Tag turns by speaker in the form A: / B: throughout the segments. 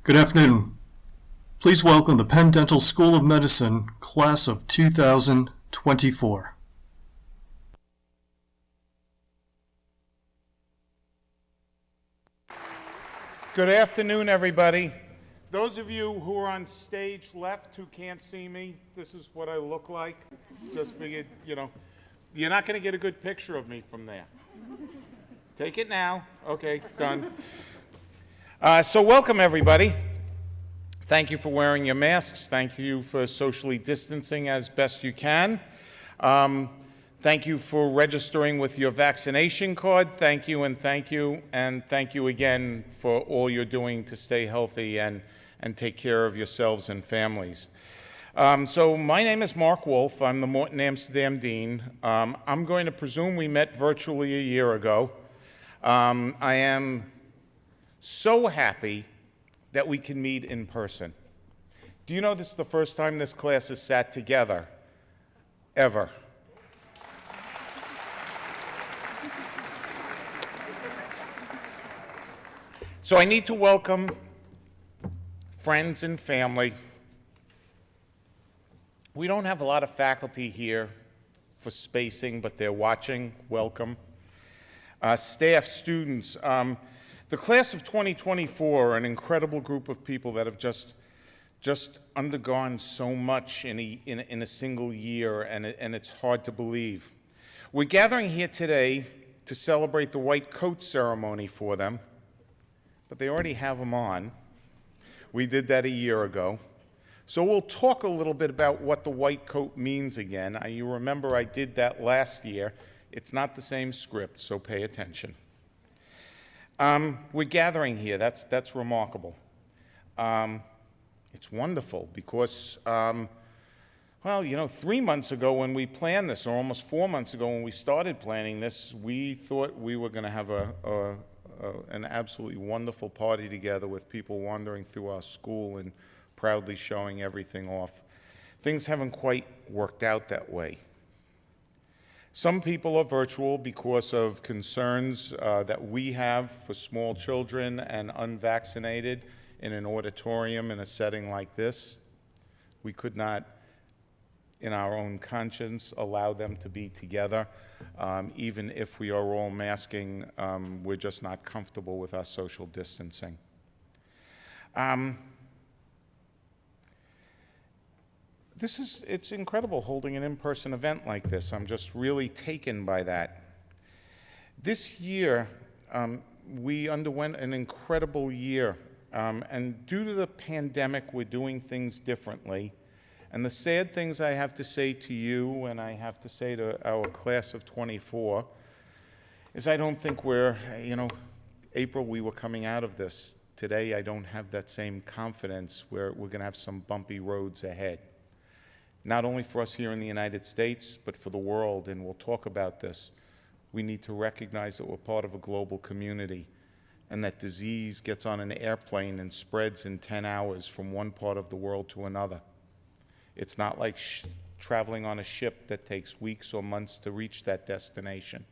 A: Good afternoon. Please welcome the Penn Dental School of Medicine, class of 2024.
B: Good afternoon, everybody. Those of you who are on stage left who can't see me, this is what I look like. Just figured, you're not going to get a good picture of me from there. Take it now. Okay, done. So welcome, everybody. Thank you for wearing your masks. Thank you for socially distancing as best you can. Thank you for registering with your vaccination card. Thank you and thank you. And thank you again for all you're doing to stay healthy and take care of yourselves and families. So my name is Mark Wolf. I'm the Morton Amsterdam Dean. I'm going to presume we met virtually a year ago. I am so happy that we can meet in person. Do you know this is the first time this class has sat together, ever? So I need to welcome friends and family. We don't have a lot of faculty here for spacing, but they're watching. Welcome. Staff, students. The class of 2024 are an incredible group of people that have just undergone so much in a single year, and it's hard to believe. We're gathering here today to celebrate the white coat ceremony for them, but they already have them on. We did that a year ago. So we'll talk a little bit about what the white coat means again. You remember I did that last year. It's not the same script, so pay attention. We're gathering here. That's remarkable. It's wonderful because, 3 months ago when we planned this, or almost 4 months ago when we started planning this, we thought we were going to have an absolutely wonderful party together with people wandering through our school and proudly showing everything off. Things haven't quite worked out that way. Some people are virtual because of concerns that we have for small children and unvaccinated in an auditorium in a setting like this. We could not, in our own conscience, allow them to be together. Even if we are all masking, we're just not comfortable with our social distancing. It's incredible holding an in-person event like this. I'm just really taken by that. This year, we underwent an incredible year. And due to the pandemic, we're doing things differently. And the sad things I have to say to you, and I have to say to our class of 24, is I don't think April we were coming out of this. Today, I don't have that same confidence where we're going to have some bumpy roads ahead. Not only for us here in the United States, but for the world, and we'll talk about this. We need to recognize that we're part of a global community, and that disease gets on an airplane and spreads in 10 hours from one part of the world to another. It's not like traveling on a ship that takes weeks or months to reach that destination.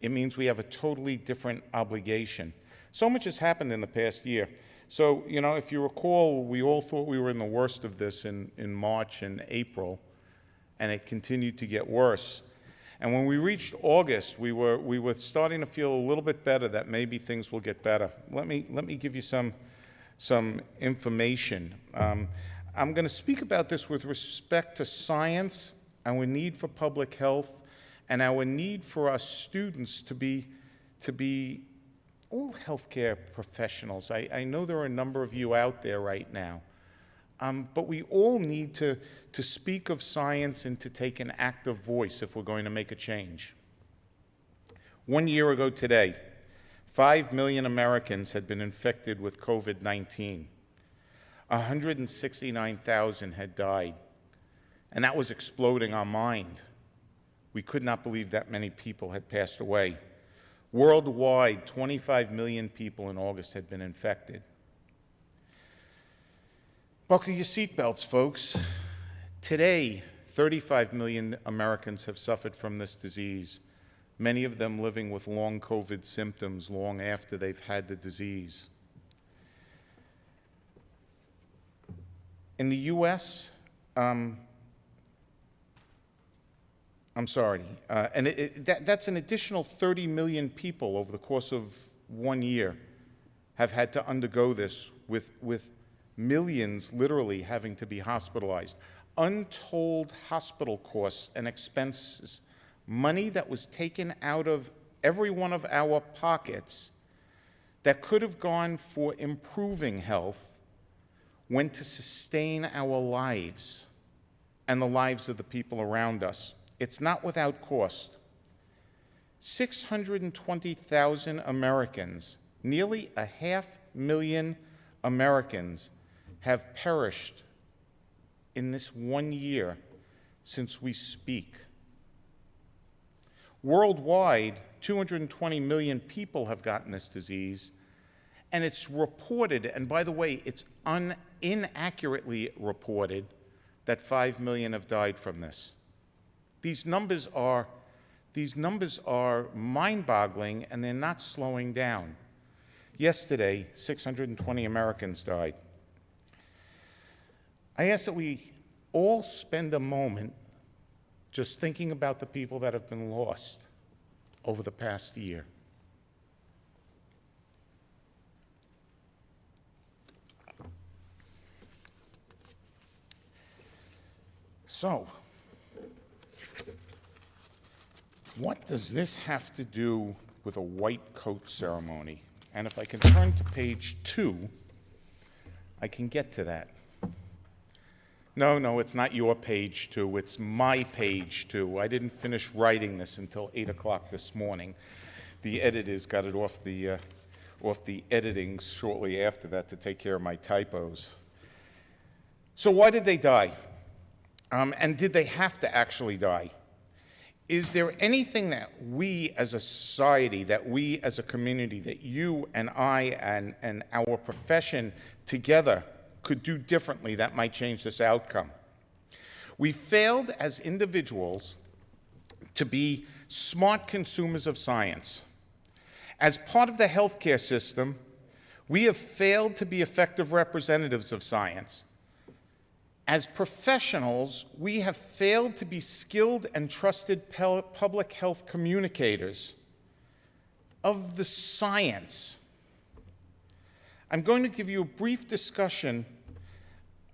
B: It means we have a totally different obligation. So much has happened in the past year. So, if you recall, we all thought we were in the worst of this in March and April, and it continued to get worse. And when we reached August, we were starting to feel a little bit better that maybe things will get better. Let me give you some information. I'm going to speak about this with respect to science, our need for public health, and our need for our students to be all healthcare professionals. I know there are a number of you out there right now, but we all need to speak of science and to take an active voice if we're going to make a change. 1 year ago today, 5 million Americans had been infected with COVID-19. 169,000 had died, and that was exploding our mind. We could not believe that many people had passed away. Worldwide, 25 million people in August had been infected. Buckle your seatbelts, folks. Today, 35 million Americans have suffered from this disease, many of them living with long COVID symptoms long after they've had the disease. In the U.S., that's an additional 30 million people over the course of 1 year have had to undergo this, with millions literally having to be hospitalized. Untold hospital costs and expenses, money that was taken out of every one of our pockets that could have gone for improving health, went to sustain our lives and the lives of the people around us. It's not without cost. 620,000 Americans, nearly 500,000 Americans, have perished in this 1 year since we speak. Worldwide, 220 million people have gotten this disease, and it's reported, and by the way, it's inaccurately reported, that 5 million have died from this. These numbers are mind-boggling, and they're not slowing down. Yesterday, 620 Americans died. I ask that we all spend a moment just thinking about the people that have been lost over the past year. So, what does this have to do with a white coat ceremony? And if I can turn to page 2, I can get to that. No, it's not your page 2, it's my page 2. I didn't finish writing this until 8 o'clock this morning. The editors got it off the editing shortly after that to take care of my typos. So why did they die? And did they have to actually die? Is there anything that we as a society, that we as a community, that you and I and our profession together could do differently that might change this outcome? We failed as individuals to be smart consumers of science. As part of the healthcare system, we have failed to be effective representatives of science. As professionals, we have failed to be skilled and trusted public health communicators of the science. I'm going to give you a brief discussion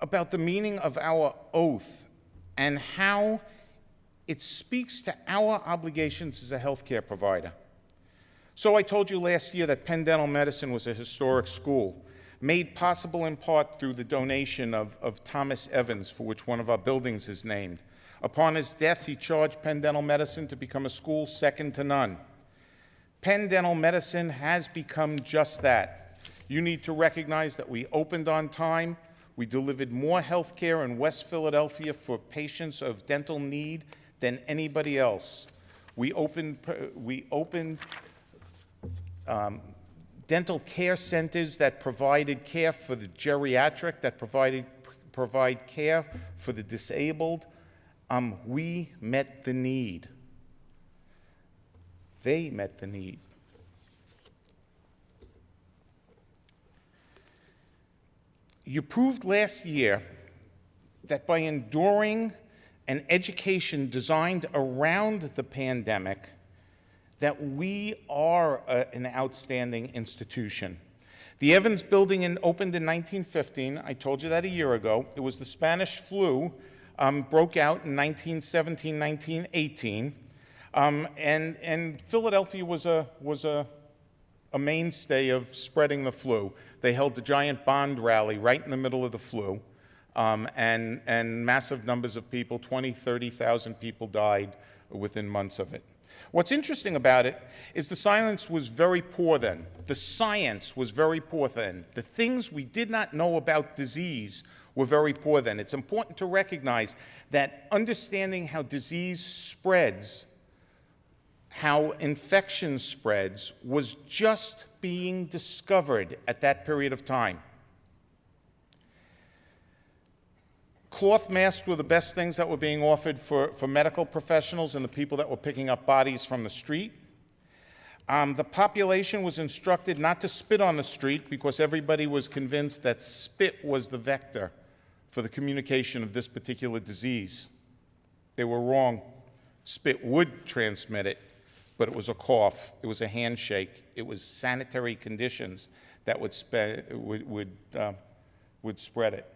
B: about the meaning of our oath and how it speaks to our obligations as a healthcare provider. So I told you last year that Penn Dental Medicine was a historic school, made possible in part through the donation of Thomas Evans, for which one of our buildings is named. Upon his death, he charged Penn Dental Medicine to become a school second to none. Penn Dental Medicine has become just that. You need to recognize that we opened on time. We delivered more health care in West Philadelphia for patients of dental need than anybody else. We opened dental care centers that provided care for the geriatric, that provide care for the disabled. We met the need. They met the need. You proved last year that by enduring an education designed around the pandemic, that we are an outstanding institution. The Evans Building opened in 1915. I told you that a year ago. It was the Spanish flu broke out in 1917, 1918. And Philadelphia was a mainstay of spreading the flu. They held the giant Bond rally right in the middle of the flu. And massive numbers of people, 20, 30,000 people died within months of it. What's interesting about it is the science was very poor then. The science was very poor then. The things we did not know about disease were very poor then. It's important to recognize that understanding how disease spreads, how infection spreads, was just being discovered at that period of time. Cloth masks were the best things that were being offered for medical professionals and the people that were picking up bodies from the street. The population was instructed not to spit on the street because everybody was convinced that spit was the vector for the communication of this particular disease. They were wrong. Spit would transmit it, but it was a cough, it was a handshake, it was sanitary conditions that would spread it.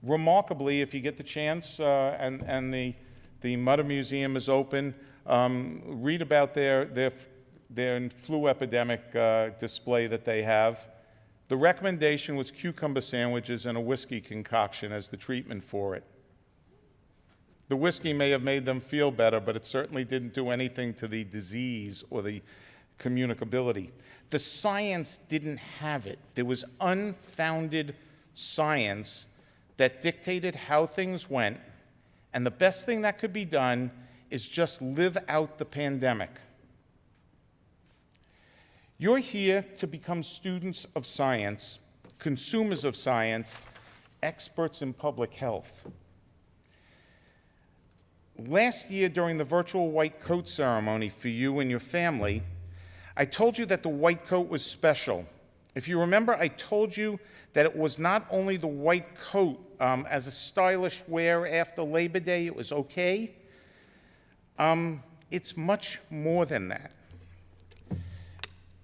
B: Remarkably, if you get the chance, and the Mutter Museum is open, read about their flu epidemic display that they have. The recommendation was cucumber sandwiches and a whiskey concoction as the treatment for it. The whiskey may have made them feel better, but it certainly didn't do anything to the disease or the communicability. The science didn't have it. There was unfounded science that dictated how things went, and the best thing that could be done is just live out the pandemic. You're here to become students of science, consumers of science, experts in public health. Last year, during the virtual white coat ceremony for you and your family, I told you that the white coat was special. If you remember, I told you that it was not only the white coat as a stylish wear after Labor Day, it was okay. It's much more than that.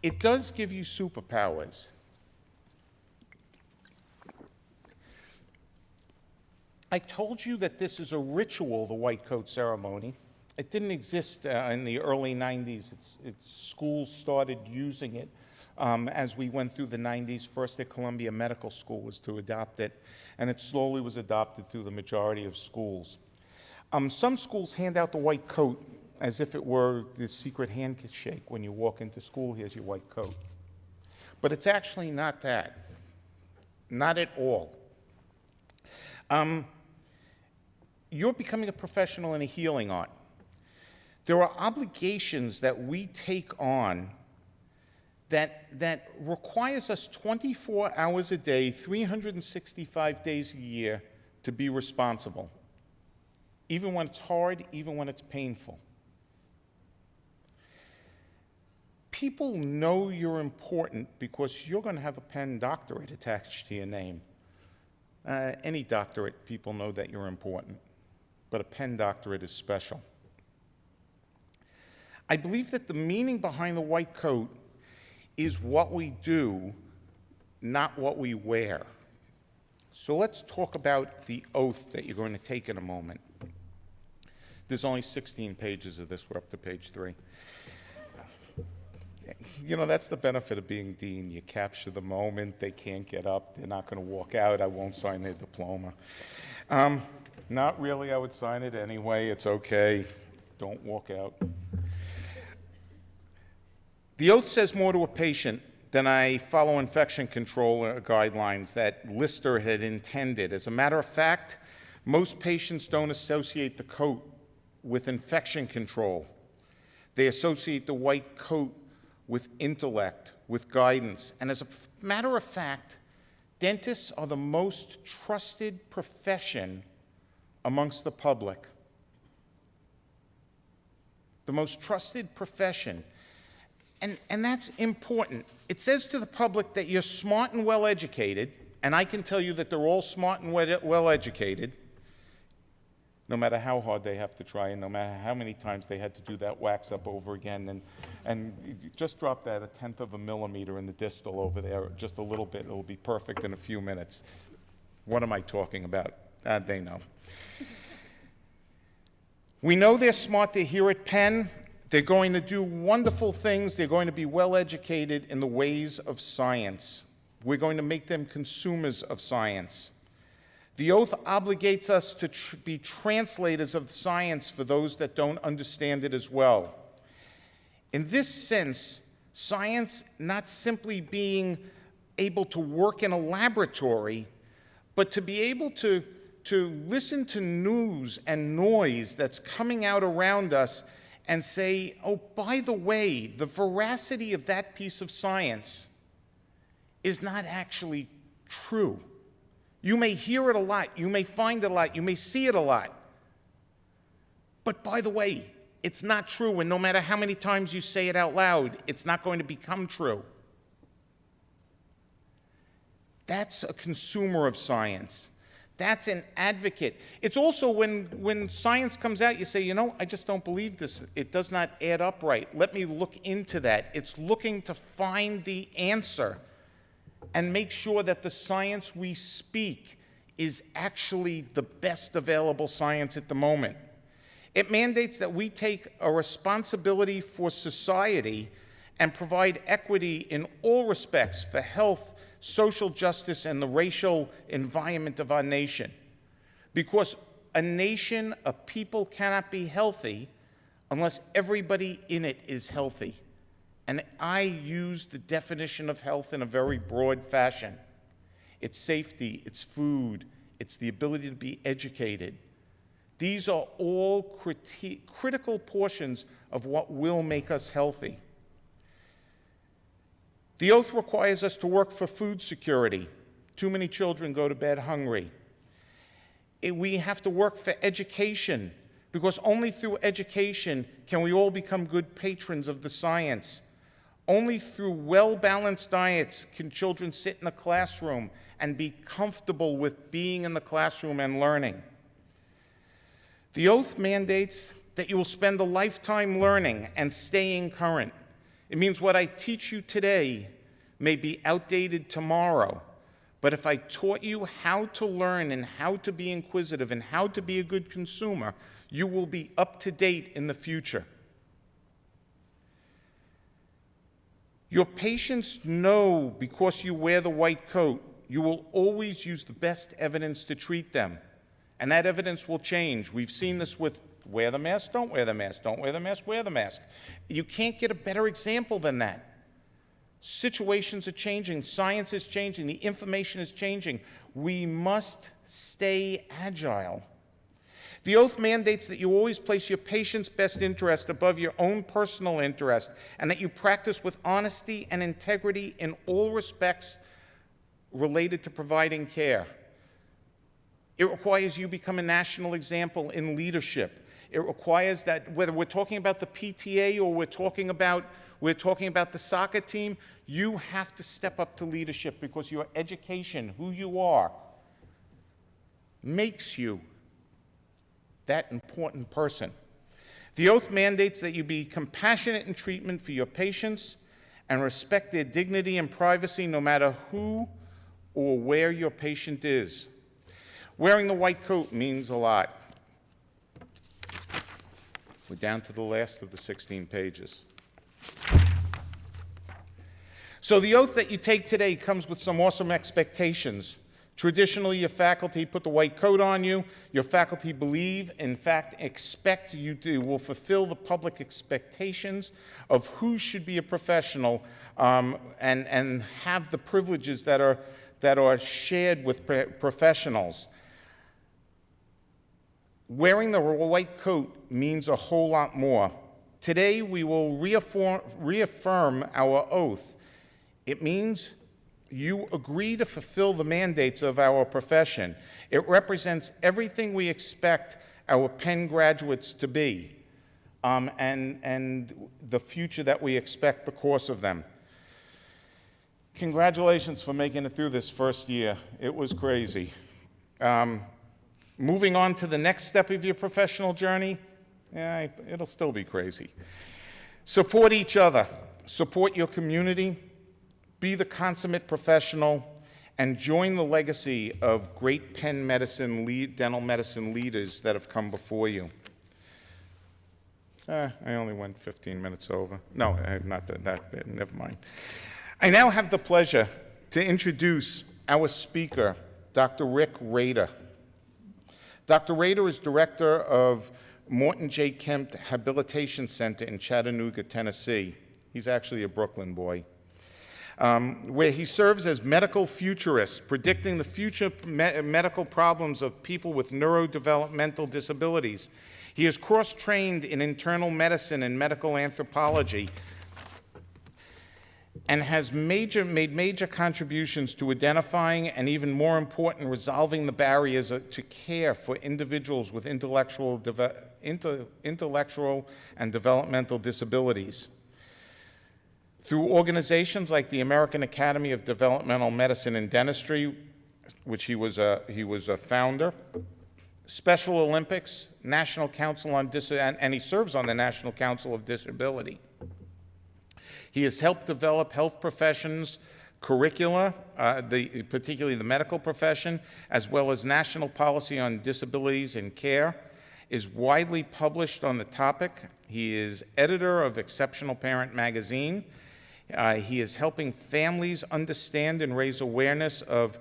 B: It does give you superpowers. I told you that this is a ritual, the white coat ceremony. It didn't exist in the early 90s. Schools started using it as we went through the 90s. First at Columbia Medical School was to adopt it, and it slowly was adopted through the majority of schools. Some schools hand out the white coat as if it were the secret handshake. When you walk into school, here's your white coat. But it's actually not that. Not at all. You're becoming a professional in a healing art. There are obligations that we take on that requires us 24 hours a day, 365 days a year to be responsible, even when it's hard, even when it's painful. People know you're important because you're going to have a Penn doctorate attached to your name. Any doctorate, people know that you're important, but a Penn doctorate is special. I believe that the meaning behind the white coat is what we do, not what we wear. So let's talk about the oath that you're going to take in a moment. There's only 16 pages of this. We're up to page 3. You know, that's the benefit of being dean. You capture the moment. They can't get up. They're not going to walk out. I won't sign their diploma. Not really. I would sign it anyway. It's okay. Don't walk out. The oath says more to a patient than I follow infection control guidelines that Lister had intended. As a matter of fact, most patients don't associate the coat with infection control. They associate the white coat with intellect, with guidance. And as a matter of fact, dentists are the most trusted profession amongst the public. The most trusted profession. And that's important. It says to the public that you're smart and well-educated, and I can tell you that they're all smart and well-educated, no matter how hard they have to try and no matter how many times they had to do that wax up over again. And just drop that 1/10 of a millimeter in the distal over there, just a little bit. It'll be perfect in a few minutes. What am I talking about? They know. We know they're smart. They're here at Penn. They're going to do wonderful things. They're going to be well-educated in the ways of science. We're going to make them consumers of science. The oath obligates us to be translators of science for those that don't understand it as well. In this sense, science not simply being able to work in a laboratory, but to be able to listen to news and noise that's coming out around us and say, oh, by the way, the veracity of that piece of science is not actually true. You may hear it a lot, you may find it a lot, you may see it a lot. But by the way, it's not true, and no matter how many times you say it out loud, it's not going to become true. That's a consumer of science. That's an advocate. It's also when science comes out, you say, you know, I just don't believe this. It does not add up right. Let me look into that. It's looking to find the answer and make sure that the science we speak is actually the best available science at the moment. It mandates that we take a responsibility for society and provide equity in all respects for health, social justice, and the racial environment of our nation. Because a nation, a people cannot be healthy unless everybody in it is healthy. And I use the definition of health in a very broad fashion. It's safety, it's food, it's the ability to be educated. These are all critical portions of what will make us healthy. The oath requires us to work for food security. Too many children go to bed hungry. We have to work for education, because only through education can we all become good patrons of the science. Only through well-balanced diets can children sit in a classroom and be comfortable with being in the classroom and learning. The oath mandates that you will spend a lifetime learning and staying current. It means what I teach you today may be outdated tomorrow, but if I taught you how to learn and how to be inquisitive and how to be a good consumer, you will be up to date in the future. Your patients know because you wear the white coat, you will always use the best evidence to treat them. And that evidence will change. We've seen this with wear the mask, don't wear the mask, don't wear the mask, wear the mask. You can't get a better example than that. Situations are changing, science is changing, the information is changing. We must stay agile. The oath mandates that you always place your patient's best interest above your own personal interest, and that you practice with honesty and integrity in all respects related to providing care. It requires you become a national example in leadership. It requires that whether we're talking about the PTA or we're talking about the soccer team, you have to step up to leadership, because your education, who you are, makes you that important person. The oath mandates that you be compassionate in treatment for your patients and respect their dignity and privacy no matter who or where your patient is. Wearing the white coat means a lot. We're down to the last of the 16 pages. So the oath that you take today comes with some awesome expectations. Traditionally, your faculty put the white coat on you. Your faculty believe, in fact, expect you will fulfill the public expectations of who should be a professional and have the privileges that are shared with professionals. Wearing the white coat means a whole lot more. Today, we will reaffirm our oath. It means you agree to fulfill the mandates of our profession. It represents everything we expect our Penn graduates to be, and the future that we expect because of them. Congratulations for making it through this first year. It was crazy. Moving on to the next step of your professional journey, it'll still be crazy. Support each other. Support your community. Be the consummate professional, and join the legacy of great Penn medicine, dental medicine leaders that have come before you. I only went 15 minutes over. No, not that bad, never mind. I now have the pleasure to introduce our speaker, Dr. Rick Rader. Dr. Rader is director of Morton J. Kemp Habilitation Center in Chattanooga, Tennessee. He's actually a Brooklyn boy. Where he serves as medical futurist, predicting the future medical problems of people with neurodevelopmental disabilities. He is cross-trained in internal medicine and medical anthropology, and has made major contributions to identifying and, even more important, resolving the barriers to care for individuals with intellectual and developmental disabilities. Through organizations like the American Academy of Developmental Medicine and Dentistry, which he was a founder. Special Olympics, National Council on and he serves on the National Council of Disability. He has helped develop health professions curricula, particularly the medical profession, as well as national policy on disabilities and care, is widely published on the topic. He is editor of Exceptional Parent magazine. He is helping families understand and raise awareness of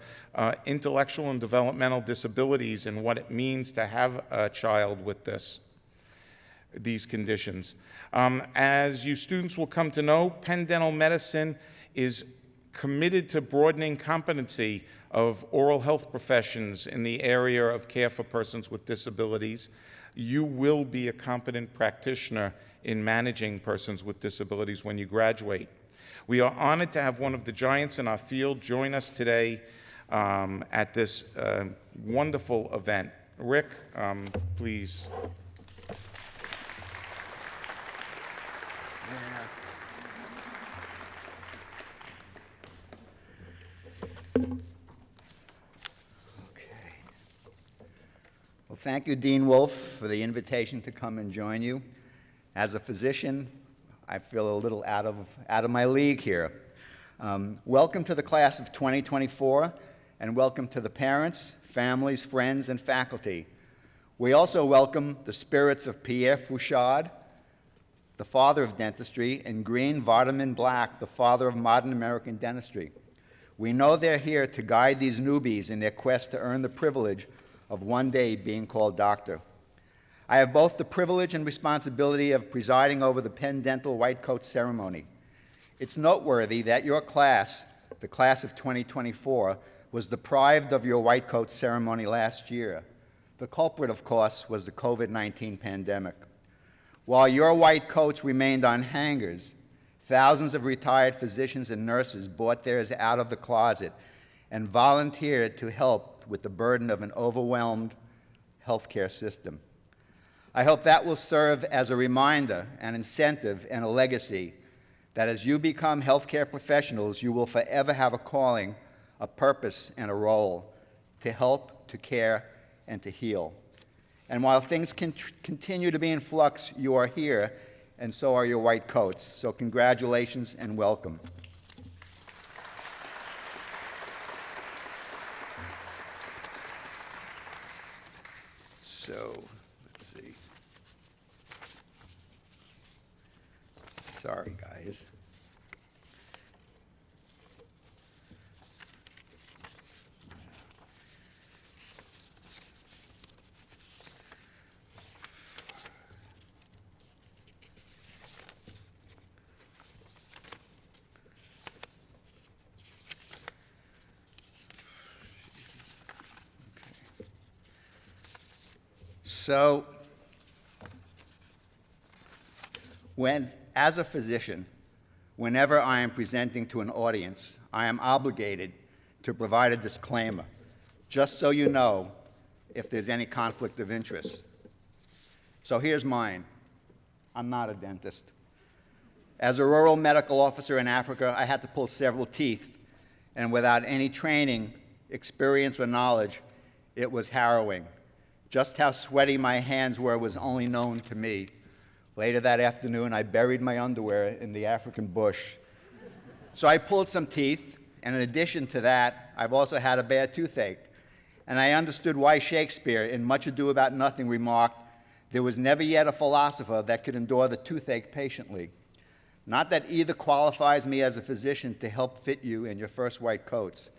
B: intellectual and developmental disabilities and what it means to have a child with these conditions. As you students will come to know, Penn Dental Medicine is committed to broadening competency of oral health professions in the area of care for persons with disabilities. You will be a competent practitioner in managing persons with disabilities when you graduate. We are honored to have one of the giants in our field join us today at this wonderful event. Rick, please.
C: Well, thank you, Dean Wolf, for the invitation to come and join you. As a physician, I feel a little out of my league here. Welcome to the class of 2024, and welcome to the parents, families, friends, and faculty. We also welcome the spirits of Pierre Fouchard, the father of dentistry, and Green Vardaman Black, the father of modern American dentistry. We know they're here to guide these newbies in their quest to earn the privilege of one day being called doctor. I have both the privilege and responsibility of presiding over the Penn Dental White Coat Ceremony. It's noteworthy that your class, the class of 2024, was deprived of your White Coat Ceremony last year. The culprit, of course, was the COVID-19 pandemic. While your white coats remained on hangers, thousands of retired physicians and nurses bought theirs out of the closet and volunteered to help with the burden of an overwhelmed healthcare system. I hope that will serve as a reminder, an incentive, and a legacy that as you become healthcare professionals, you will forever have a calling, a purpose, and a role to help, to care, and to heal. And while things can continue to be in flux, you are here, and so are your white coats. So congratulations and welcome. So, let's see. Sorry, guys. So, as a physician, whenever I am presenting to an audience, I am obligated to provide a disclaimer, just so you know if there's any conflict of interest. So here's mine. I'm not a dentist. As a rural medical officer in Africa, I had to pull several teeth, and without any training, experience, or knowledge, it was harrowing. Just how sweaty my hands were was only known to me. Later that afternoon, I buried my underwear in the African bush. So I pulled some teeth, and in addition to that, I've also had a bad toothache. And I understood why Shakespeare, in Much Ado About Nothing, remarked, "There was never yet a philosopher that could endure the toothache patiently." Not that either qualifies me as a physician to help fit you in your first white coats.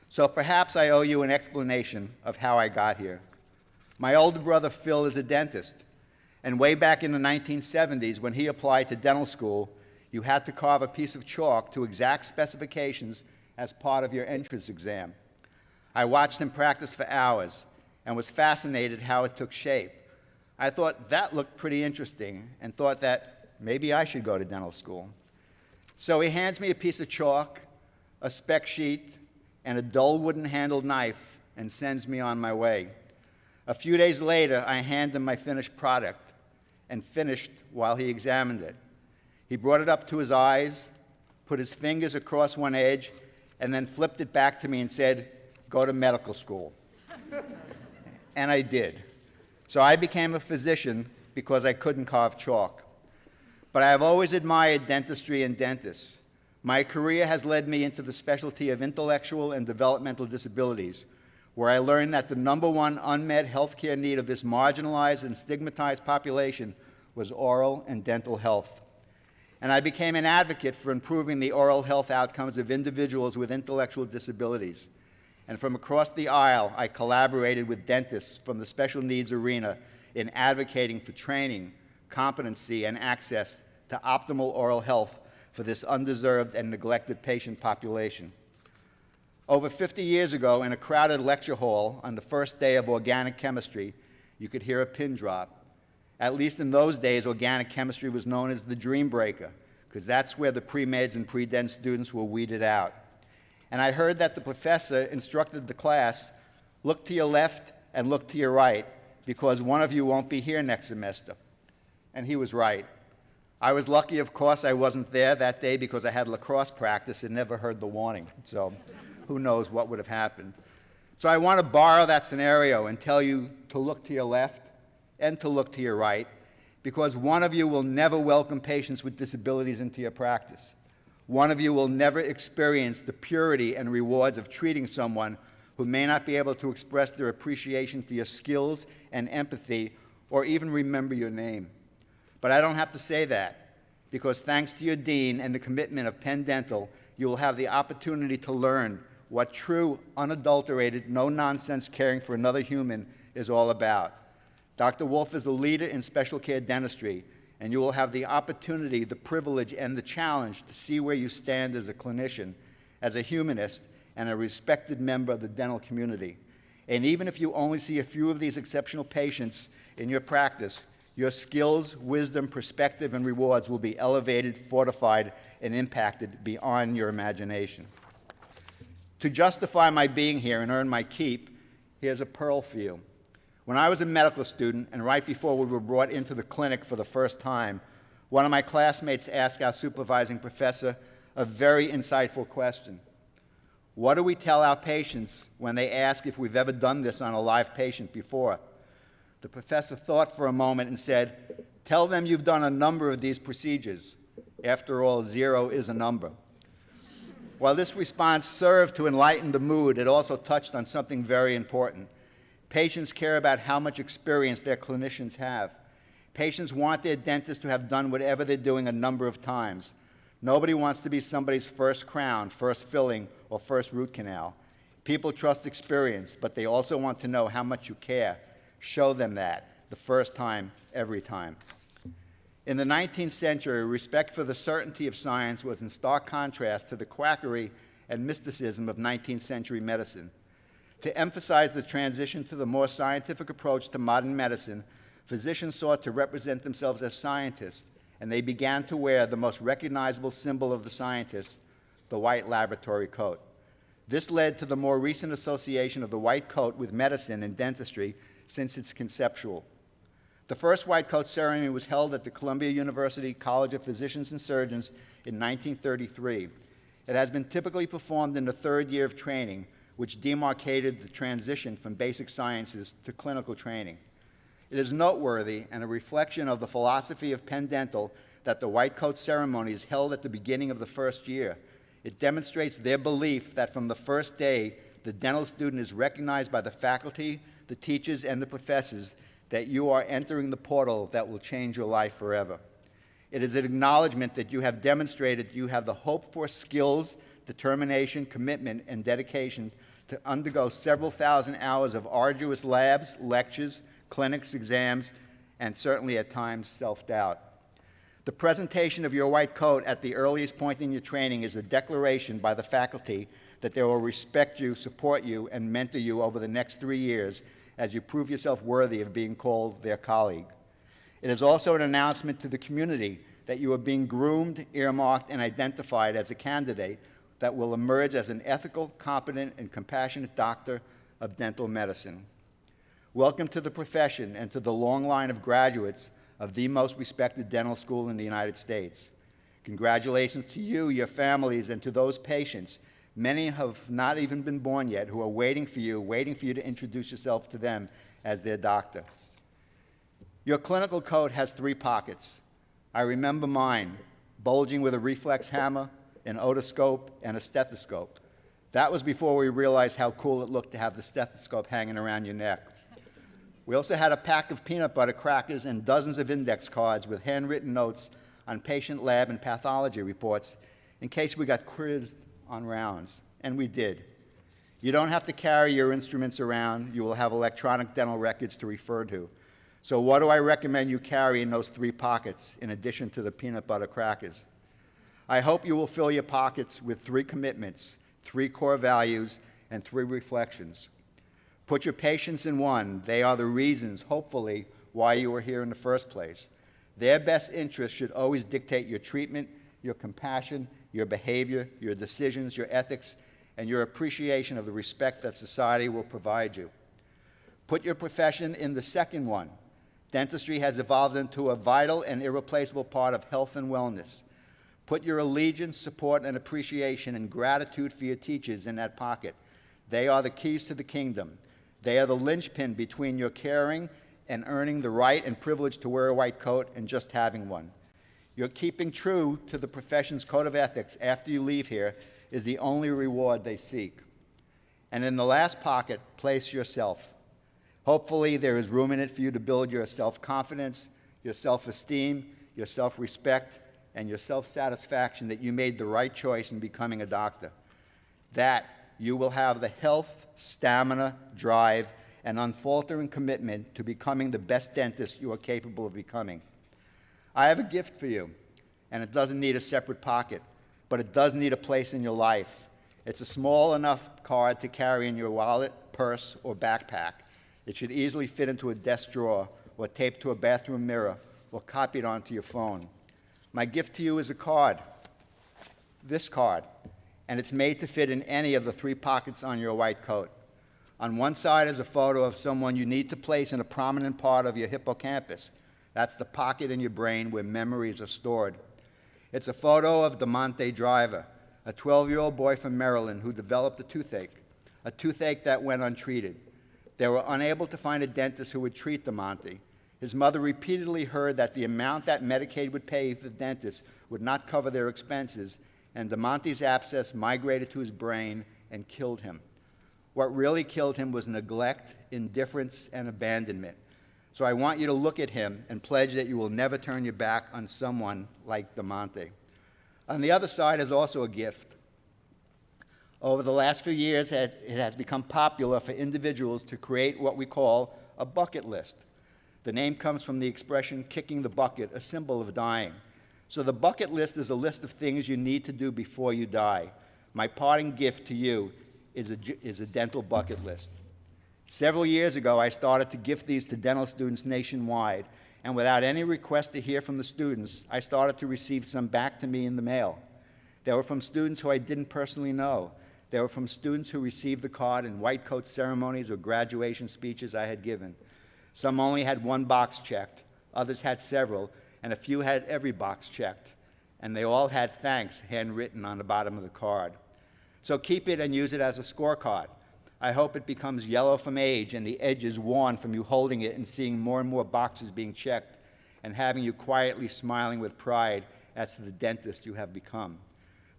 C: So perhaps I owe you an explanation of how I got here. My older brother, Phil, is a dentist. And way back in the 1970s, when he applied to dental school, you had to carve a piece of chalk to exact specifications as part of your entrance exam. I watched him practice for hours and was fascinated how it took shape. I thought that looked pretty interesting and thought that maybe I should go to dental school. So he hands me a piece of chalk, a spec sheet, and a dull wooden-handled knife and sends me on my way. A few days later, I handed him my finished product and finished while he examined it. He brought it up to his eyes, put his fingers across one edge, and then flipped it back to me and said, go to medical school. And I did. So I became a physician because I couldn't carve chalk. But I have always admired dentistry and dentists. My career has led me into the specialty of intellectual and developmental disabilities, where I learned that the #1 unmet healthcare need of this marginalized and stigmatized population was oral and dental health. And I became an advocate for improving the oral health outcomes of individuals with intellectual disabilities. And from across the aisle, I collaborated with dentists from the special needs arena in advocating for training, competency, and access to optimal oral health for this undeserved and neglected patient population. Over 50 years ago, in a crowded lecture hall on the first day of organic chemistry, you could hear a pin drop. At least in those days, organic chemistry was known as the dream breaker, because that's where the pre-meds and pre-dent students were weeded out. And I heard that the professor instructed the class, look to your left and look to your right, because one of you won't be here next semester. And he was right. I was lucky, of course, I wasn't there that day because I had lacrosse practice and never heard the warning. So who knows what would have happened. So I want to borrow that scenario and tell you to look to your left and to look to your right, because one of you will never welcome patients with disabilities into your practice. One of you will never experience the purity and rewards of treating someone who may not be able to express their appreciation for your skills and empathy or even remember your name. But I don't have to say that, because thanks to your dean and the commitment of Penn Dental, you will have the opportunity to learn what true, unadulterated, no-nonsense caring for another human is all about. Dr. Wolf is a leader in special care dentistry, and you will have the opportunity, the privilege, and the challenge to see where you stand as a clinician, as a humanist, and a respected member of the dental community. And even if you only see a few of these exceptional patients in your practice, your skills, wisdom, perspective, and rewards will be elevated, fortified, and impacted beyond your imagination. To justify my being here and earn my keep, here's a pearl for you. When I was a medical student, and right before we were brought into the clinic for the first time, one of my classmates asked our supervising professor a very insightful question. What do we tell our patients when they ask if we've ever done this on a live patient before? The professor thought for a moment and said, tell them you've done a number of these procedures. After all, 0 is a number. While this response served to enlighten the mood, it also touched on something very important. Patients care about how much experience their clinicians have. Patients want their dentist to have done whatever they're doing a number of times. Nobody wants to be somebody's first crown, first filling, or first root canal. People trust experience, but they also want to know how much you care. Show them that, the first time, every time. In the 19th century, respect for the certainty of science was in stark contrast to the quackery and mysticism of 19th century medicine. To emphasize the transition to the more scientific approach to modern medicine, physicians sought to represent themselves as scientists, and they began to wear the most recognizable symbol of the scientist, the white laboratory coat. This led to the more recent association of the white coat with medicine and dentistry since its conceptual. The first white coat ceremony was held at the Columbia University College of Physicians and Surgeons in 1933. It has been typically performed in the third year of training, which demarcated the transition from basic sciences to clinical training. It is noteworthy and a reflection of the philosophy of Penn Dental that the white coat ceremony is held at the beginning of the first year. It demonstrates their belief that from the first day, the dental student is recognized by the faculty, the teachers, and the professors that you are entering the portal that will change your life forever. It is an acknowledgement that you have demonstrated you have the hoped-for skills, determination, commitment, and dedication to undergo several thousand hours of arduous labs, lectures, clinics, exams, and certainly at times self-doubt. The presentation of your white coat at the earliest point in your training is a declaration by the faculty that they will respect you, support you, and mentor you over the next 3 years as you prove yourself worthy of being called their colleague. It is also an announcement to the community that you are being groomed, earmarked, and identified as a candidate that will emerge as an ethical, competent, and compassionate doctor of dental medicine. Welcome to the profession and to the long line of graduates of the most respected dental school in the United States. Congratulations to you, your families, and to those patients. Many have not even been born yet, who are waiting for you to introduce yourself to them as their doctor. Your clinical coat has 3 pockets. I remember mine, bulging with a reflex hammer, an otoscope, and a stethoscope. That was before we realized how cool it looked to have the stethoscope hanging around your neck. We also had a pack of peanut butter crackers and dozens of index cards with handwritten notes on patient lab and pathology reports in case we got quizzed on rounds, and we did. You don't have to carry your instruments around. You will have electronic dental records to refer to. So what do I recommend you carry in those 3 pockets in addition to the peanut butter crackers? I hope you will fill your pockets with 3 commitments, 3 core values, and 3 reflections. Put your patients in one. They are the reasons, hopefully, why you are here in the first place. Their best interests should always dictate your treatment, your compassion, your behavior, your decisions, your ethics, and your appreciation of the respect that society will provide you. Put your profession in the second one. Dentistry has evolved into a vital and irreplaceable part of health and wellness. Put your allegiance, support, and appreciation and gratitude for your teachers in that pocket. They are the keys to the kingdom. They are the linchpin between your caring and earning the right and privilege to wear a white coat and just having one. Your keeping true to the profession's code of ethics after you leave here is the only reward they seek. And in the last pocket, place yourself. Hopefully, there is room in it for you to build your self-confidence, your self-esteem, your self-respect, and your self-satisfaction that you made the right choice in becoming a doctor. That you will have the health, stamina, drive, and unfaltering commitment to becoming the best dentist you are capable of becoming. I have a gift for you, and it doesn't need a separate pocket, but it does need a place in your life. It's a small enough card to carry in your wallet, purse, or backpack. It should easily fit into a desk drawer, or taped to a bathroom mirror, or copied onto your phone. My gift to you is a card, this card, and it's made to fit in any of the 3 pockets on your white coat. On one side is a photo of someone you need to place in a prominent part of your hippocampus. That's the pocket in your brain where memories are stored. It's a photo of DeMonte Driver, a 12-year-old boy from Maryland who developed a toothache that went untreated. They were unable to find a dentist who would treat DeMonte. His mother repeatedly heard that the amount that Medicaid would pay the dentist would not cover their expenses, and DeMonte's abscess migrated to his brain and killed him. What really killed him was neglect, indifference, and abandonment. So I want you to look at him and pledge that you will never turn your back on someone like DeMonte. On the other side is also a gift. Over the last few years, it has become popular for individuals to create what we call a bucket list. The name comes from the expression kicking the bucket, a symbol of dying. So the bucket list is a list of things you need to do before you die. My parting gift to you is a dental bucket list. Several years ago, I started to gift these to dental students nationwide, and without any request to hear from the students, I started to receive some back to me in the mail. They were from students who I didn't personally know. They were from students who received the card in white coat ceremonies or graduation speeches I had given. Some only had 1 box checked, others had several, and a few had every box checked, and they all had thanks handwritten on the bottom of the card. So keep it and use it as a scorecard. I hope it becomes yellow from age and the edges worn from you holding it and seeing more and more boxes being checked and having you quietly smiling with pride as to the dentist you have become,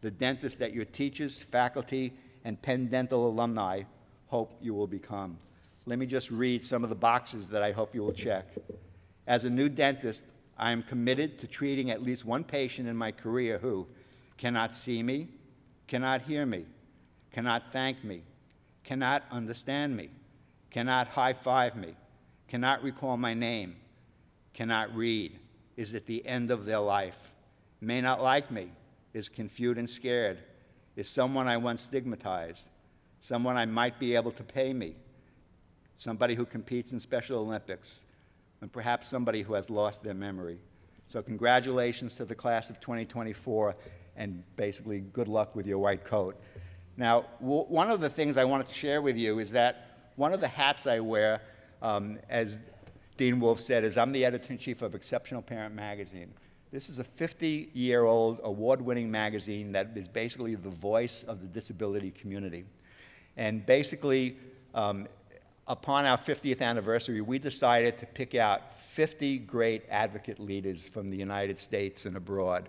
C: the dentist that your teachers, faculty, and Penn Dental alumni hope you will become. Let me just read some of the boxes that I hope you will check. As a new dentist, I am committed to treating at least 1 patient in my career who cannot see me, cannot hear me, cannot thank me, cannot understand me, cannot high-five me, cannot recall my name, cannot read, is at the end of their life, may not like me, is confused and scared, is someone I once stigmatized, someone I might be able to pay me, somebody who competes in Special Olympics, and perhaps somebody who has lost their memory. So congratulations to the class of 2024, and basically good luck with your white coat. Now, one of the things I wanted to share with you is that one of the hats I wear, as Dean Wolf said, is I'm the editor-in-chief of Exceptional Parent Magazine. This is a 50-year-old award-winning magazine that is basically the voice of the disability community. And basically, upon our 50th anniversary, we decided to pick out 50 great advocate leaders from the United States and abroad.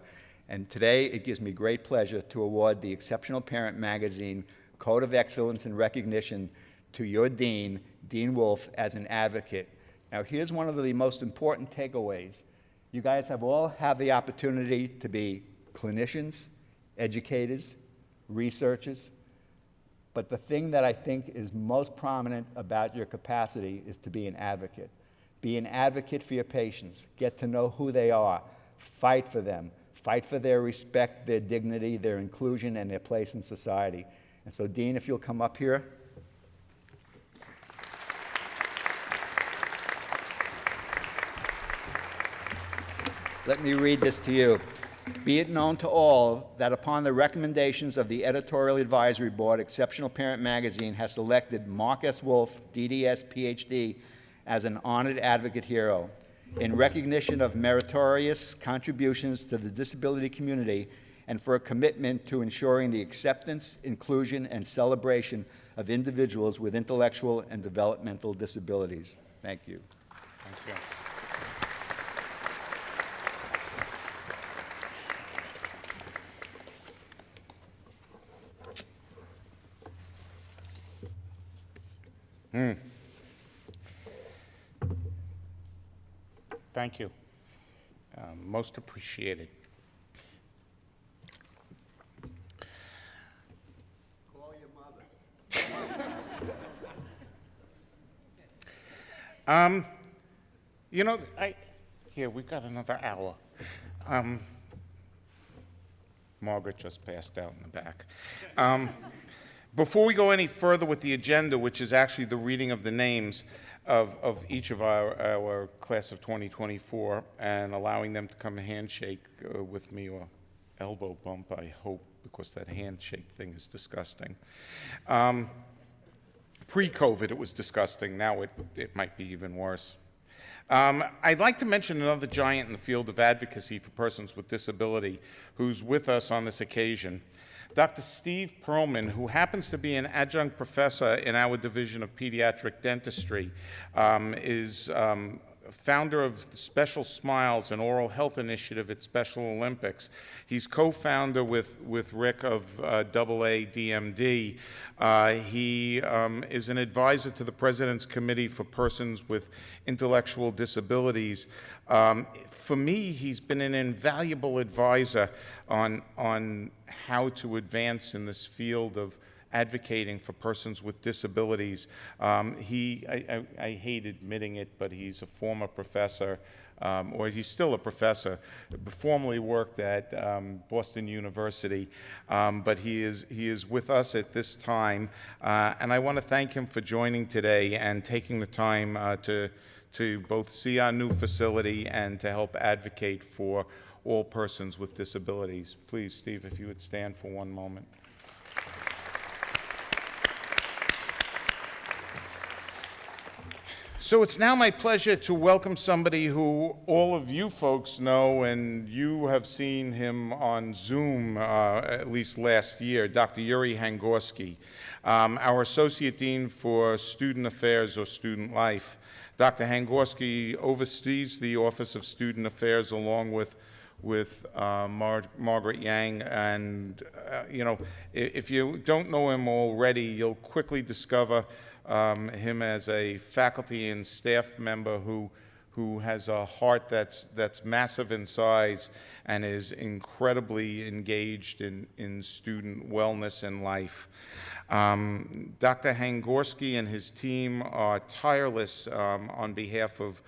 C: And today, it gives me great pleasure to award the Exceptional Parent Magazine Code of Excellence and Recognition to your dean, Dean Wolf, as an advocate. Now, here's one of the most important takeaways. You guys have all had the opportunity to be clinicians, educators, researchers, but the thing that I think is most prominent about your capacity is to be an advocate. Be an advocate for your patients. Get to know who they are. Fight for them. Fight for their respect, their dignity, their inclusion, and their place in society. And so, Dean, if you'll come up here. Let me read this to you. Be it known to all that upon the recommendations of the Editorial Advisory Board, Exceptional Parent Magazine has selected Mark S. Wolf, DDS, PhD, as an honored advocate hero. In recognition of meritorious contributions to the disability community and for a commitment to ensuring the acceptance, inclusion, and celebration of individuals with intellectual and developmental disabilities. Thank you.
B: Thank you. Thank you. Most appreciated.
C: Call your mother.
B: You know, here, we've got another hour. Margaret just passed out in the back. Before we go any further with the agenda, which is actually the reading of the names of each of our class of 2024 and allowing them to come handshake with me, or elbow bump, I hope, because that handshake thing is disgusting. Pre-COVID, it was disgusting. Now it might be even worse. I'd like to mention another giant in the field of advocacy for persons with disability who's with us on this occasion. Dr. Steve Perlman, who happens to be an adjunct professor in our division of pediatric dentistry, is founder of the Special Smiles, an oral health initiative at Special Olympics. He's co-founder with Rick of AADMD. He is an advisor to the President's Committee for Persons with Intellectual Disabilities. For me, he's been an invaluable advisor on how to advance in this field of advocating for persons with disabilities. I hate admitting it, but he's a former professor, or he's still a professor, formerly worked at Boston University, but he is with us at this time, and I want to thank him for joining today and taking the time to both see our new facility and to help advocate for all persons with disabilities. Please, Steve, if you would stand for one moment. So it's now my pleasure to welcome somebody who all of you folks know, and you have seen him on Zoom at least last year, Dr. Yuri Hangorsky, our Associate Dean for Student Affairs or Student Life. Dr. Hangorsky oversees the Office of Student Affairs along with Margaret Yang, and you know, if you don't know him already, you'll quickly discover him as a faculty and staff member who has a heart that's massive in size and is incredibly engaged in student wellness and life. Dr. Hangorsky and his team are tireless on behalf of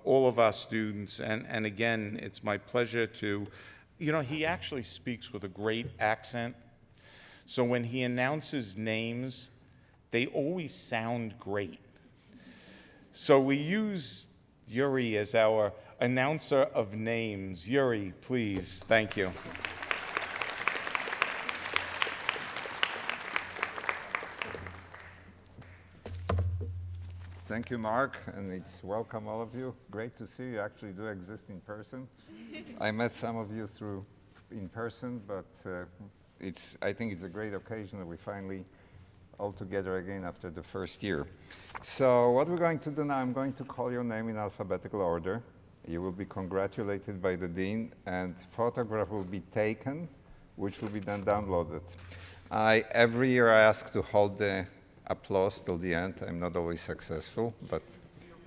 B: all of our students, and again, it's my pleasure to, you know, he actually speaks with a great accent, so when he announces names, they always sound great. So we use Yuri as our announcer of names. Yuri, please. Thank you.
D: Thank you, Mark, and it's welcome all of you. Great to see you actually do exist in person. I met some of you through in person, but I think it's a great occasion that we finally all together again after the first year. So what we're going to do now, I'm going to call your name in alphabetical order. You will be congratulated by the dean, and photograph will be taken, which will be then downloaded. Every year I ask to hold the applause till the end. I'm not always successful, but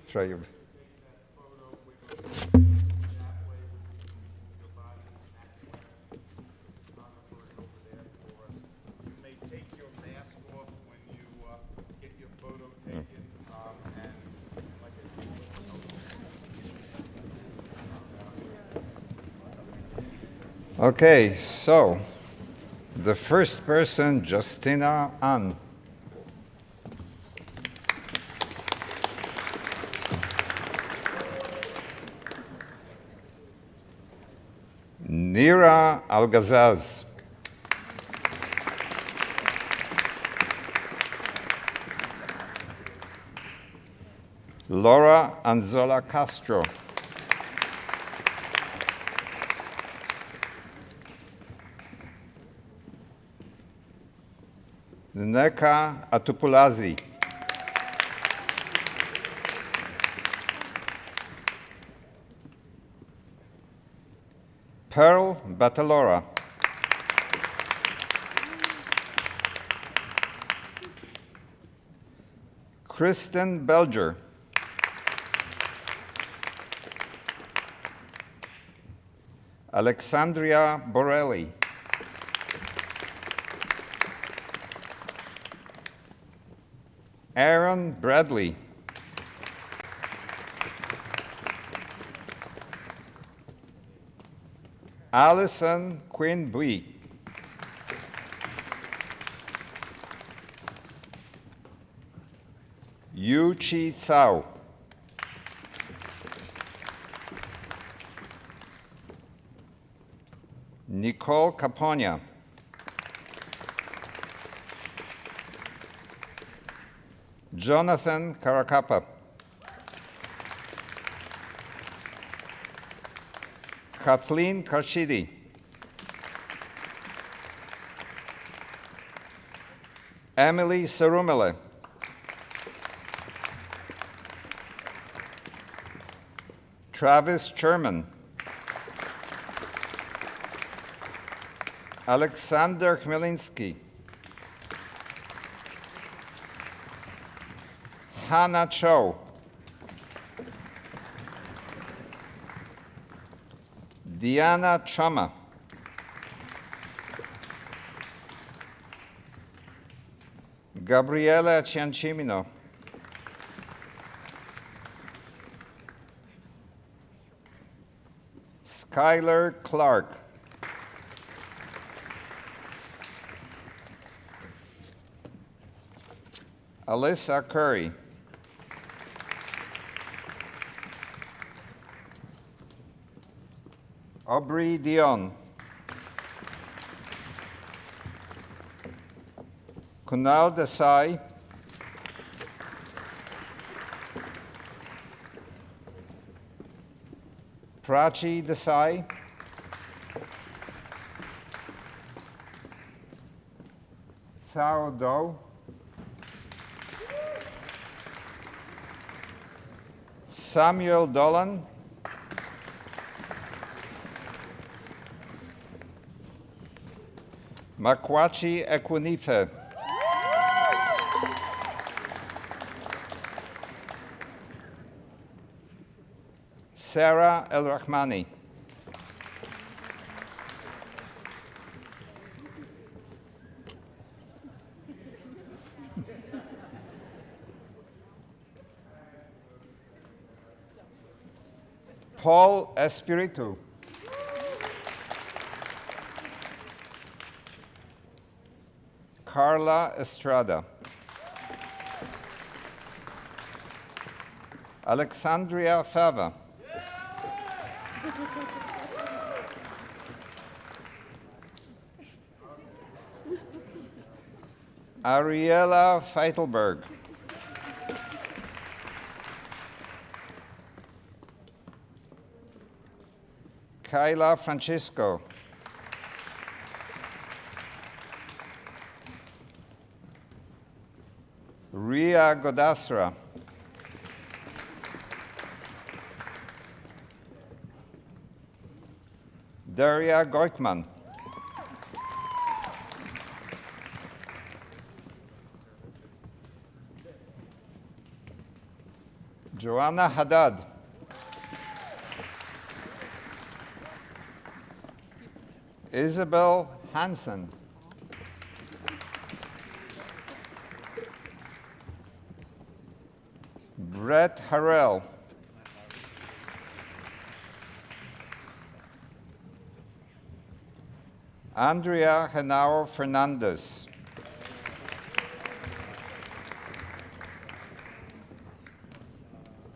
D: try your best. Okay, so the first person, Justina Ann. Nira Algazaz. Laura Anzola Castro. Nneka Atupulazi. Pearl Batalora. Kristen Belger. Alexandria Borelli. Aaron Bradley. Allison Quinn Bui. Yu Chi Sao. Nicole Caponia. Jonathan Karakapa. Kathleen Karshidi. Emily Sarumele. Travis Sherman. Alexander Khmelinsky. Hannah Cho. Diana Chama. Gabriela Ciancimino. Skylar Clark. Alyssa Curry. Aubrey Dion. Kunal Desai. Prachi Desai. Thao Do. Samuel Dolan. Makwachi Ekwunife. Sarah El-Rahmani. Paul Espiritu. Carla Estrada. Alexandria Fava. Ariela Feitelberg. Kyla Francisco. Ria Godasra. Daria Goikman. Joanna Haddad. Isabel Hansen. Brett Harrell. Andrea Henao Fernandez.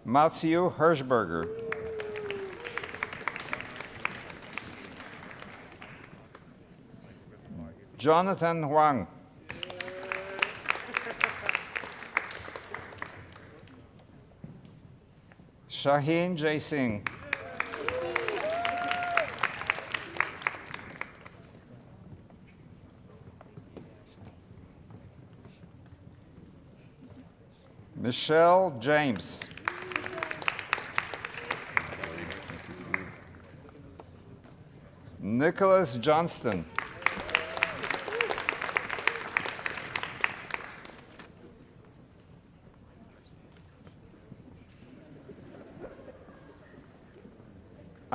D: Matthew Hirschberger. Jonathan Huang. Shaheen J. Singh. Michelle James. Nicholas Johnston.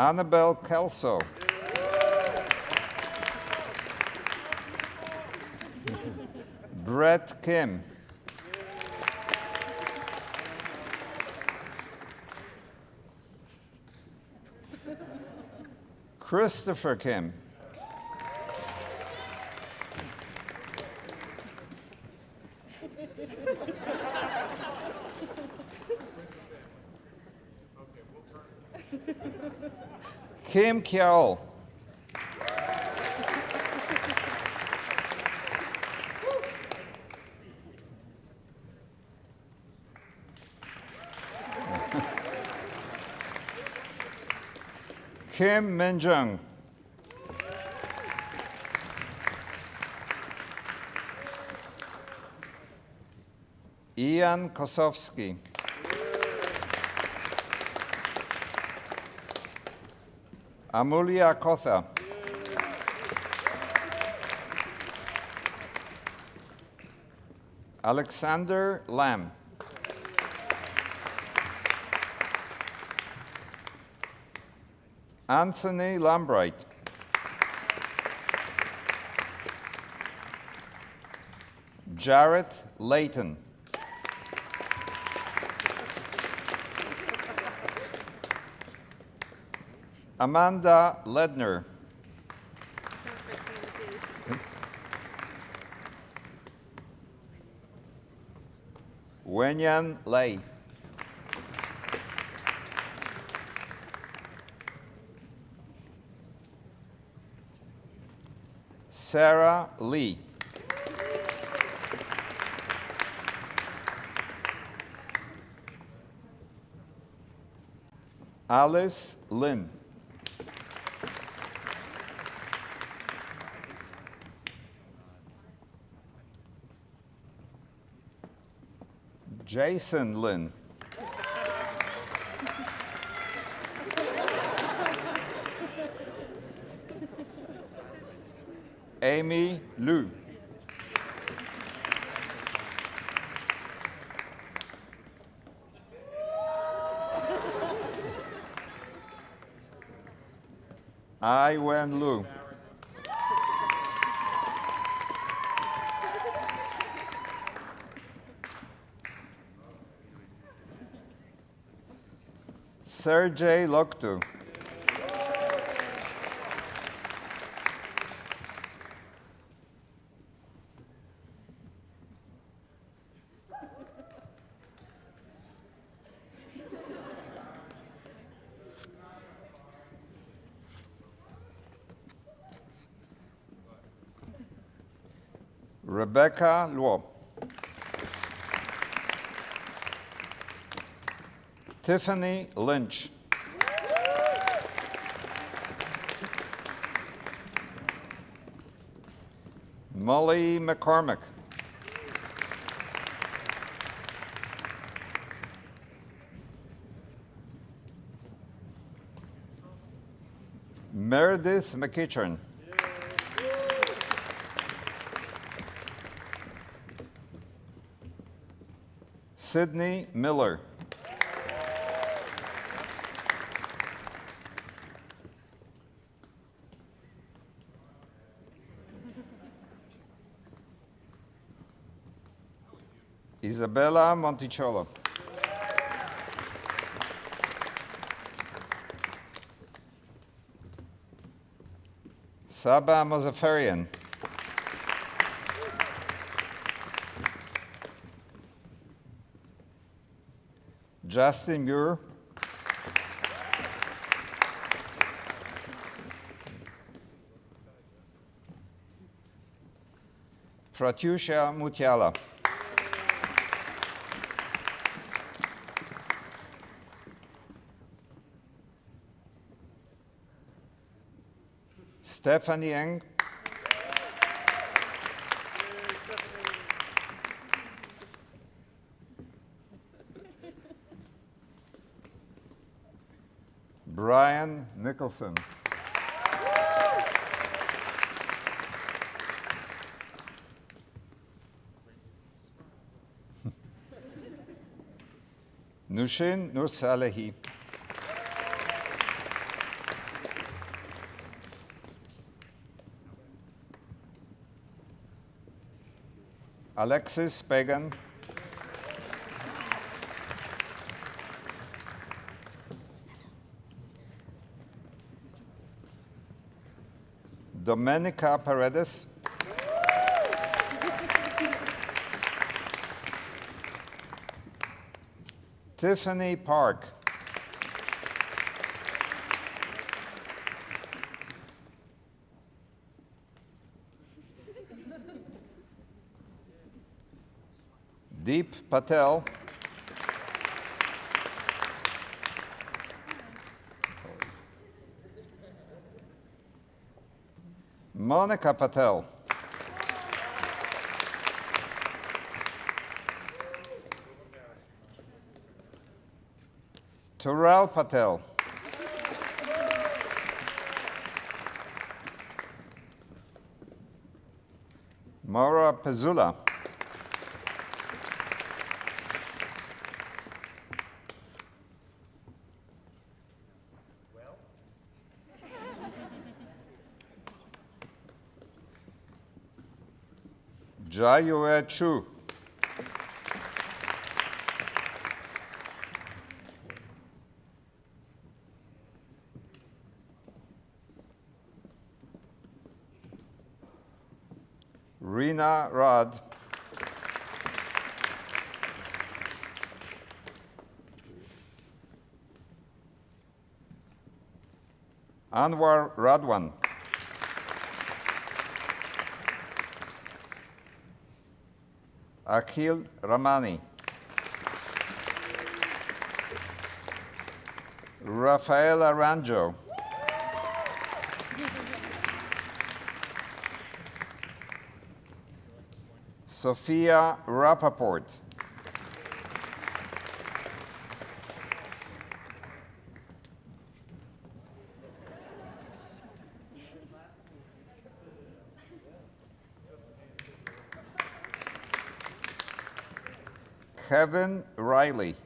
D: Annabelle Kelso. Brett Kim. Christopher Kim. Kim Kyaol. Kim Minjung. Ian Kosowski. Amulia Kotha. Alexander Lam. Anthony Lambright. Jarrett Layton. Amanda Ledner. Wenyan Lei. Sarah Lee. Alice Lin. Jason Lin. Amy Liu. Ai Wen Lu. Sergey Loktu. Rebecca Luo. Tiffany Lynch. Molly McCormick. Meredith McEachern. Sydney Miller. Isabella Monticello. Saba Mozaffarian. Justin Muir. Pratyusha Mutiala. Stephanie Eng. Brian Nicholson. Nushin Nursalehi. Alexis Pagan. Domenica Paredes. Tiffany Park. Deep Patel. Monica Patel. Terrell Patel. Maura Pezula. Jayue Chu. Rena Rod. Anwar Radwan. Akhil Ramani. Rafael Aranjo. Sophia Rappaport. Kevin Riley.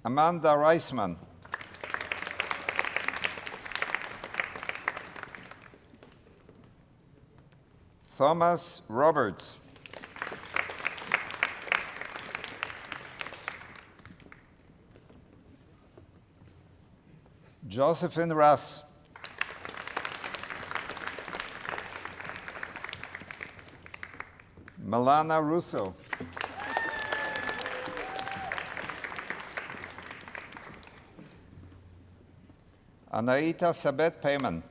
D: Amanda Reisman. Thomas Roberts. Josephine Russ. Milana Russo. Anaita Sabet Payman.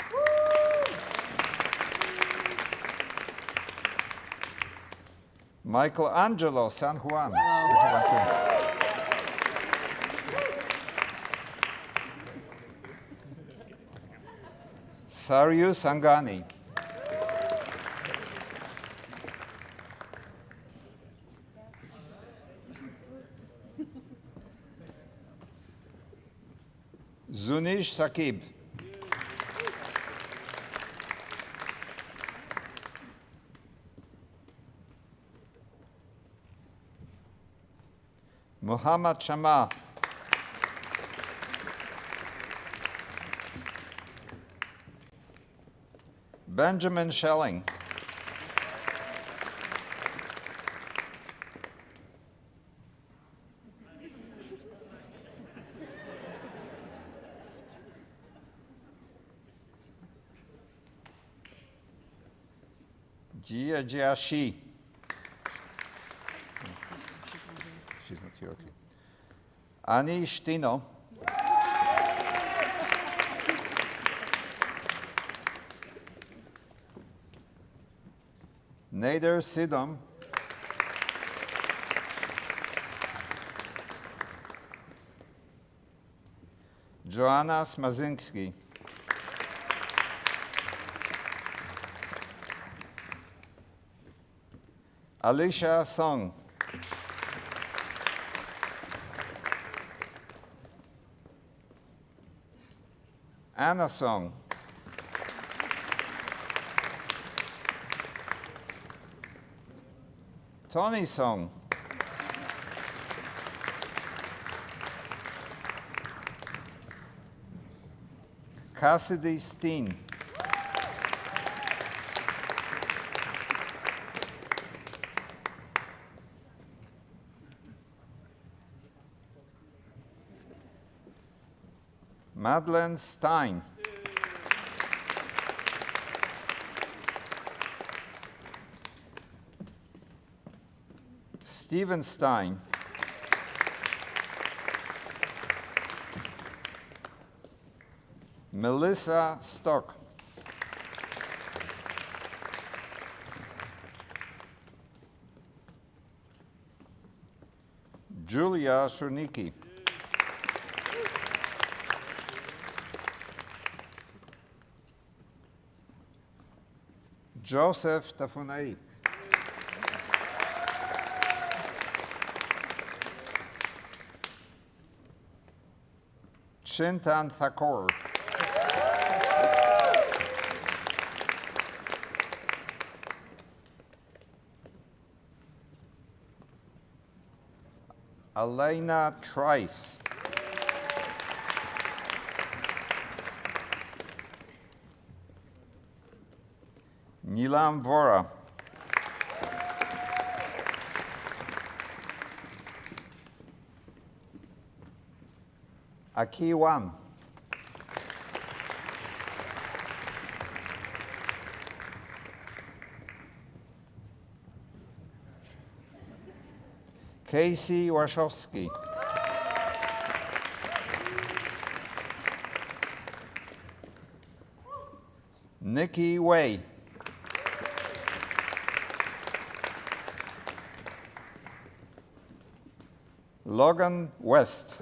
D: Michelangelo San Juan. Saryu Sangani. Zunish Sakib. Muhammad Shama. Benjamin Schelling. Jia Jiashi. She's not here, okay. Ani Stino. Nader Sidom. Joanna Smazinski. Alicia Song. Anna Song. Tony Song. Cassidy Steen. Madeleine Stein. Steven Stein. Melissa Stock. Julia Shernicki. Joseph Tafunai. Chintan Thakur. Elena Trice. Nilam Vora. Aki Wan. Casey Wachowski. Nikki Way. Logan West.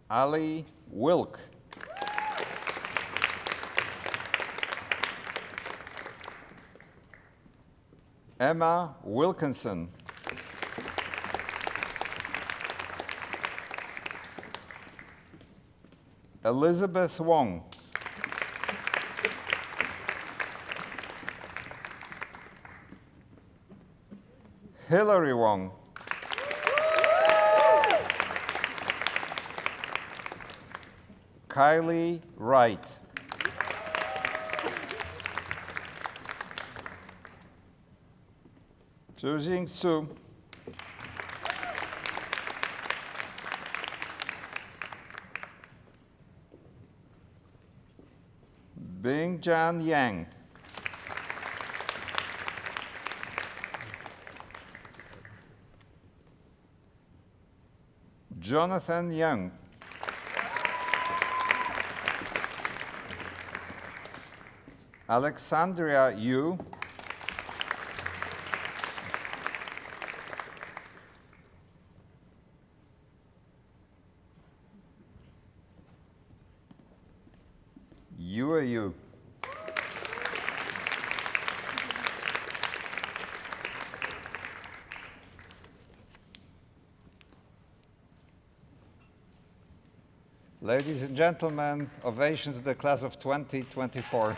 D: Ali Wilk. Emma Wilkinson. Elizabeth Wong. Hillary Wong. Kylie Wright. Zhujing Su. Bingjan Yang. Jonathan Young. Alexandria Yu. You are you. Ladies and gentlemen, ovation to the class of 2024.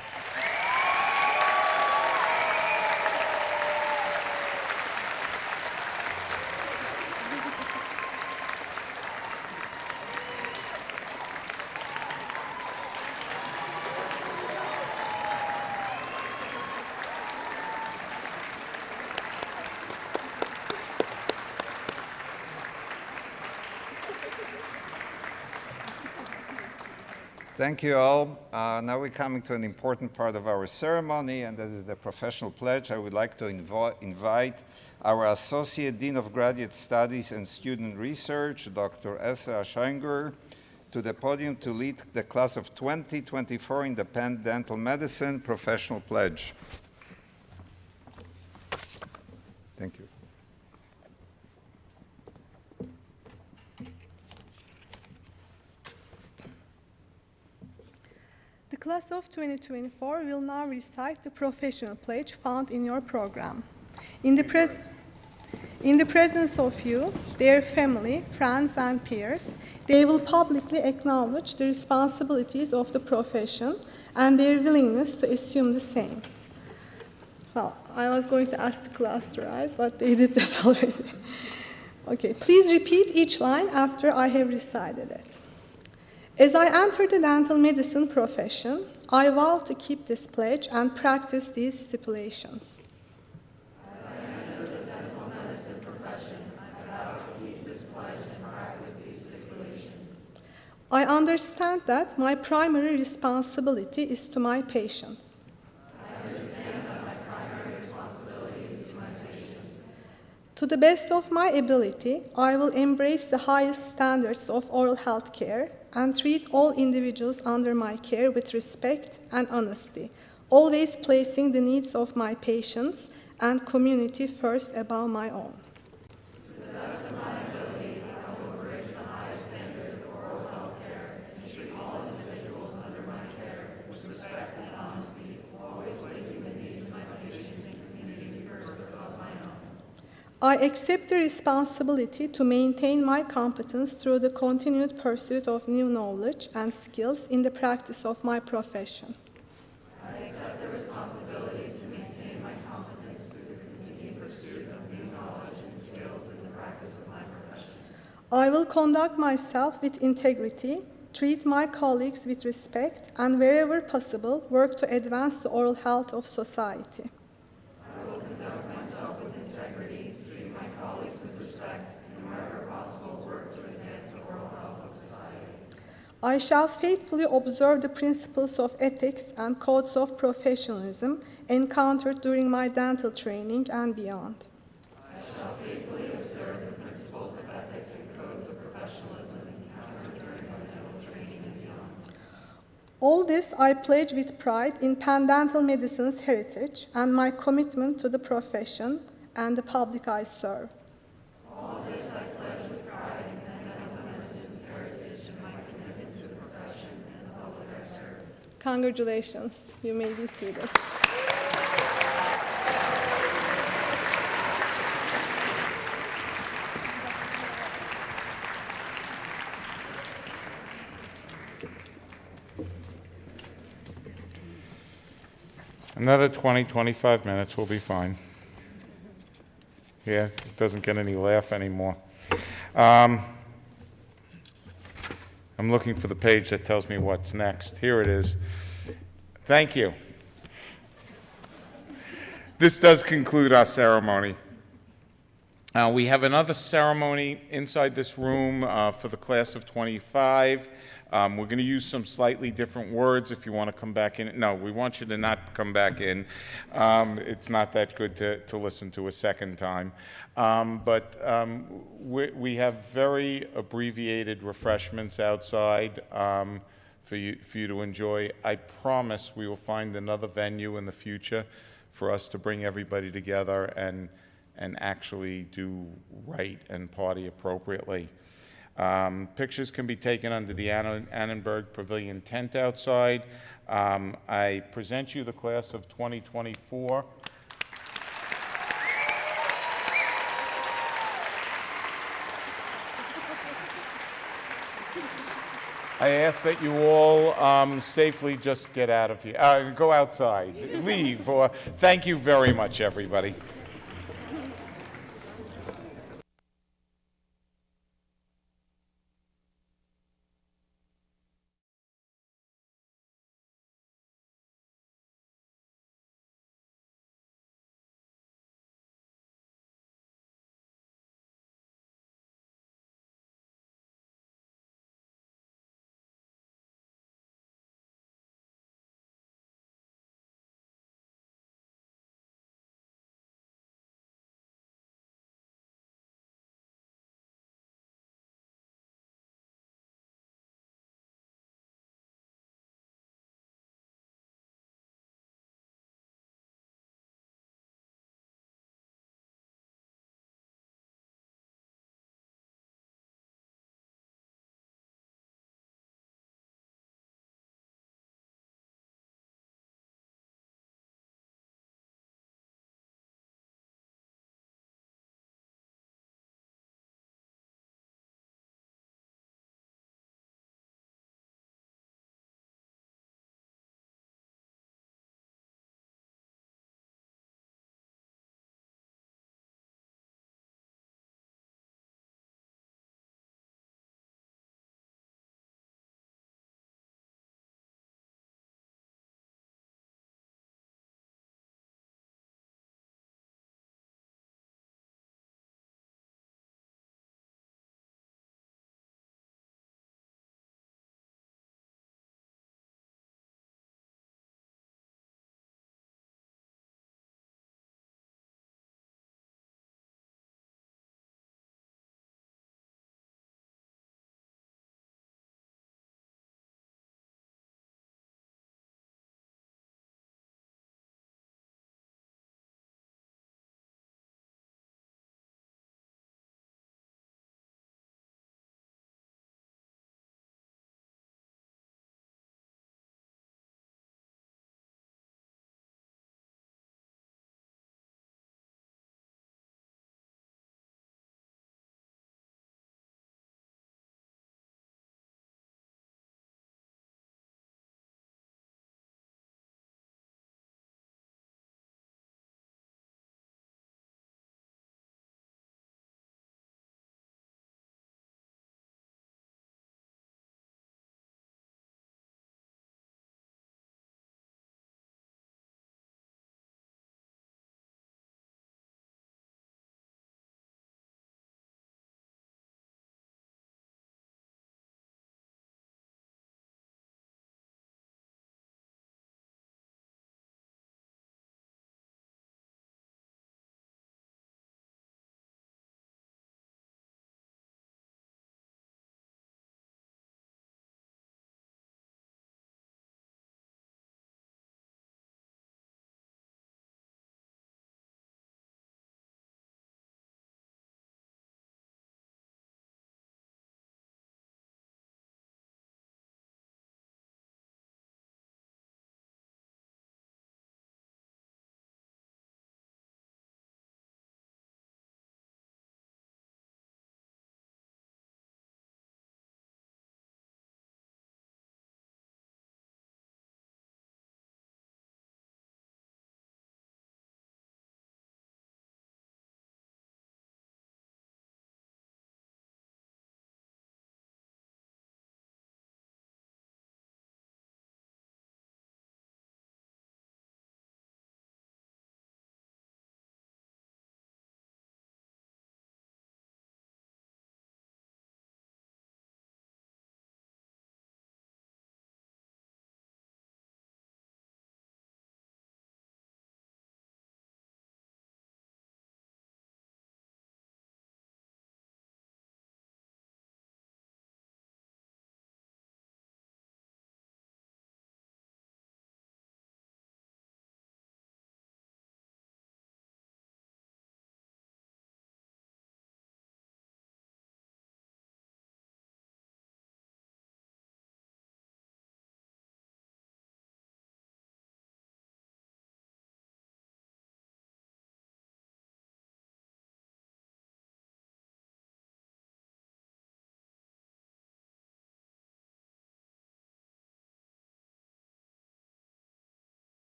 D: Thank you all. Now we're coming to an important part of our ceremony, and that is the professional pledge. I would like to invite our Associate Dean of Graduate Studies and Student Research, Dr. Esra Schenger, to the podium to lead the class of 2024 in the Penn Dental Medicine Professional Pledge. Thank you.
E: The class of 2024 will now recite the professional pledge found in your program. In the presence of you, their family, friends, and peers, they will publicly acknowledge the responsibilities of the profession and their willingness to assume the same. Well, I was going to ask the class to rise, but they did that already. Okay, please repeat each line after I have recited it. As I enter the dental medicine profession, I vow to keep this pledge and practice these stipulations.
F: As I enter the dental medicine profession, I vow to keep this pledge and practice these stipulations.
E: I understand that my primary responsibility is to my patients.
F: I understand that my primary responsibility is to my patients.
E: To the best of my ability, I will embrace the highest standards of oral health care and treat all individuals under my care with respect and honesty, always placing the needs of my patients and community first above my own.
F: To the best of my ability, I will embrace the highest standards of oral health care and treat all individuals under my care with respect and honesty, always placing the needs of my patients and community first above my own.
E: I accept the responsibility to maintain my competence through the continued pursuit of new knowledge and skills in the practice of my profession.
F: I accept the responsibility to maintain my competence through the continued pursuit of new knowledge and skills in the practice of my profession.
E: I will conduct myself with integrity, treat my colleagues with respect, and wherever possible, work to advance the oral health of society.
F: I will conduct myself with integrity, treat my colleagues with respect, and wherever possible, work to advance the oral health of society.
E: I shall faithfully observe the principles of ethics and codes of professionalism encountered during my dental training and beyond.
F: I shall faithfully observe the principles of ethics and codes of professionalism encountered during my dental training and beyond.
E: All this I pledge with pride in Penn Dental Medicine's heritage and my commitment to the profession and the public I serve.
F: All this I pledge with pride in Penn Dental Medicine's heritage and my commitment to the profession and the public I serve.
E: Congratulations. You may be seated.
B: Another 20, 25 minutes, we'll be fine. Yeah, it doesn't get any laugh anymore. I'm looking for the page that tells me what's next. Here it is. Thank you. This does conclude our ceremony. We have another ceremony inside this room for the class of 25. We're going to use some slightly different words if you want to come back in. No, we want you to not come back in. It's not that good to listen to a second time. We have very abbreviated refreshments outside for you to enjoy. I promise we will find another venue in the future for us to bring everybody together and actually do right and party appropriately. Pictures can be taken under the Annenberg Pavilion tent outside. I present you the class of 2024. I ask that you all safely just get out of here, go outside, leave, or thank you very much, everybody.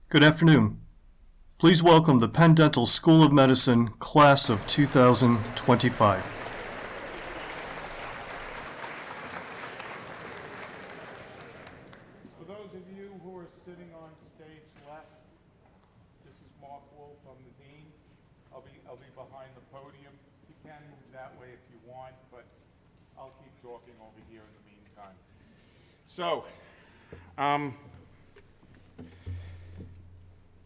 A: Good afternoon. Please welcome the Penn Dental School of Medicine class of 2025.
B: For those of you who are sitting on stage left, this is Mark Wolf. I'm the dean. I'll be behind the podium. You can move that way if you want, but I'll keep talking over here in the meantime. So,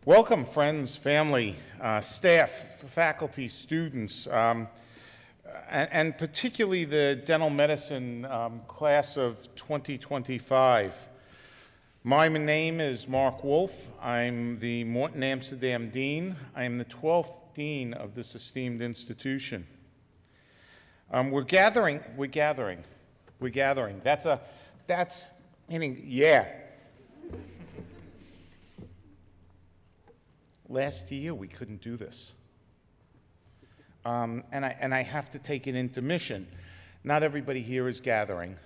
B: welcome, friends, family, staff, faculty, students, and particularly the dental medicine class of 2025. My name is Mark Wolf. I'm the Morton Amsterdam Dean. I am the 12th Dean of this esteemed institution. We're gathering. That's meaning, yeah. Last year, we couldn't do this. And I have to take an intermission. Not everybody here is gathering.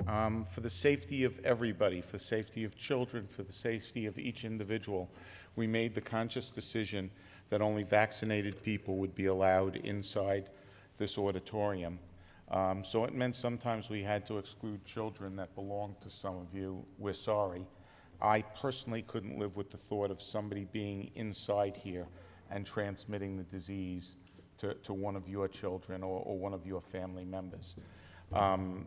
B: For the safety of everybody, for the safety of children, for the safety of each individual, we made the conscious decision that only vaccinated people would be allowed inside this auditorium. So it meant sometimes we had to exclude children that belonged to some of you. We're sorry. I personally couldn't live with the thought of somebody being inside here and transmitting the disease to one of your children or one of your family members.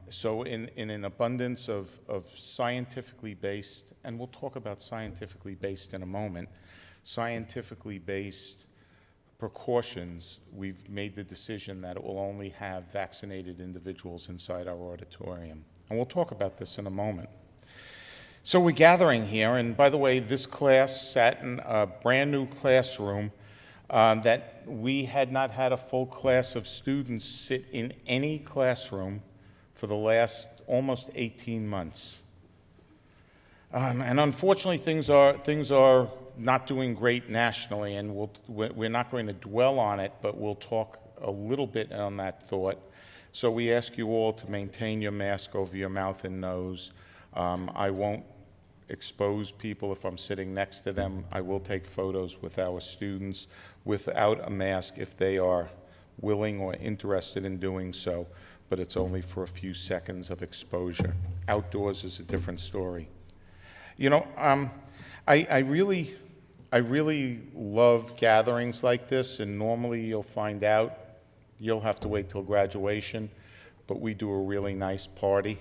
B: So in an abundance of scientifically based, and we'll talk about scientifically based in a moment, scientifically based precautions, we've made the decision that it will only have vaccinated individuals inside our auditorium. And we'll talk about this in a moment. So we're gathering here, and by the way, this class sat in a brand new classroom that we had not had a full class of students sit in any classroom for the last almost 18 months. And unfortunately, things are not doing great nationally, and we're not going to dwell on it, but we'll talk a little bit on that thought. So we ask you all to maintain your mask over your mouth and nose. I won't expose people if I'm sitting next to them. I will take photos with our students without a mask if they are willing or interested in doing so, but it's only for a few seconds of exposure. Outdoors is a different story. You know, I really love gatherings like this, and normally you'll find out, you'll have to wait till graduation, but we do a really nice party.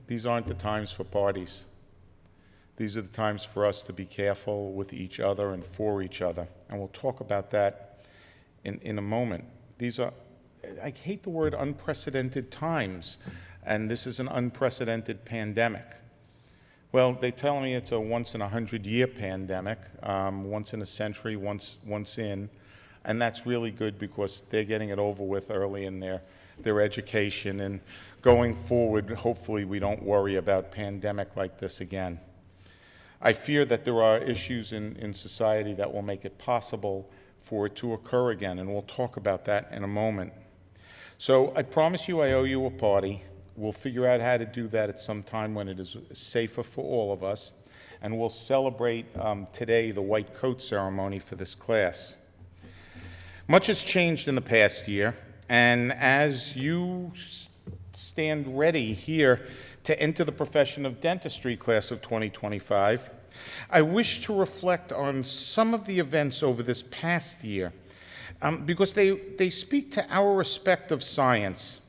B: These aren't the times for parties. These are the times for us to be careful with each other and for each other, and we'll talk about that in a moment. These are, I hate the word unprecedented times, and this is an unprecedented pandemic. Well, they tell me it's a once-in-a-100-year pandemic, once in a century, once in, and that's really good because they're getting it over with early in their education, and going forward, hopefully we don't worry about pandemic like this again. I fear that there are issues in society that will make it possible for it to occur again, and we'll talk about that in a moment. So I promise you I owe you a party. We'll figure out how to do that at some time when it is safer for all of us, and we'll celebrate today the white coat ceremony for this class. Much has changed in the past year, and as you stand ready here to enter the profession of dentistry class of 2025, I wish to reflect on some of the events over this past year because they speak to our respect of science.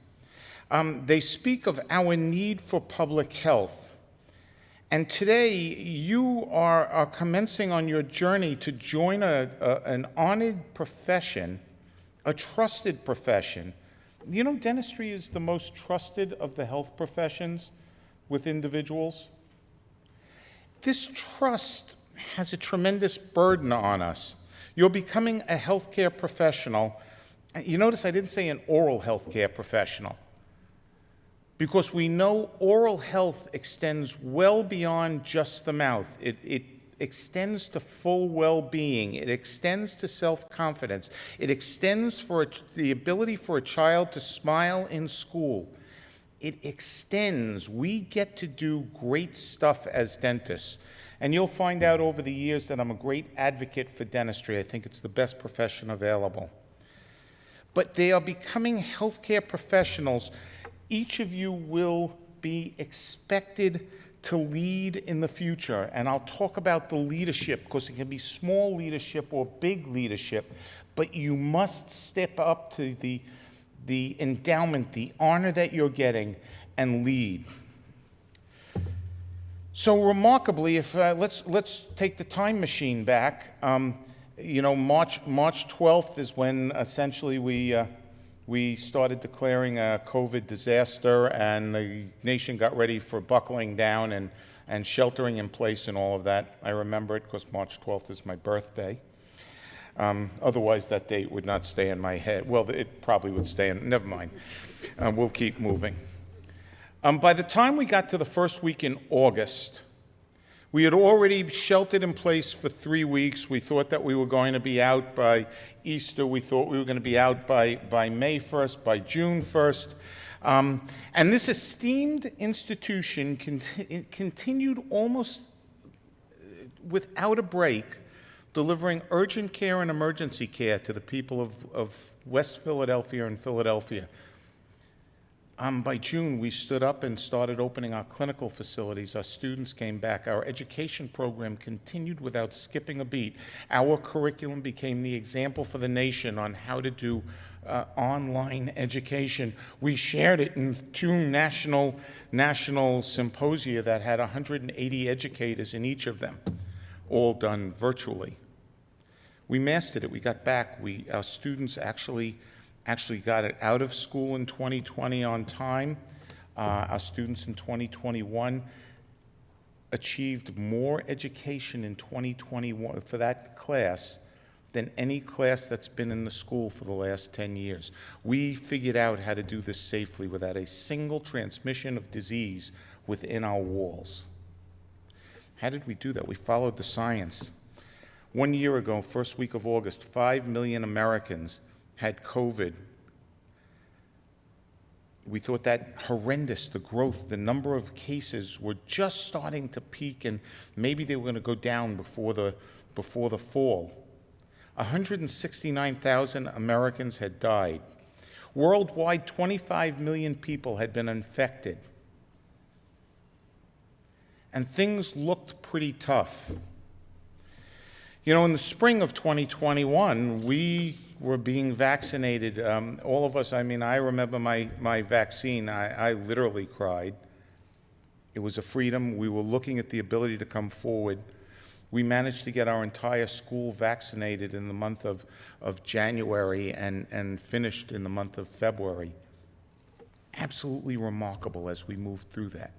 B: They speak of our need for public health. And today, you are commencing on your journey to join an honored profession, a trusted profession. You know, dentistry is the most trusted of the health professions with individuals. This trust has a tremendous burden on us. You're becoming a healthcare professional. You notice I didn't say an oral healthcare professional, because we know oral health extends well beyond just the mouth. It extends to full well-being. It extends to self-confidence. It extends for the ability for a child to smile in school. it extends. We get to do great stuff as dentists. And you'll find out over the years that I'm a great advocate for dentistry. I think it's the best profession available. But they are becoming healthcare professionals. Each of you will be expected to lead in the future. And I'll talk about the leadership, because it can be small leadership or big leadership, but you must step up to the endowment, the honor that you're getting, and lead. So remarkably, if let's take the time machine back. You know, March 12th is when essentially we started declaring a COVID disaster, and the nation got ready for buckling down and sheltering in place and all of that. I remember it because March 12th is my birthday. Otherwise, that date would not stay in my head. Well, it probably would stay in. Never mind. We'll keep moving. By the time we got to the first week in August, we had already sheltered in place for 3 weeks. We thought that we were going to be out by Easter. We thought we were going to be out by May 1st, by June 1st. And this esteemed institution continued almost without a break, delivering urgent care and emergency care to the people of West Philadelphia and Philadelphia. By June, we stood up and started opening our clinical facilities. Our students came back. Our education program continued without skipping a beat. Our curriculum became the example for the nation on how to do online education. We shared it in 2 national symposia that had 180 educators in each of them, all done virtually. We mastered it. We got back. Our students actually got it out of school in 2020 on time. Our students in 2021 achieved more education in 2021 for that class than any class that's been in the school for the last 10 years. We figured out how to do this safely without a single transmission of disease within our walls. How did we do that? We followed the science. 1 year ago, first week of August, 5 million Americans had COVID. We thought that horrendous, the growth, the number of cases were just starting to peak, and maybe they were going to go down before the fall. 169,000 Americans had died. Worldwide, 25 million people had been infected. And things looked pretty tough. You know, in the spring of 2021, we were being vaccinated. All of us, I mean, I remember my vaccine. I literally cried. It was a freedom. We were looking at the ability to come forward. We managed to get our entire school vaccinated in the month of January and finished in the month of February. Absolutely remarkable as we moved through that.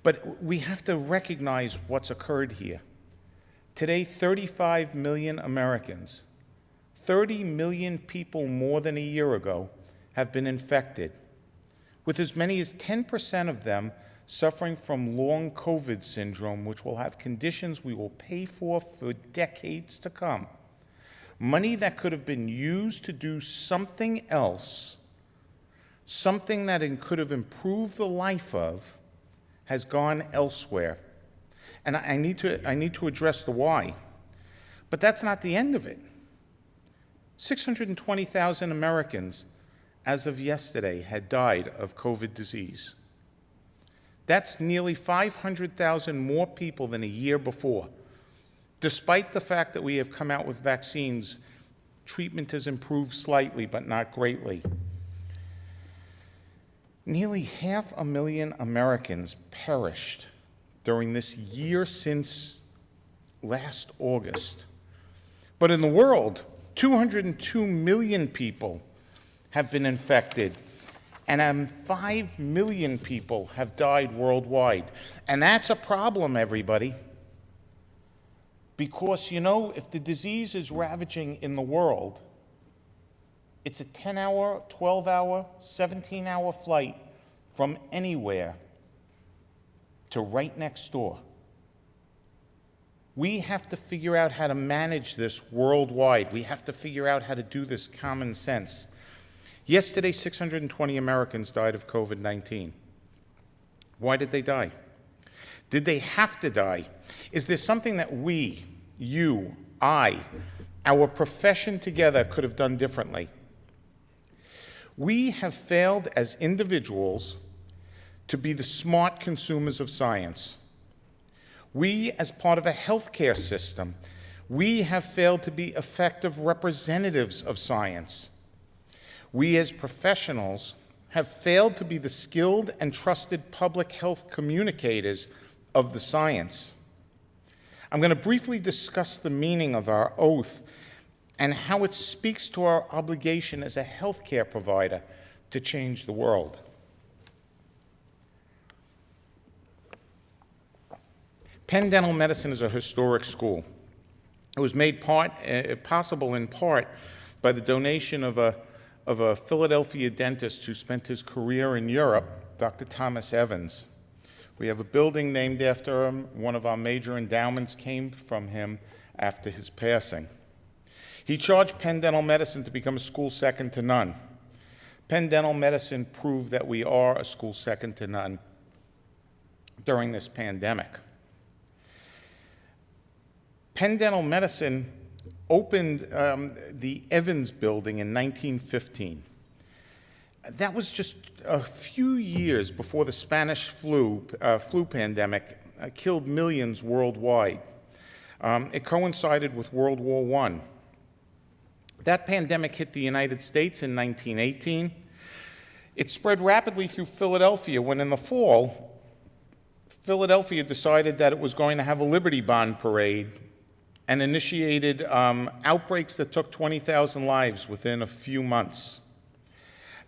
B: But we have to recognize what's occurred here. Today, 35 million Americans, 30 million people more than a year ago, have been infected, with as many as 10% of them suffering from long COVID syndrome, which will have conditions we will pay for decades to come. Money that could have been used to do something else, something that could have improved the life of, has gone elsewhere. And I need to address the why. But that's not the end of it. 620,000 Americans, as of yesterday, had died of COVID disease. That's nearly 500,000 more people than a year before. Despite the fact that we have come out with vaccines, treatment has improved slightly, but not greatly. Nearly 500,000 Americans perished during this year since last August. But in the world, 202 million people have been infected, and 5 million people have died worldwide. And that's a problem, everybody. Because, you know, if the disease is ravaging in the world, it's a 10-hour, 12-hour, 17-hour flight from anywhere to right next door. We have to figure out how to manage this worldwide. We have to figure out how to do this common sense. Yesterday, 620 Americans died of COVID-19. Why did they die? Did they have to die? Is there something that we, you, I, our profession together could have done differently? We have failed as individuals to be the smart consumers of science. We, as part of a healthcare system, we have failed to be effective representatives of science. We, as professionals, have failed to be the skilled and trusted public health communicators of the science. I'm going to briefly discuss the meaning of our oath and how it speaks to our obligation as a healthcare provider to change the world. Penn Dental Medicine is a historic school. It was made possible in part by the donation of a Philadelphia dentist who spent his career in Europe, Dr. Thomas Evans. We have a building named after him. One of our major endowments came from him after his passing. He charged Penn Dental Medicine to become a school second to none. Penn Dental Medicine proved that we are a school second to none during this pandemic. Penn Dental Medicine opened the Evans Building in 1915. That was just a few years before the Spanish flu pandemic killed millions worldwide. It coincided with World War I. That pandemic hit the United States in 1918. It spread rapidly through Philadelphia when in the fall, Philadelphia decided that it was going to have a Liberty Bond parade and initiated outbreaks that took 20,000 lives within a few months.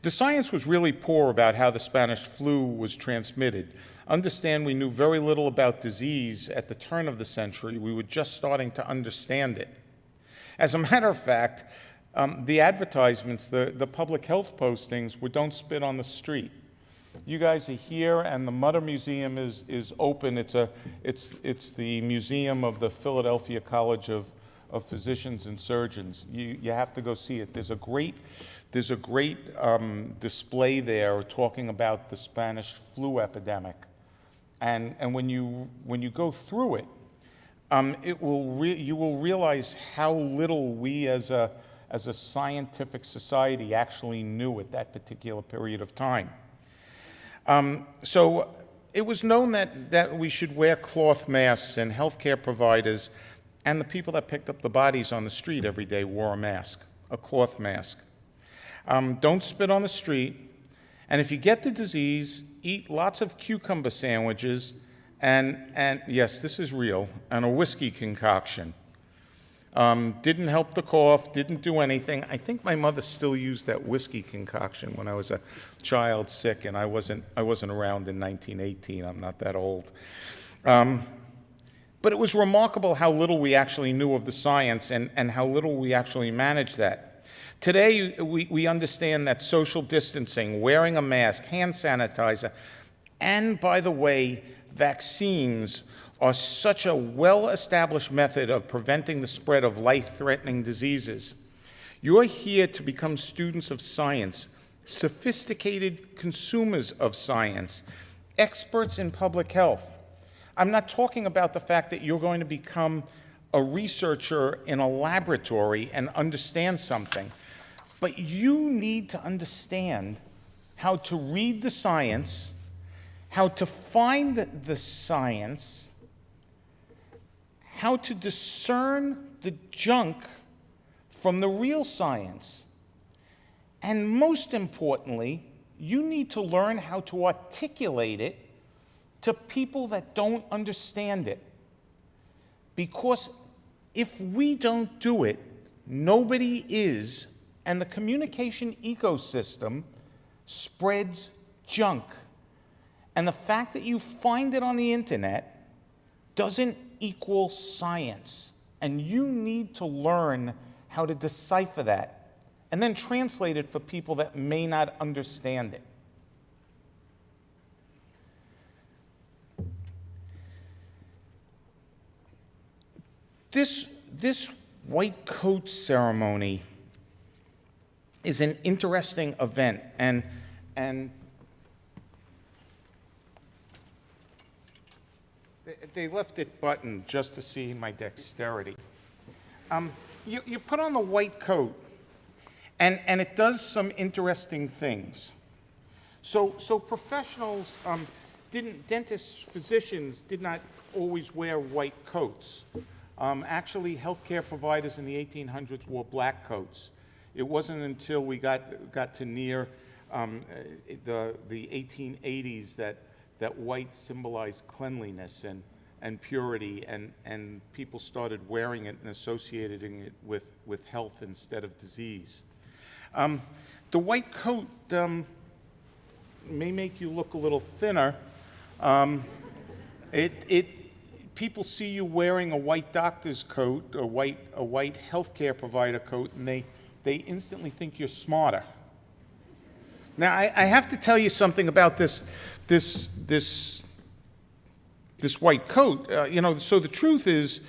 B: The science was really poor about how the Spanish flu was transmitted. Understand, we knew very little about disease at the turn of the century. We were just starting to understand it. As a matter of fact, the advertisements, the public health postings were "Don't spit on the street." You guys are here, and the Mutter Museum is open. It's the museum of the Philadelphia College of Physicians and Surgeons. You have to go see it. There's a great display there talking about the Spanish flu epidemic, and when you go through it, you will realize how little we as a scientific society actually knew at that particular period of time. So it was known that we should wear cloth masks, and healthcare providers and the people that picked up the bodies on the street every day wore a mask, a cloth mask. Don't spit on the street, and if you get the disease, eat lots of cucumber sandwiches, and yes, this is real, and a whiskey concoction. Didn't help the cough, didn't do anything. I think my mother still used that whiskey concoction when I was a child sick, and I wasn't around in 1918. I'm not that old. But it was remarkable how little we actually knew of the science and how little we actually managed that. Today, we understand that social distancing, wearing a mask, hand sanitizer, and, by the way, vaccines are such a well-established method of preventing the spread of life-threatening diseases. You're here to become students of science, sophisticated consumers of science, experts in public health. I'm not talking about the fact that you're going to become a researcher in a laboratory and understand something, but you need to understand how to read the science, how to find the science, how to discern the junk from the real science. And most importantly, you need to learn how to articulate it to people that don't understand it. Because if we don't do it, nobody is, and the communication ecosystem spreads junk. And the fact that you find it on the internet doesn't equal science. And you need to learn how to decipher that and then translate it for people that may not understand it. This white coat ceremony is an interesting event, and they left it buttoned just to see my dexterity. You put on the white coat, and it does some interesting things. So professionals, dentists, physicians did not always wear white coats. Actually, healthcare providers in the 1800s wore black coats. It wasn't until we got to near the 1880s that white symbolized cleanliness and purity, and people started wearing it and associating it with health instead of disease. The white coat may make you look a little thinner. People see you wearing a white doctor's coat, a white healthcare provider coat, and they instantly think you're smarter. Now, I have to tell you something about this white coat. So the truth is,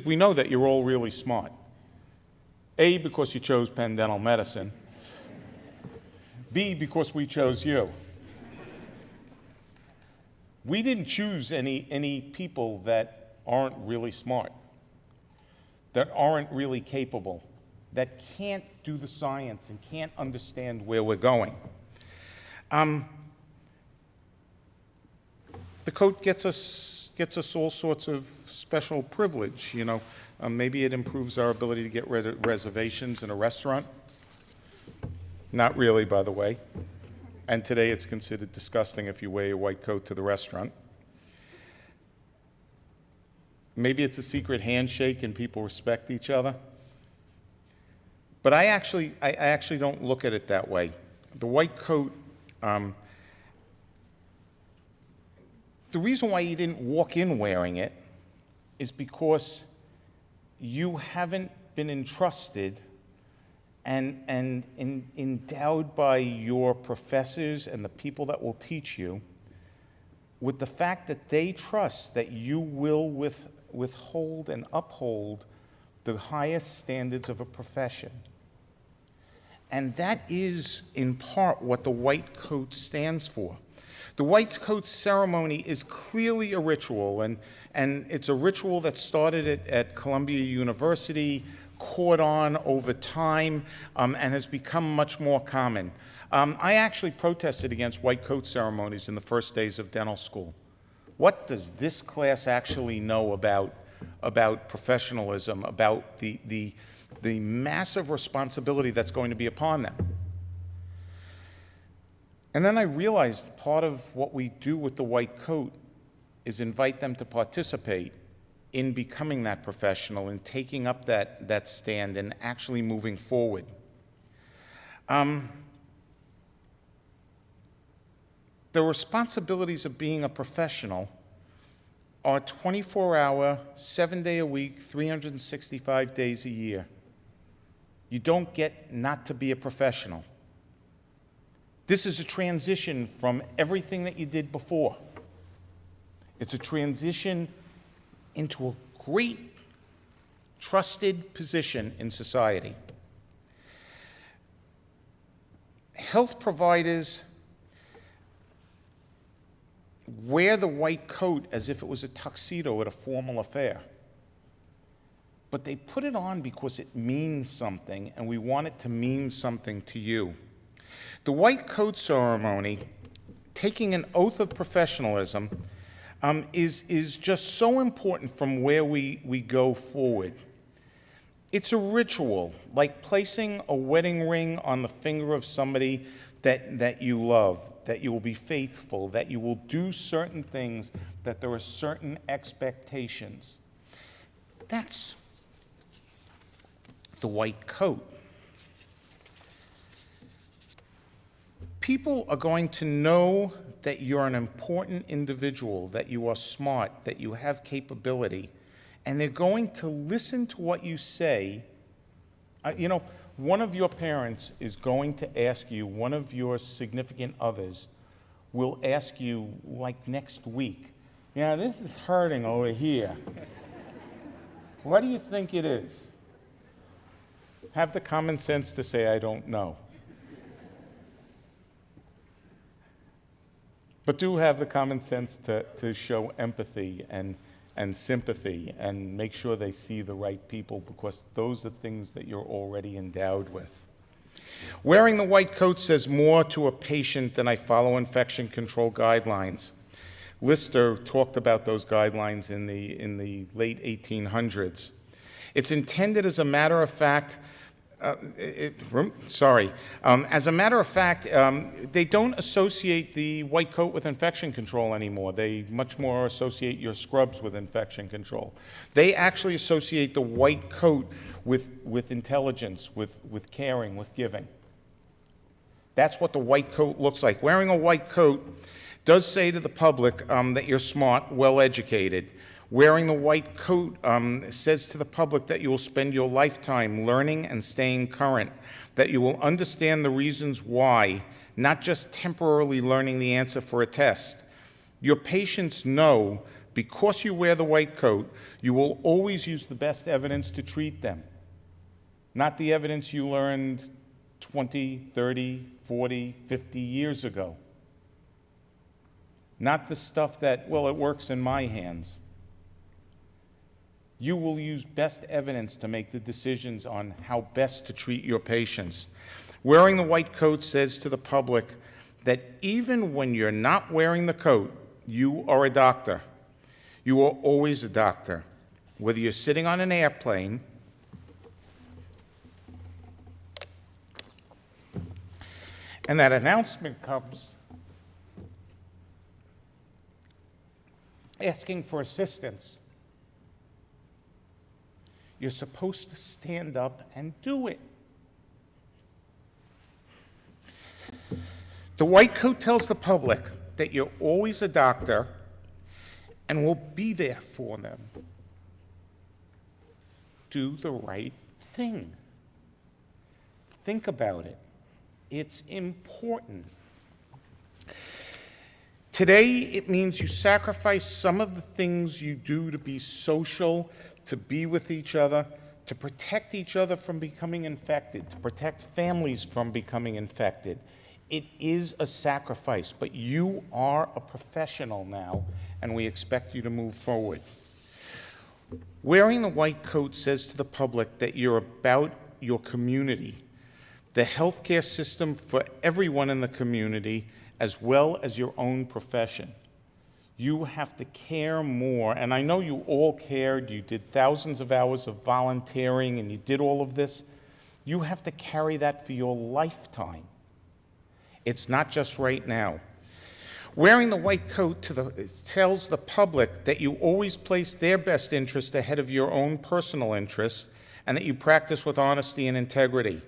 B: we know that you're all really smart. A, because you chose Penn Dental Medicine. B, because we chose you. We didn't choose any people that aren't really smart, that aren't really capable, that can't do the science and can't understand where we're going. The coat gets us all sorts of special privilege, you know. Maybe it improves our ability to get reservations in a restaurant. Not really, by the way. And today it's considered disgusting if you wear a white coat to the restaurant. Maybe it's a secret handshake and people respect each other. But I actually don't look at it that way. The white coat, the reason why you didn't walk in wearing it is because you haven't been entrusted and endowed by your professors and the people that will teach you with the fact that they trust that you will withhold and uphold the highest standards of a profession. And that is, in part, what the white coat stands for. The white coat ceremony is clearly a ritual, and it's a ritual that started at Columbia University, caught on over time, and has become much more common. I actually protested against white coat ceremonies in the first days of dental school. What does this class actually know about professionalism, about the massive responsibility that's going to be upon them? And then I realized part of what we do with the white coat is invite them to participate in becoming that professional and taking up that stand and actually moving forward. The responsibilities of being a professional are 24-hour, 7-day-a-week, 365 days a year. You don't get not to be a professional. This is a transition from everything that you did before. It's a transition into a great, trusted position in society. Health providers wear the white coat as if it was a tuxedo at a formal affair. But they put it on because it means something, and we want it to mean something to you. The white coat ceremony, taking an oath of professionalism, is just so important from where we go forward. It's a ritual, like placing a wedding ring on the finger of somebody that you love, that you will be faithful, that you will do certain things, that there are certain expectations. That's the white coat. People are going to know that you're an important individual, that you are smart, that you have capability, and they're going to listen to what you say. One of your parents is going to ask you, one of your significant others will ask you, like next week, this is hurting over here. What do you think it is? have the common sense to say, I don't know. But do have the common sense to show empathy and sympathy and make sure they see the right people, because those are things that you're already endowed with. Wearing the white coat says more to a patient than I follow infection control guidelines. Lister talked about those guidelines in the late 1800s. It's intended as a matter of fact, as a matter of fact, they don't associate the white coat with infection control anymore. They much more associate your scrubs with infection control. They actually associate the white coat with intelligence, with caring, with giving. That's what the white coat looks like. Wearing a white coat does say to the public that you're smart, well-educated. Wearing the white coat says to the public that you will spend your lifetime learning and staying current, that you will understand the reasons why, not just temporarily learning the answer for a test. Your patients know, because you wear the white coat, you will always use the best evidence to treat them, not the evidence you learned 20, 30, 40, 50 years ago. Not the stuff that, well, it works in my hands. You will use best evidence to make the decisions on how best to treat your patients. Wearing the white coat says to the public that even when you're not wearing the coat, you are a doctor. You are always a doctor. Whether you're sitting on an airplane, and that announcement comes asking for assistance, you're supposed to stand up and do it. The white coat tells the public that you're always a doctor and will be there for them. Do the right thing. Think about it. It's important. Today, it means you sacrifice some of the things you do to be social, to be with each other, to protect each other from becoming infected, to protect families from becoming infected. It is a sacrifice, but you are a professional now, and we expect you to move forward. Wearing the white coat says to the public that you're about your community, the healthcare system for everyone in the community, as well as your own profession. You have to care more, and I know you all cared. You did thousands of hours of volunteering, and you did all of this. You have to carry that for your lifetime. It's not just right now. Wearing the white coat tells the public that you always place their best interest ahead of your own personal interests, and that you practice with honesty and integrity.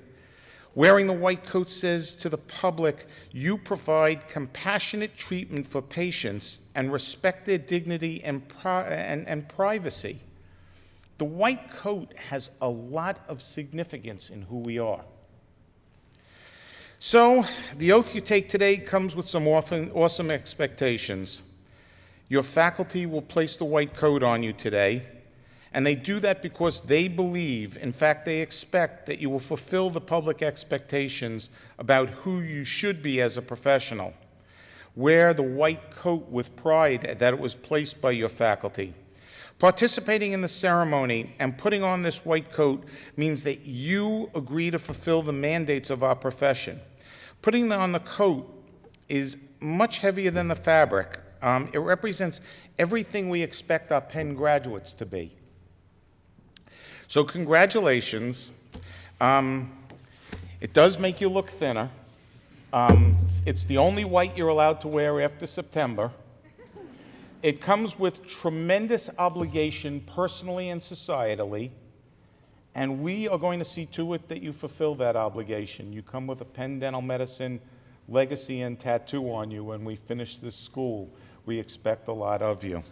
B: Wearing the white coat says to the public, you provide compassionate treatment for patients and respect their dignity and privacy. The white coat has a lot of significance in who we are. So, the oath you take today comes with some awesome expectations. Your faculty will place the white coat on you today, and they do that because they believe, in fact, they expect that you will fulfill the public expectations about who you should be as a professional. Wear the white coat with pride that it was placed by your faculty. Participating in the ceremony and putting on this white coat means that you agree to fulfill the mandates of our profession. Putting on the coat is much heavier than the fabric. It represents everything we expect our Penn graduates to be. So congratulations. It does make you look thinner. It's the only white you're allowed to wear after September. It comes with tremendous obligation personally and societally, and we are going to see to it that you fulfill that obligation. You come with a Penn Dental Medicine legacy and tattoo on you when we finish this school. We expect a lot of you.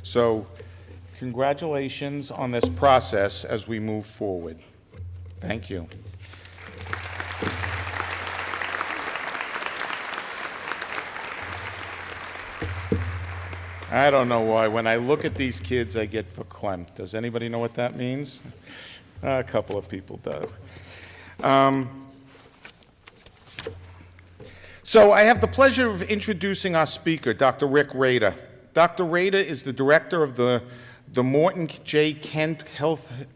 B: So congratulations on this process as we move forward. Thank you. I don't know why. When I look at these kids, I get verklempt. Does anybody know what that means? A couple of people do. So I have the pleasure of introducing our speaker, Dr. Rick Rader. Dr. Rader is the director of the Morton J. Kent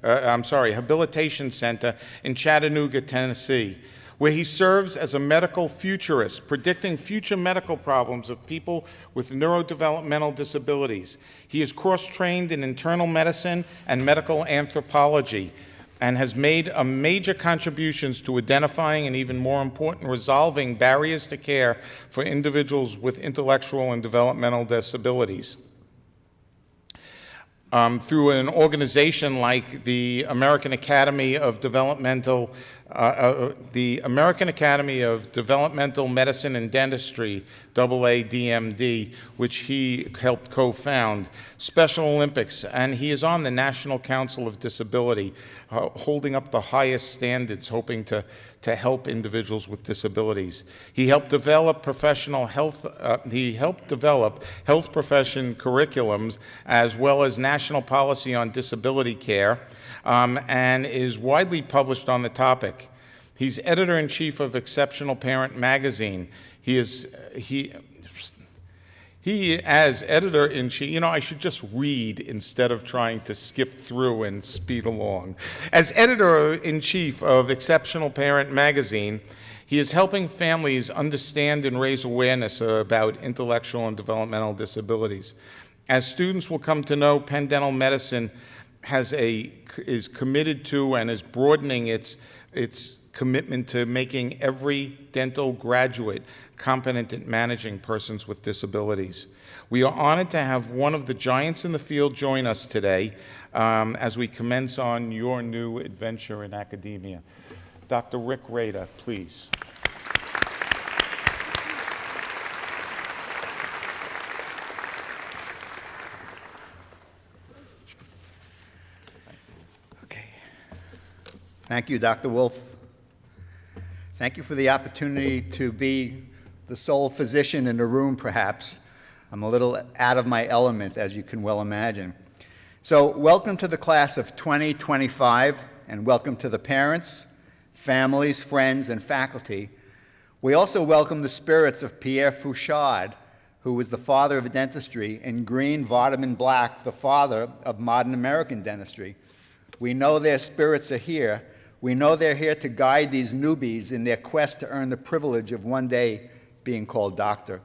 B: Habilitation Center in Chattanooga, Tennessee, where he serves as a medical futurist, predicting future medical problems of people with neurodevelopmental disabilities. He is cross-trained in internal medicine and medical anthropology, and has made major contributions to identifying and, even more important, resolving barriers to care for individuals with intellectual and developmental disabilities. Through an organization like the American Academy of Developmental Medicine and Dentistry, AADMD, which he helped co-found, Special Olympics, and he is on the National Council of Disability, holding up the highest standards, hoping to help individuals with disabilities. He helped develop health profession curriculums, as well as national policy on disability care, and is widely published on the topic. He's editor-in-chief of Exceptional Parent magazine. As editor-in-chief, I should just read instead of trying to skip through and speed along. As editor-in-chief of Exceptional Parent magazine, he is helping families understand and raise awareness about intellectual and developmental disabilities. As students will come to know, Penn Dental Medicine is committed to and is broadening its commitment to making every dental graduate competent at managing persons with disabilities. We are honored to have one of the giants in the field join us today as we commence on your new adventure in academia. Dr. Rick Rader, please.
C: Okay. Thank you, Dr. Wolf. Thank you for the opportunity to be the sole physician in the room, perhaps. I'm a little out of my element, as you can well imagine. So welcome to the class of 2025, and welcome to the parents, families, friends, and faculty. We also welcome the spirits of Pierre Fouchard, who was the father of dentistry, and Green Vardaman Black, the father of modern American dentistry. We know their spirits are here. We know they're here to guide these newbies in their quest to earn the privilege of one day being called doctor.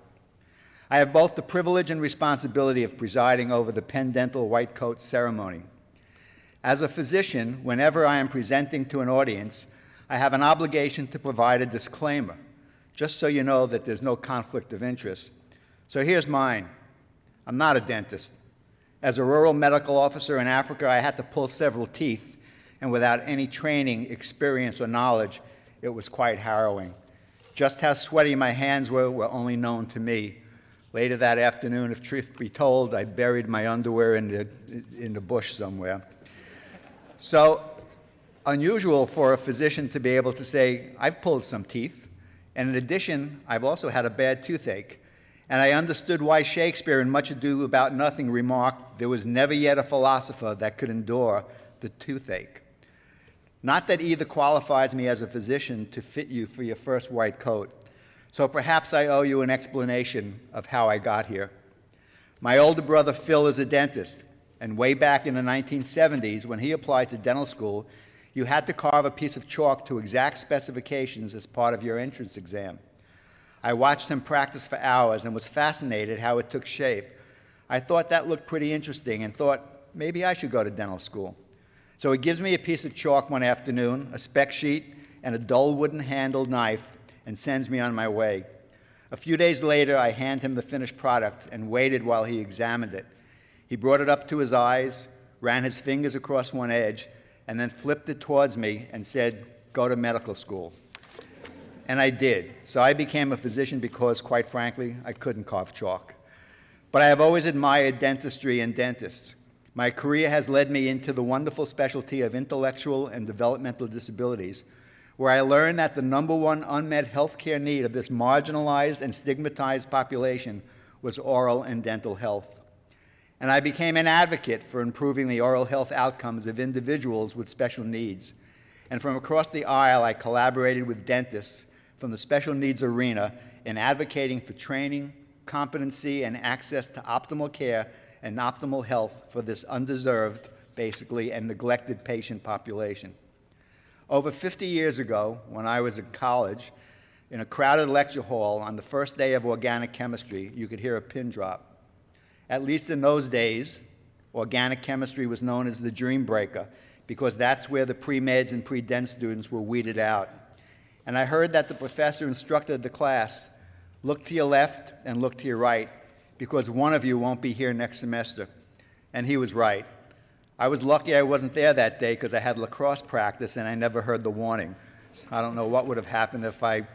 C: I have both the privilege and responsibility of presiding over the Penn Dental White Coat Ceremony. As a physician, whenever I am presenting to an audience, I have an obligation to provide a disclaimer, just so you know that there's no conflict of interest. So here's mine. I'm not a dentist. As a rural medical officer in Africa, I had to pull several teeth, and without any training, experience, or knowledge, it was quite harrowing. Just how sweaty my hands were only known to me. Later that afternoon, if truth be told, I buried my underwear in the bush somewhere. So, unusual for a physician to be able to say, I've pulled some teeth, and in addition, I've also had a bad toothache. And I understood why Shakespeare, in Much Ado About Nothing, remarked, there was never yet a philosopher that could endure the toothache. Not that either qualifies me as a physician to fit you for your first white coat, so perhaps I owe you an explanation of how I got here. My older brother Phil is a dentist, and way back in the 1970s, when he applied to dental school, you had to carve a piece of chalk to exact specifications as part of your entrance exam. I watched him practice for hours and was fascinated how it took shape. I thought that looked pretty interesting and thought, maybe I should go to dental school. So he gives me a piece of chalk one afternoon, a spec sheet, and a dull wooden-handled knife, and sends me on my way. A few days later, I hand him the finished product and waited while he examined it. He brought it up to his eyes, ran his fingers across one edge, and then flipped it towards me and said, go to medical school. And I did. So I became a physician because, quite frankly, I couldn't carve chalk. But I have always admired dentistry and dentists. My career has led me into the wonderful specialty of intellectual and developmental disabilities, where I learned that the number one unmet healthcare need of this marginalized and stigmatized population was oral and dental health. And I became an advocate for improving the oral health outcomes of individuals with special needs. And from across the aisle, I collaborated with dentists from the special needs arena in advocating for training, competency, and access to optimal care and optimal health for this undeserved, basically, and neglected patient population. Over 50 years ago, when I was in college, in a crowded lecture hall on the first day of organic chemistry, you could hear a pin drop. At least in those days, organic chemistry was known as the dream breaker, because that's where the pre-meds and pre-dent students were weeded out. And I heard that the professor instructed the class, look to your left and look to your right, because one of you won't be here next semester. And he was right. I was lucky I wasn't there that day because I had lacrosse practice and I never heard the warning. So I don't know what would have happened if I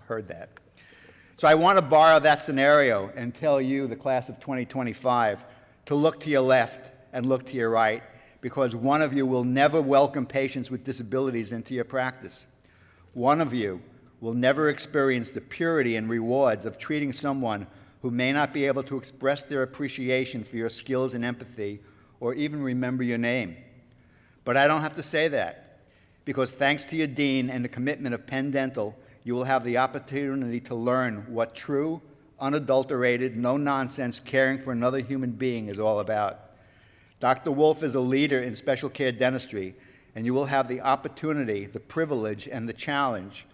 C: heard that. So I want to borrow that scenario and tell you, the class of 2025, to look to your left and look to your right, because one of you will never welcome patients with disabilities into your practice. One of you will never experience the purity and rewards of treating someone who may not be able to express their appreciation for your skills and empathy or even remember your name. But I don't have to say that, because thanks to your dean and the commitment of Penn Dental, you will have the opportunity to learn what true, unadulterated, no-nonsense caring for another human being is all about. Dr. Wolf is a leader in special care dentistry, and you will have the opportunity, the privilege, and the challenge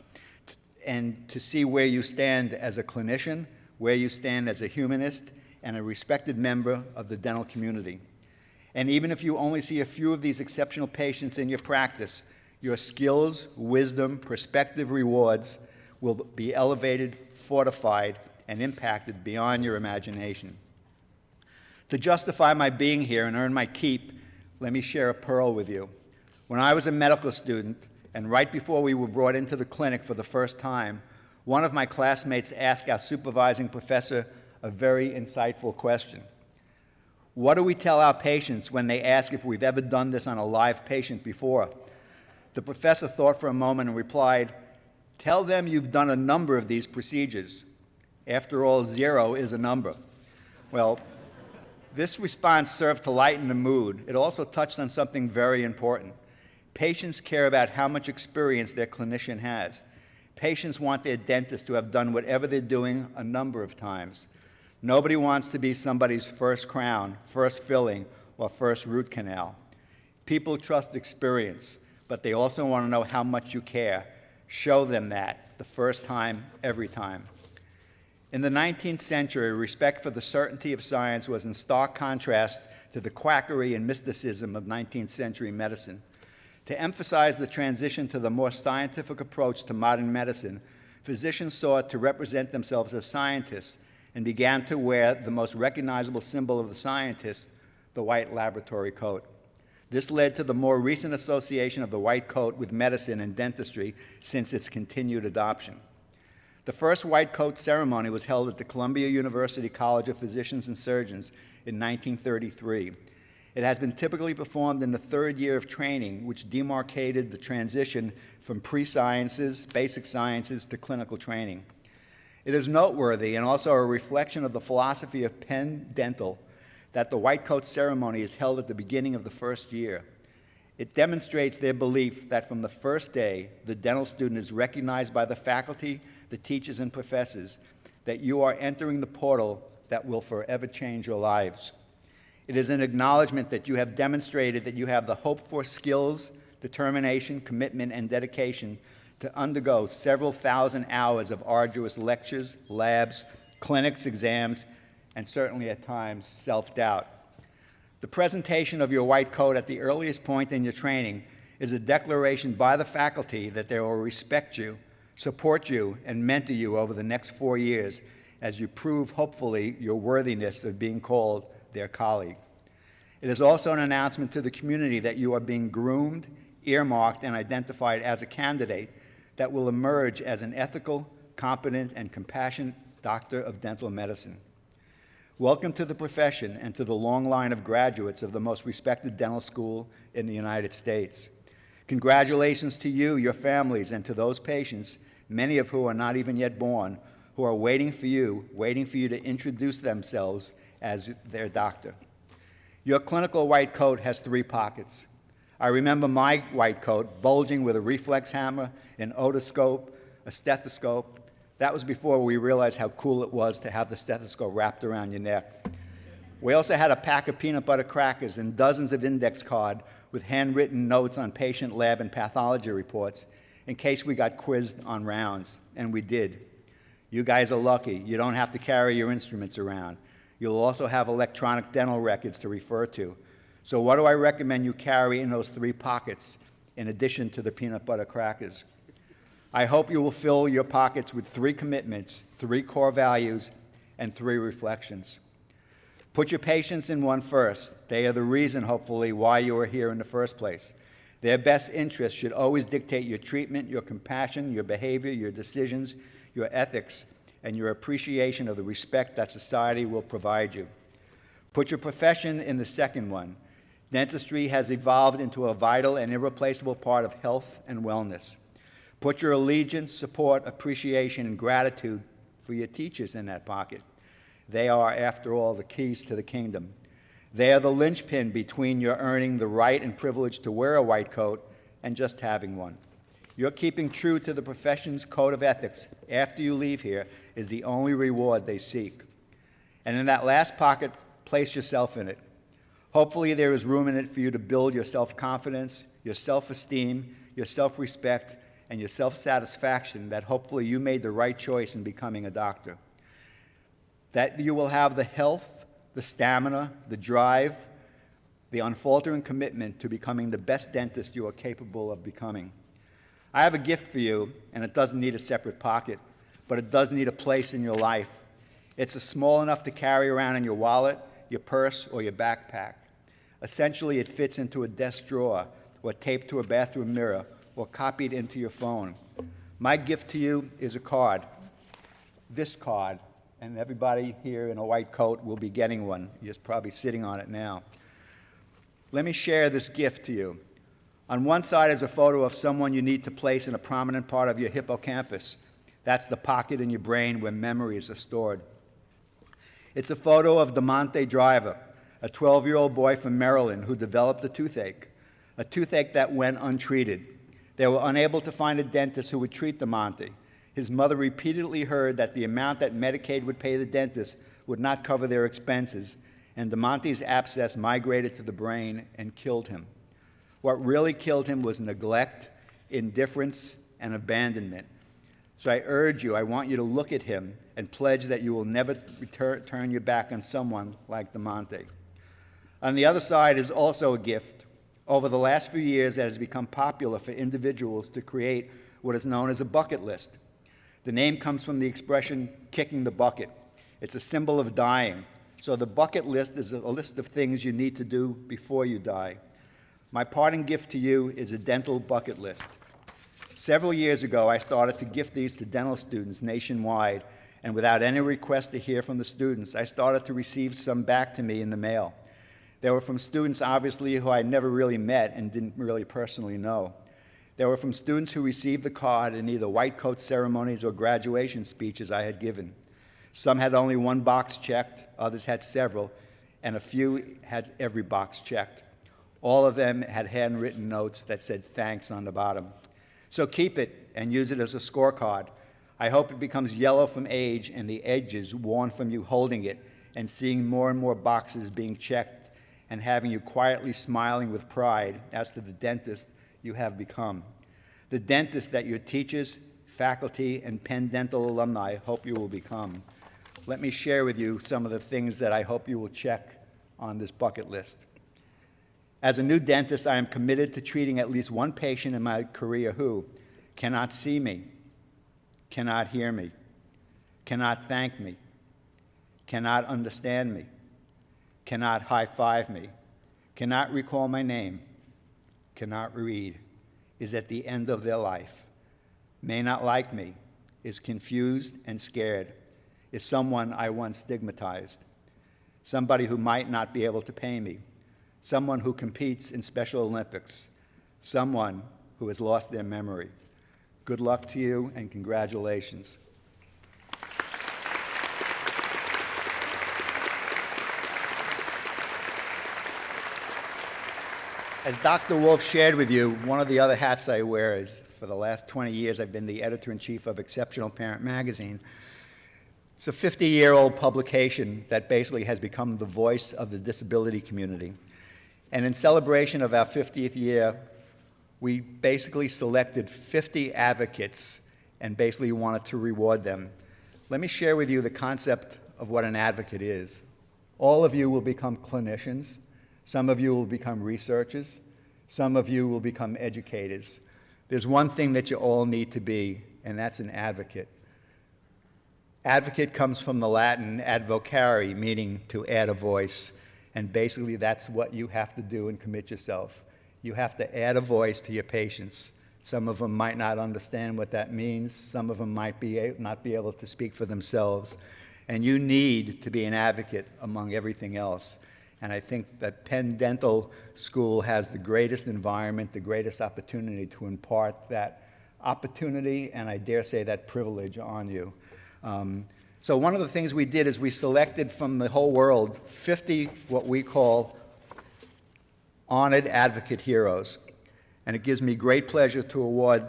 C: to see where you stand as a clinician, where you stand as a humanist, and a respected member of the dental community. And even if you only see a few of these exceptional patients in your practice, your skills, wisdom, prospective rewards will be elevated, fortified, and impacted beyond your imagination. To justify my being here and earn my keep, let me share a pearl with you. When I was a medical student, and right before we were brought into the clinic for the first time, one of my classmates asked our supervising professor a very insightful question. What do we tell our patients when they ask if we've ever done this on a live patient before? The professor thought for a moment and replied, tell them you've done a number of these procedures. After all, 0 is a number. Well, this response served to lighten the mood. It also touched on something very important. Patients care about how much experience their clinician has. Patients want their dentist to have done whatever they're doing a number of times. Nobody wants to be somebody's first crown, first filling, or first root canal. People trust experience, but they also want to know how much you care. Show them that the first time, every time. In the 19th century, respect for the certainty of science was in stark contrast to the quackery and mysticism of 19th century medicine. To emphasize the transition to the more scientific approach to modern medicine, physicians sought to represent themselves as scientists and began to wear the most recognizable symbol of the scientist, the white laboratory coat. This led to the more recent association of the white coat with medicine and dentistry since its continued adoption. The first white coat ceremony was held at the Columbia University College of Physicians and Surgeons in 1933. It has been typically performed in the third year of training, which demarcated the transition from pre-sciences, basic sciences, to clinical training. It is noteworthy and also a reflection of the philosophy of Penn Dental that the white coat ceremony is held at the beginning of the first year. It demonstrates their belief that from the first day, the dental student is recognized by the faculty, the teachers, and professors that you are entering the portal that will forever change your lives. It is an acknowledgement that you have demonstrated that you have the hoped-for skills, determination, commitment, and dedication to undergo several thousand hours of arduous lectures, labs, clinics, exams, and certainly at times self-doubt. The presentation of your white coat at the earliest point in your training is a declaration by the faculty that they will respect you, support you, and mentor you over the next 4 years as you prove, hopefully, your worthiness of being called their colleague. It is also an announcement to the community that you are being groomed, earmarked, and identified as a candidate that will emerge as an ethical, competent, and compassionate doctor of dental medicine. Welcome to the profession and to the long line of graduates of the most respected dental school in the United States. Congratulations to you, your families, and to those patients, many of whom are not even yet born, who are waiting for you to introduce themselves as their doctor. Your clinical white coat has 3 pockets. I remember my white coat bulging with a reflex hammer, an otoscope, a stethoscope. That was before we realized how cool it was to have the stethoscope wrapped around your neck. We also had a pack of peanut butter crackers and dozens of index cards with handwritten notes on patient lab and pathology reports in case we got quizzed on rounds, and we did. You guys are lucky. You don't have to carry your instruments around. You'll also have electronic dental records to refer to. So what do I recommend you carry in those 3 pockets in addition to the peanut butter crackers? I hope you will fill your pockets with 3 commitments, 3 core values, and 3 reflections. Put your patients in one first. They are the reason, hopefully, why you are here in the first place. Their best interests should always dictate your treatment, your compassion, your behavior, your decisions, your ethics, and your appreciation of the respect that society will provide you. Put your profession in the second one. Dentistry has evolved into a vital and irreplaceable part of health and wellness. Put your allegiance, support, appreciation, and gratitude for your teachers in that pocket. They are, after all, the keys to the kingdom. They are the linchpin between your earning the right and privilege to wear a white coat and just having one. Your keeping true to the profession's code of ethics after you leave here is the only reward they seek. And in that last pocket, place yourself in it. Hopefully there is room in it for you to build your self-confidence, your self-esteem, your self-respect, and your self-satisfaction that hopefully you made the right choice in becoming a doctor. That you will have the health, the stamina, the drive, the unfaltering commitment to becoming the best dentist you are capable of becoming. I have a gift for you, and it doesn't need a separate pocket, but it does need a place in your life. It's small enough to carry around in your wallet, your purse, or your backpack. Essentially, it fits into a desk drawer, or taped to a bathroom mirror, or copied into your phone. My gift to you is a card. This card, and everybody here in a white coat will be getting one. You're probably sitting on it now. Let me share this gift to you. On one side is a photo of someone you need to place in a prominent part of your hippocampus. That's the pocket in your brain where memories are stored. It's a photo of DeMonte Driver, a 12-year-old boy from Maryland who developed a toothache that went untreated. They were unable to find a dentist who would treat DeMonte. His mother repeatedly heard that the amount that Medicaid would pay the dentist would not cover their expenses, and DeMonte's abscess migrated to the brain and killed him. What really killed him was neglect, indifference, and abandonment. So I urge you, I want you to look at him and pledge that you will never turn your back on someone like DeMonte. On the other side is also a gift. Over the last few years, it has become popular for individuals to create what is known as a bucket list. The name comes from the expression, kicking the bucket. It's a symbol of dying. So the bucket list is a list of things you need to do before you die. My parting gift to you is a dental bucket list. Several years ago, I started to gift these to dental students nationwide, and without any request to hear from the students, I started to receive some back to me in the mail. They were from students, obviously, who I never really met and didn't really personally know. They were from students who received the card in either white coat ceremonies or graduation speeches I had given. Some had only one box checked, others had several, and a few had every box checked. All of them had handwritten notes that said thanks on the bottom. So keep it and use it as a scorecard. I hope it becomes yellow from age and the edges worn from you holding it and seeing more and more boxes being checked and having you quietly smiling with pride as to the dentist you have become. The dentist that your teachers, faculty, and Penn Dental alumni hope you will become. Let me share with you some of the things that I hope you will check on this bucket list. As a new dentist, I am committed to treating at least one patient in my career who cannot see me, cannot hear me, cannot thank me, cannot understand me, cannot high-five me, cannot recall my name, cannot read, is at the end of their life, may not like me, is confused and scared, is someone I once stigmatized, somebody who might not be able to pay me, someone who competes in Special Olympics, someone who has lost their memory. Good luck to you and congratulations. As Dr. Wolf shared with you, one of the other hats I wear is, for the last 20 years, I've been the editor-in-chief of Exceptional Parent Magazine. It's a 50-year-old publication that basically has become the voice of the disability community. And in celebration of our 50th year, we basically selected 50 advocates and basically wanted to reward them. Let me share with you the concept of what an advocate is. All of you will become clinicians. Some of you will become researchers. Some of you will become educators. There's one thing that you all need to be, and that's an advocate. Advocate comes from the Latin advocare, meaning to add a voice. And basically, that's what you have to do and commit yourself. You have to add a voice to your patients. Some of them might not understand what that means. Some of them might not be able to speak for themselves. And you need to be an advocate among everything else. And I think that Penn Dental School has the greatest environment, the greatest opportunity to impart that opportunity, and I dare say that privilege on you. So one of the things we did is we selected from the whole world 50 what we call honored advocate heroes. And it gives me great pleasure to award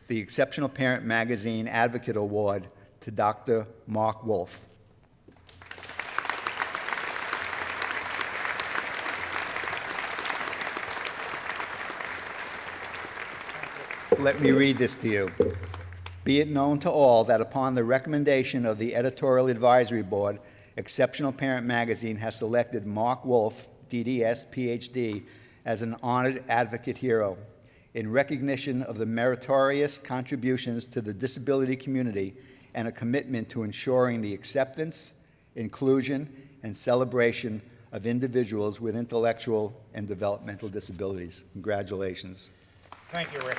C: the Exceptional Parent Magazine Advocate Award to Dr. Mark Wolf. Let me read this to you. Be it known to all that upon the recommendation of the Editorial Advisory Board, Exceptional Parent Magazine has selected Mark Wolf, DDS, PhD, as an honored advocate hero in recognition of the meritorious contributions to the disability community and a commitment to ensuring the acceptance, inclusion, and celebration of individuals with intellectual and developmental disabilities. Congratulations.
B: Thank you, Rick.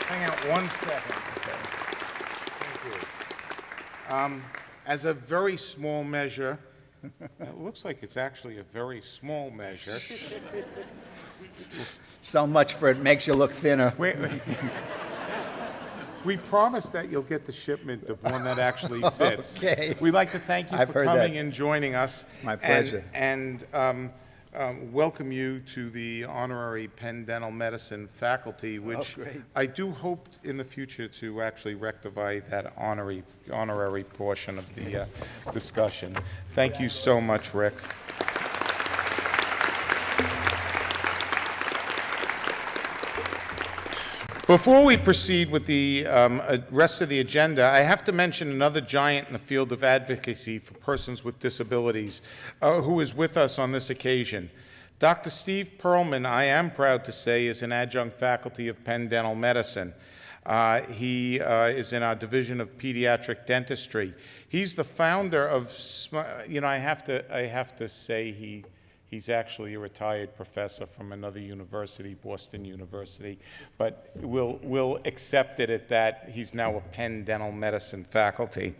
B: Hang out 1 second. Okay. Thank you. As a very small measure, it looks like it's actually a very small measure.
C: So much for it makes you look thinner.
B: Wait. We promise that you'll get the shipment of one that actually fits.
C: Okay.
B: We'd like to thank you
C: I've
B: for
C: heard
B: coming
C: that.
B: and joining us.
C: My pleasure.
B: And welcome you to the honorary Penn Dental Medicine faculty, which
C: great.
B: I do hope in the future to actually rectify that honorary portion of the discussion. Thank you so much, Rick. Before we proceed with the rest of the agenda, I have to mention another giant in the field of advocacy for persons with disabilities who is with us on this occasion. Dr. Steve Perlman, I am proud to say, is an adjunct faculty of Penn Dental Medicine. He is in our Division of Pediatric Dentistry. He's the founder of, I have to say he's actually a retired professor from another university, Boston University, but we'll accept it at that. He's now a Penn Dental Medicine faculty.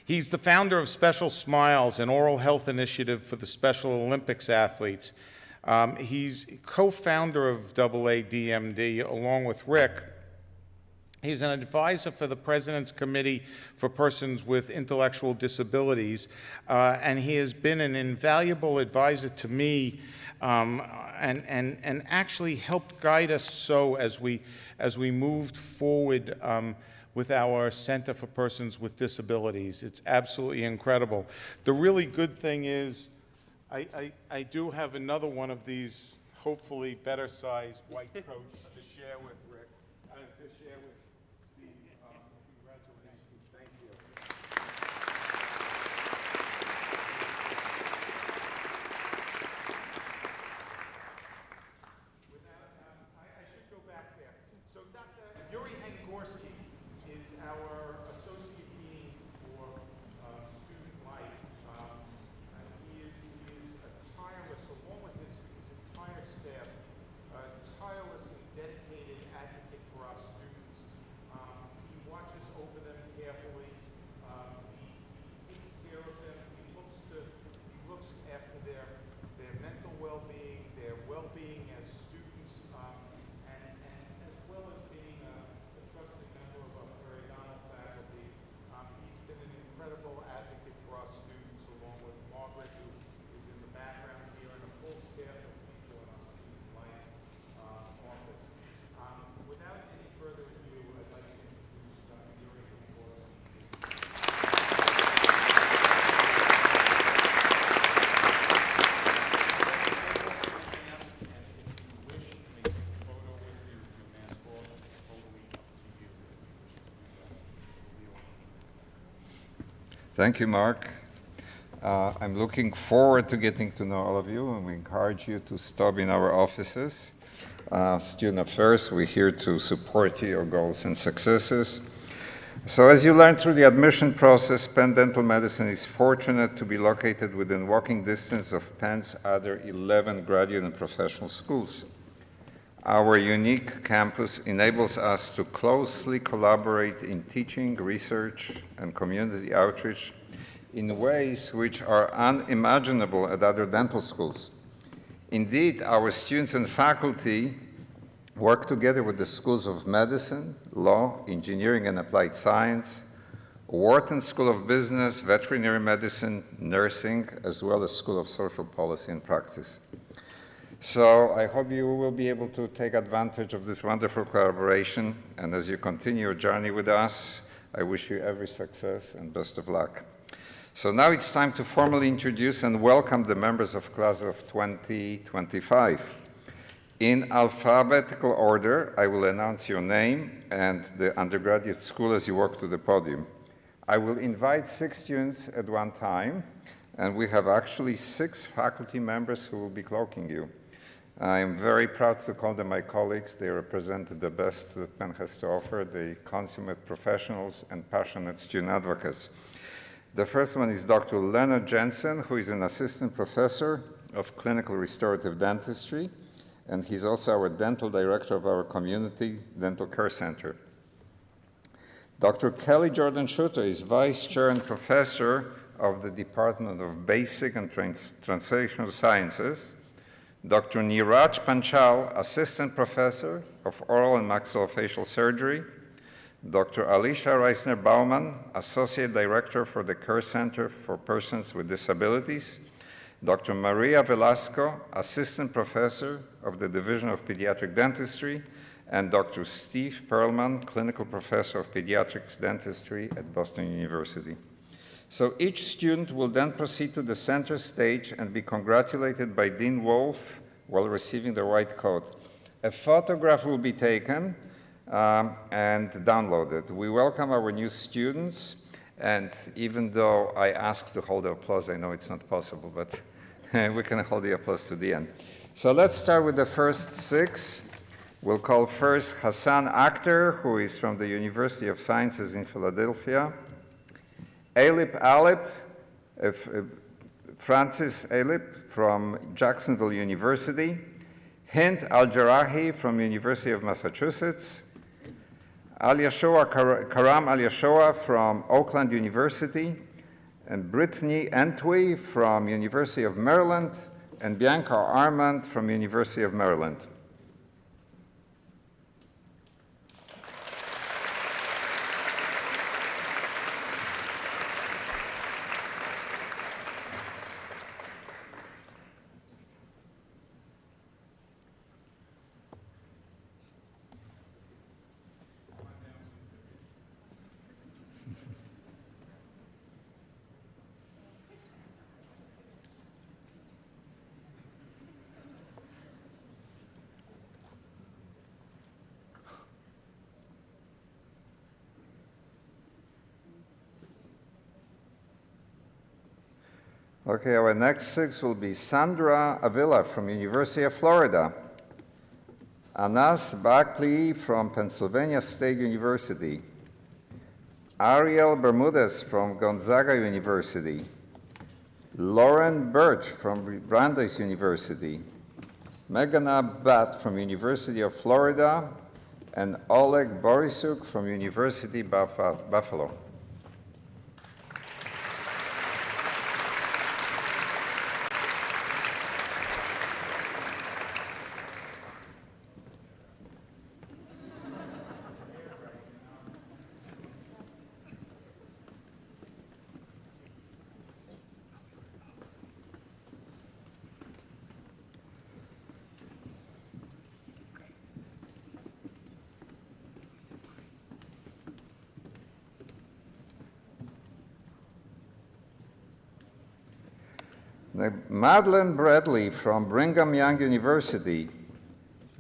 B: He's the founder of Special Smiles, an oral health initiative for the Special Olympics athletes. He's co-founder of AADMD along with Rick. He's an advisor for the President's Committee for Persons with Intellectual Disabilities, and he has been an invaluable advisor to me and actually helped guide us so as we moved forward with our Center for Persons with Disabilities. It's absolutely incredible. The really good thing is I do have another one of these hopefully better-sized white coats to share with Rick, to share with Steve. Congratulations. Thank you. I should go back there. So Dr. Yuri Hangorski is our Associate Dean for Student Life. He is a tireless, along with his entire staff, tireless and dedicated advocate for our students. He watches over them carefully. He takes care of them. He looks after their mental well-being, their well-being as students, and as well as being a trusted member of our periodontal faculty. He's been an incredible advocate for our students, along with Margaret, who is in the back
D: Thank you, Mark. I'm looking forward to getting to know all of you, and we encourage you to stop in our offices. Student Affairs, we're here to support your goals and successes. So as you learn through the admission process, Penn Dental Medicine is fortunate to be located within walking distance of Penn's other 11 graduate and professional schools. Our unique campus enables us to closely collaborate in teaching, research, and community outreach in ways which are unimaginable at other dental schools. Indeed, our students and faculty work together with the schools of medicine, law, engineering and applied science, Wharton School of Business, veterinary medicine, nursing, as well as School of Social Policy and Practice. So I hope you will be able to take advantage of this wonderful collaboration, and as you continue your journey with us, I wish you every success and best of luck. So now it's time to formally introduce and welcome the members of class of 2025. In alphabetical order, I will announce your name and the undergraduate school as you walk to the podium. I will invite 6 students at one time, and we have actually 6 faculty members who will be cloaking you. I am very proud to call them my colleagues. They represent the best that Penn has to offer, the consummate professionals and passionate student advocates. The first one is Dr. Leonard Jensen, who is an assistant professor of clinical restorative dentistry, and he's also our dental director of our community dental care center. Dr. Kelly Jordan Schutter is vice chair and professor of the Department of Basic and Translational Sciences. Dr. Neeraj Panchal, assistant professor of oral and maxillofacial surgery. Dr. Alicia Reisner-Baumann, associate director for the Care Center for Persons with Disabilities. Dr. Maria Velasco, assistant professor of the Division of Pediatric Dentistry, and Dr. Steve Perlman, clinical professor of pediatrics dentistry at Boston University. So each student will then proceed to the center stage and be congratulated by Dean Wolf while receiving the white coat. A photograph will be taken and downloaded. We welcome our new students, and even though I asked to hold the applause, I know it's not possible, but we can hold the applause to the end. So let's start with the first 6. We'll call first Hassan Akhtar, who is from the University of Sciences in Philadelphia. Alip Alip, Francis Alip from Jacksonville University. Hind Al-Jarahi from University of Massachusetts. Karam Al-Yashoa from Oakland University. And Brittany Entwy from University of Maryland. And Bianca Armand from University of Maryland. Okay, our next 6 will be Sandra Avila from University of Florida, Anas Bakli from Pennsylvania State University, Ariel Bermudez from Gonzaga University, Lauren Birch from Brandeis University, Meghana Bhatt from University of Florida, and Oleg Borisuk from University Buffalo. Madeleine Bradley from Brigham Young University,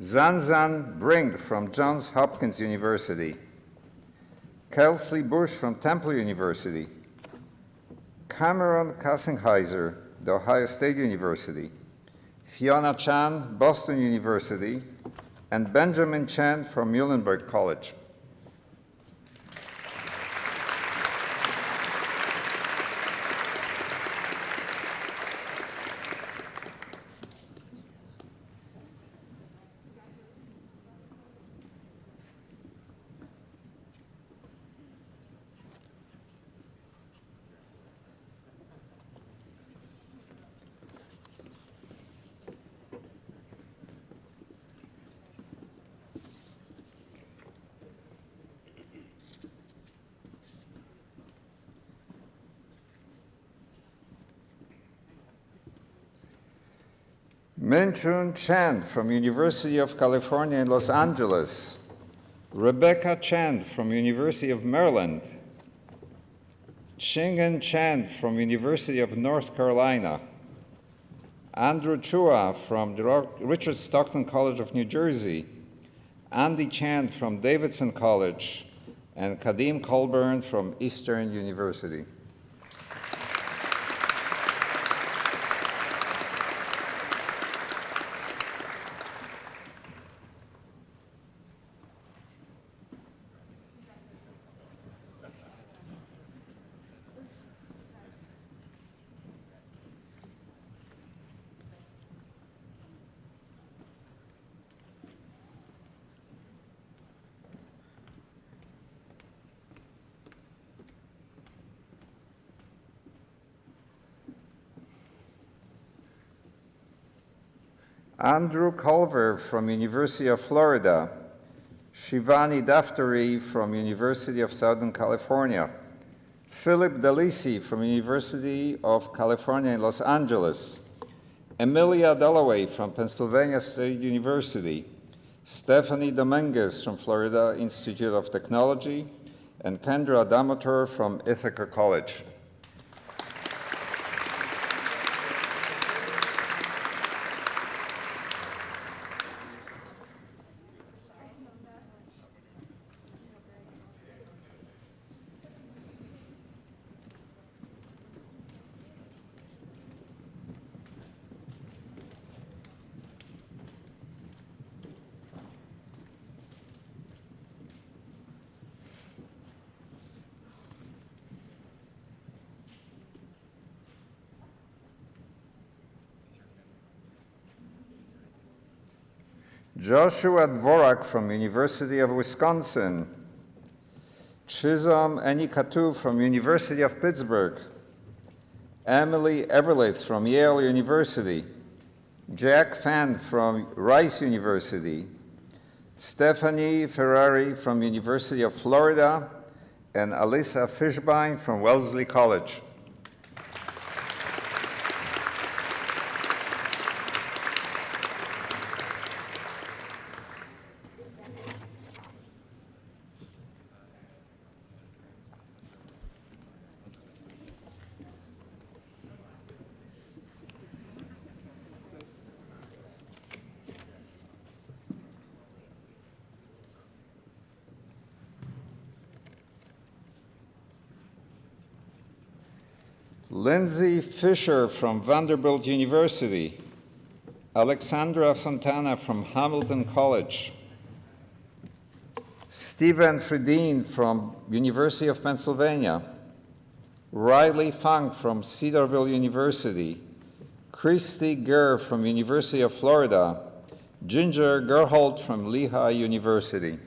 D: Zanzan Brink from Johns Hopkins University, Kelsey Bush from Temple University, Cameron Kassingheiser, The Ohio State University, Fiona Chan, Boston University, and Benjamin Chen from Muhlenberg College. Minchun Chen from University of California in Los Angeles, Rebecca Chen from University of Maryland, Shingen Chen from University of North Carolina, Andrew Chua from the Richard Stockton College of New Jersey, Andy Chan from Davidson College, and Kadim Colburn from Eastern University. Andrew Culver from University of Florida, Shivani Daftari from University of Southern California, Philip Delisi from University of California in Los Angeles, Emilia Dalloway from Pennsylvania State University, Stephanie Dominguez from Florida Institute of Technology, and Kendra Damotor from Ithaca College. Joshua Dvorak from University of Wisconsin, Chisholm Enikatu from University of Pittsburgh, Emily Everlith from Yale University, Jack Fan from Rice University, Stephanie Ferrari from University of Florida, and Alyssa Fishbein from Wellesley College. Lindsay Fisher from Vanderbilt University, Alexandra Fontana from Hamilton College, Stephen Fredin from University of Pennsylvania, Riley Funk from Cedarville University, Christy Gurr from University of Florida, Ginger Gerholt from Lehigh University.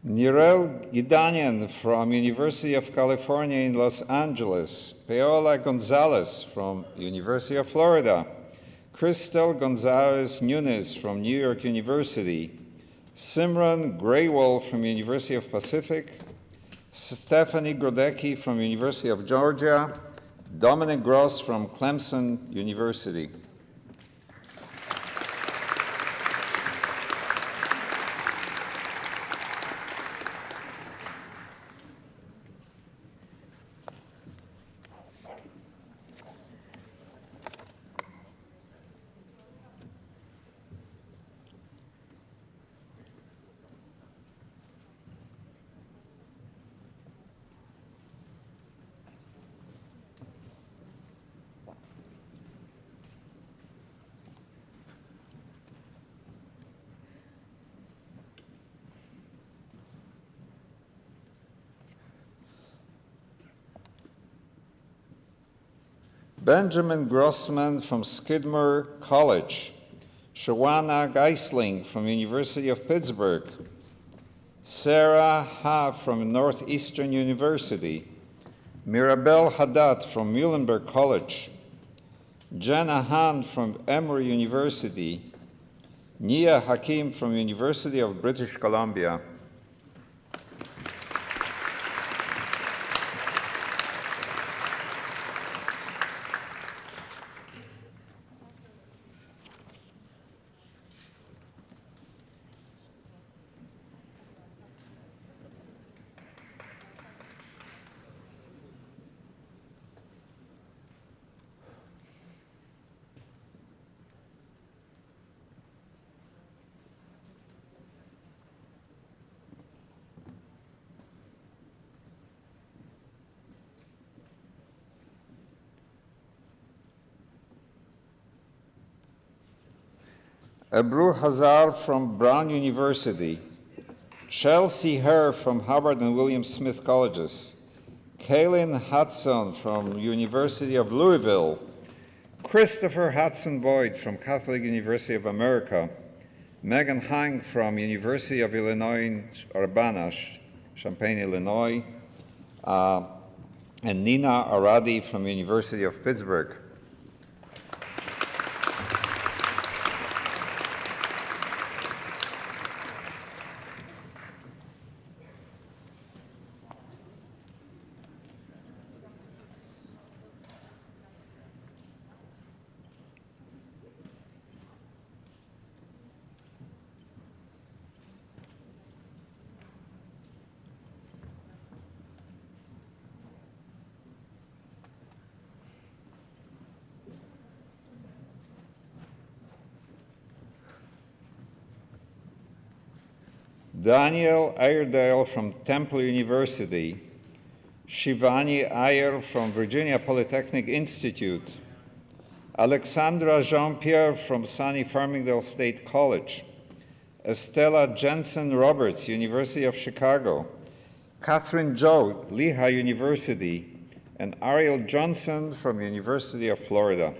D: Nirel Gidanian from University of California in Los Angeles, Paola Gonzalez from University of Florida, Crystal Gonzalez Nunes from New York University, Simran Graywall from University of Pacific, Stephanie Grodecki from University of Georgia, Dominic Gross from Clemson University. Benjamin Grossman from Skidmore College. Shawana Geisling from University of Pittsburgh. Sarah Ha from Northeastern University. Mirabel Haddad from Muhlenberg College. Jenna Han from Emory University. Nia Hakim from University of British Columbia. Ebru Hazar from Brown University, Chelsea Herr from Harvard and William Smith Colleges, Kaylin Hudson from University of Louisville, Christopher Hudson Boyd from Catholic University of America, Megan Hang from University of Illinois Urbana, Champaign, Illinois, and Nina Aradi from University of Pittsburgh. Daniel Ayerdale from Temple University, Shivani Iyer from Virginia Polytechnic Institute, Alexandra Jean-Pierre from SUNY Farmingdale State College, Estella Jensen Roberts, University of Chicago, Catherine Zhou, Lehigh University, and Ariel Johnson from University of Florida.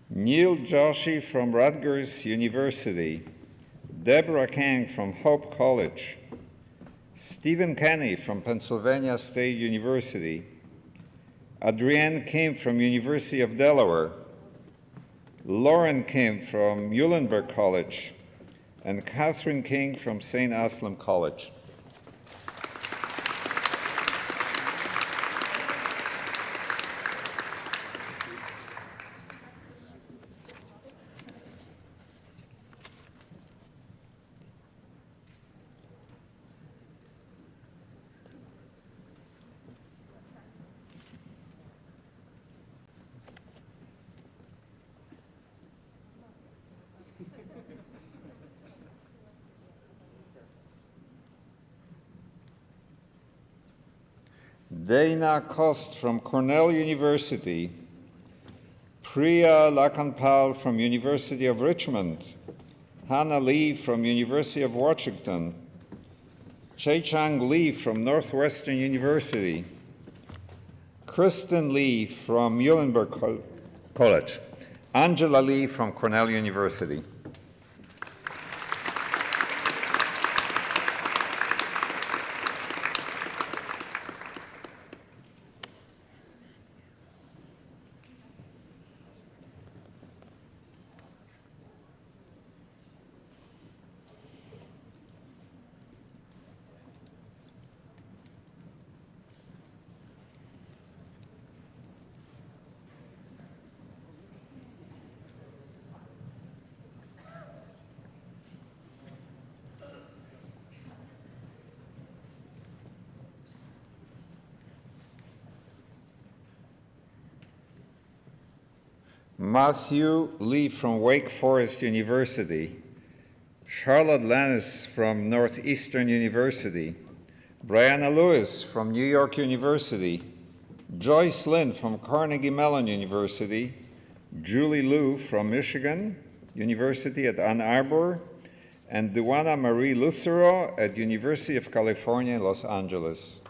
D: Neil Joshi from Rutgers University, Deborah Kang from Hope College, Stephen Kenny from Pennsylvania State University, Adrienne Kim from University of Delaware, Lauren Kim from Muhlenberg College, and Catherine King from St. Aslam College. Dana Kost from Cornell University, Priya Lakanpal from University of Richmond, Hannah Lee from University of Washington, Chang Lee from Northwestern University, Kristen Lee from Muhlenberg College, Angela Lee from Cornell University. Matthew Lee from Wake Forest University, Charlotte Lannis from Northeastern University, Brianna Lewis from New York University, Joyce Lynn from Carnegie Mellon University, Julie Liu from Michigan University at Ann Arbor, and Duana Marie Lucero at University of California in Los Angeles.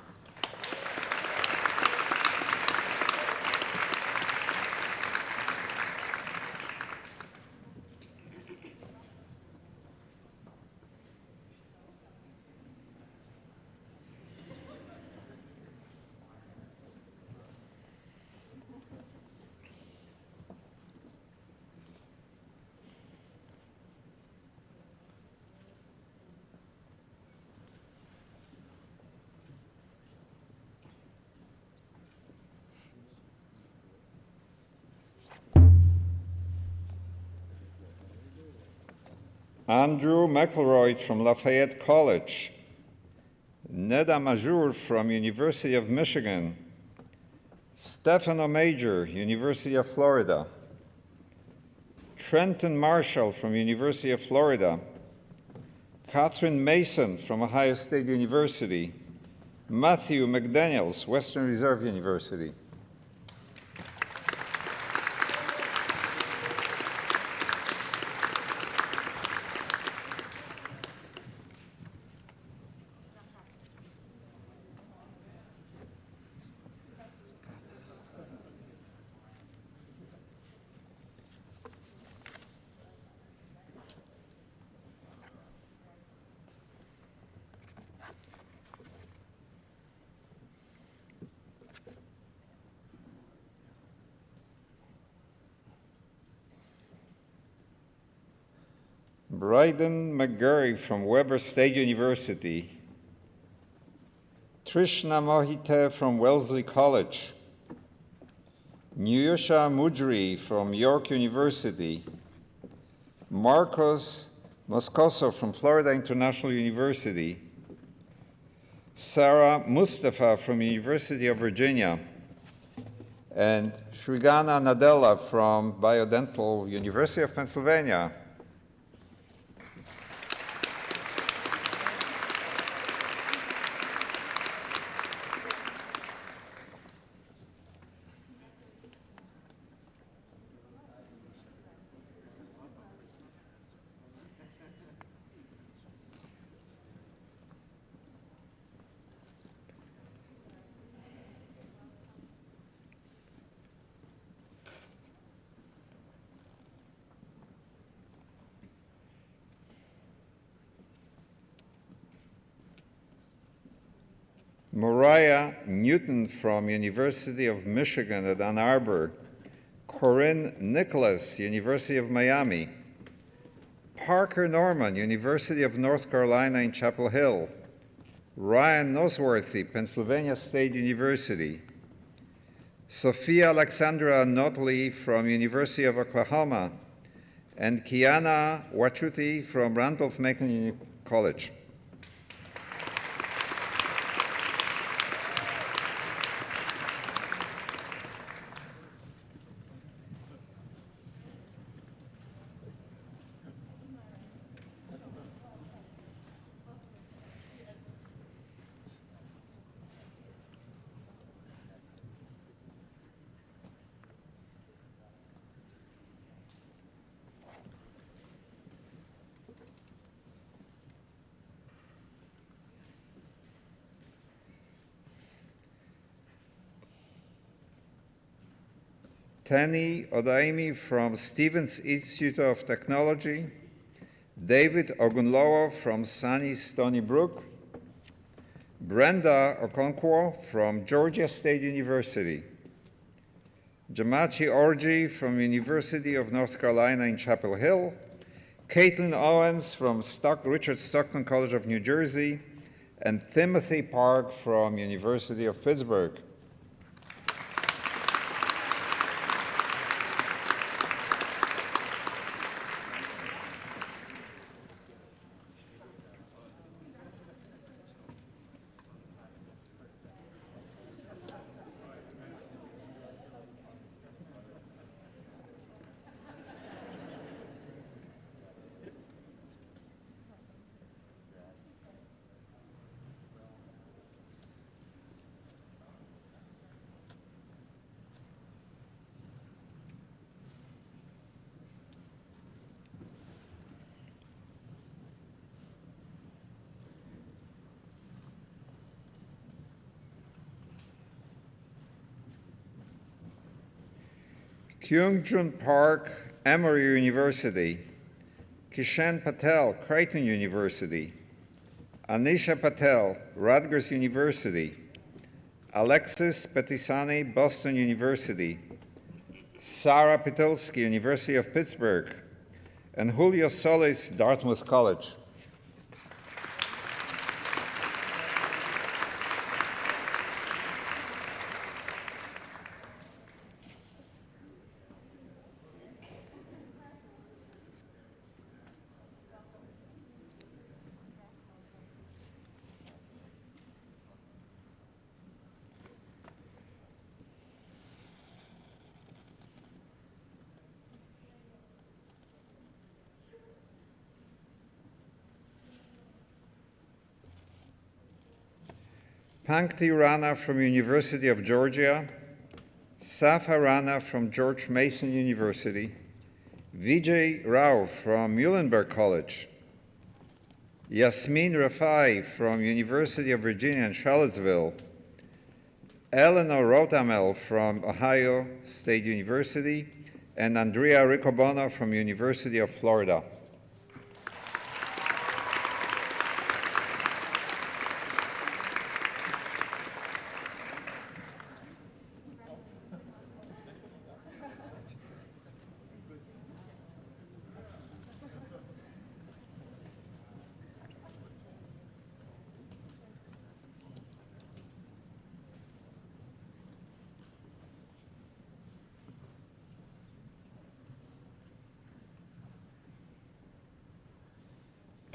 D: Andrew McElroy from Lafayette College, Neda Majur from University of Michigan, Stefano Major, University of Florida, Trenton Marshall from University of Florida, Catherine Mason from Ohio State University, Matthew McDaniels, Western Reserve University. Bryden McGurry from Weber State University, Trishna Mohite from Wellesley College, Nyusha Mudri from York University, Marcos Moscoso from Florida International University, Sarah Mustafa from University of Virginia, and Shrigana Nadella from Biodental University of Pennsylvania. Mariah Newton from University of Michigan at Ann Arbor, Corinne Nicholas, University of Miami, Parker Norman, University of North Carolina in Chapel Hill, Ryan Nosworthy, Pennsylvania State University, Sophia Alexandra Notley from University of Oklahoma, and Kiana Wachuti from Randolph-Macon College. Tani Odaimi from Stevens Institute of Technology, David Ogunlowo from sunny Stony Brook, Brenda Okonkwo from Georgia State University, Jamachi Orji from University of North Carolina in Chapel Hill, Caitlin Owens from Richard Stockton College of New Jersey, and Timothy Park from University of Pittsburgh. Kyungjun Park, Emory University, Kishan Patel, Creighton University, Anisha Patel, Rutgers University, Alexis Petisani, Boston University, Sarah Pitulski, University of Pittsburgh, and Julio Solis, Dartmouth College. Pankti Rana from University of Georgia, Safa Rana from George Mason University, Vijay Rao from Muhlenberg College, Yasmin Rafai from University of Virginia in Charlottesville, Eleanor Rotamel from Ohio State University, and Andrea Riccobono from University of Florida.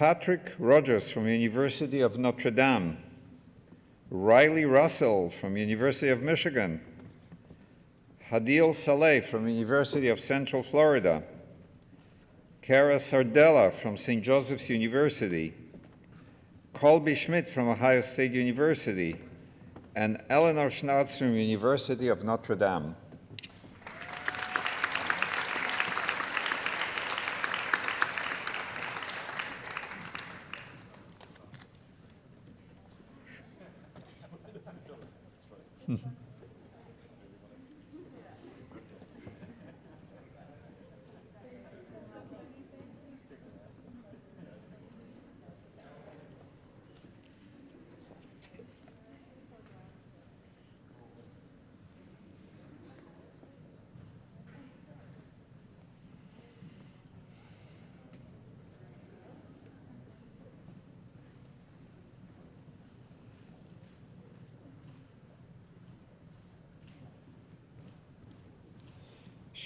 D: Patrick Rogers from University of Notre Dame, Riley Russell from University of Michigan, Hadil Saleh from University of Central Florida, Cara Sardella from St. Joseph's University, Colby Schmidt from Ohio State University, and Eleanor Schnauz from University of Notre Dame.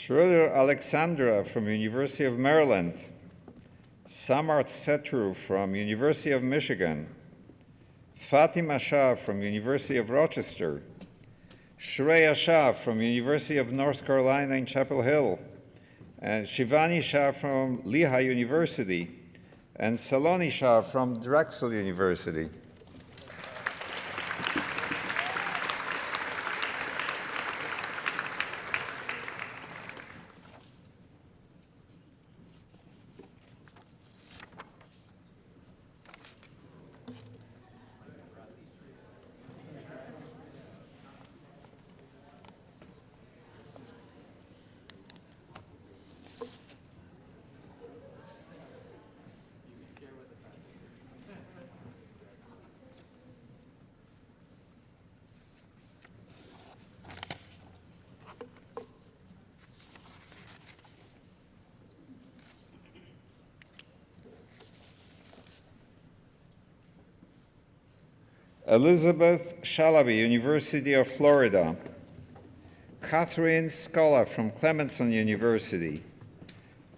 D: Schroeder Alexandra from University of Maryland, Samarth Setru from University of Michigan, Fatima Shah from University of Rochester, Shreya Shah from University of North Carolina in Chapel Hill, and Shivani Shah from Lehigh University, and Saloni Shah from Drexel University. Elizabeth Shalaby, University of Florida. Catherine Scola from Clemson University.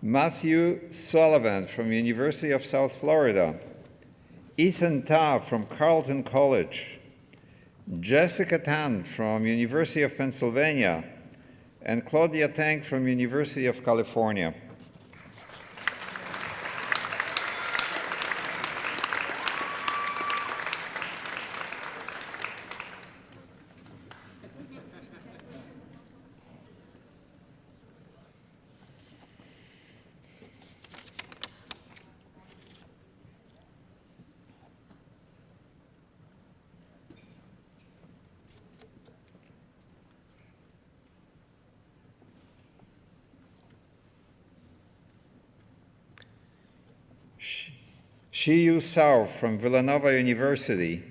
D: Matthew Sullivan from University of South Florida. Ethan Ta from Carleton College. Jessica Tan from University of Pennsylvania. And Claudia Tang from University of California. Shiyu Sao from Villanova University.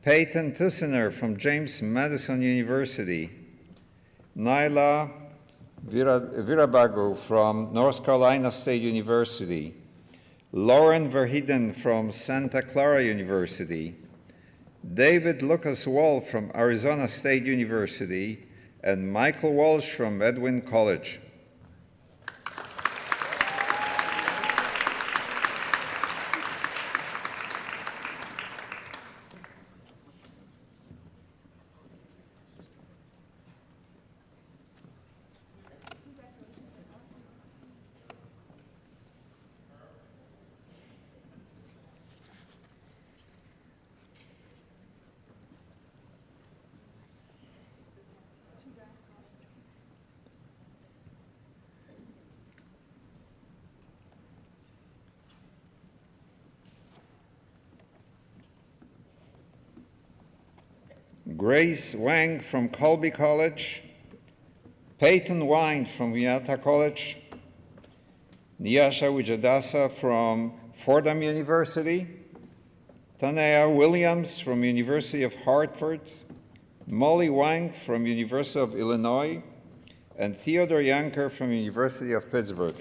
D: Peyton Tissiner from James Madison University. Naila Virabagu from North Carolina State University. Lauren Verheiden from Santa Clara University. David Lucas Wall from Arizona State University. And Michael Walsh from Edwin College. Grace Wang from Colby College. Peyton Wine from Wiata College. Nyasha Wijadasa from Fordham University. Tanea Williams from University of Hartford. Molly Wang from University of Illinois. And Theodore Yanker from University of Pittsburgh.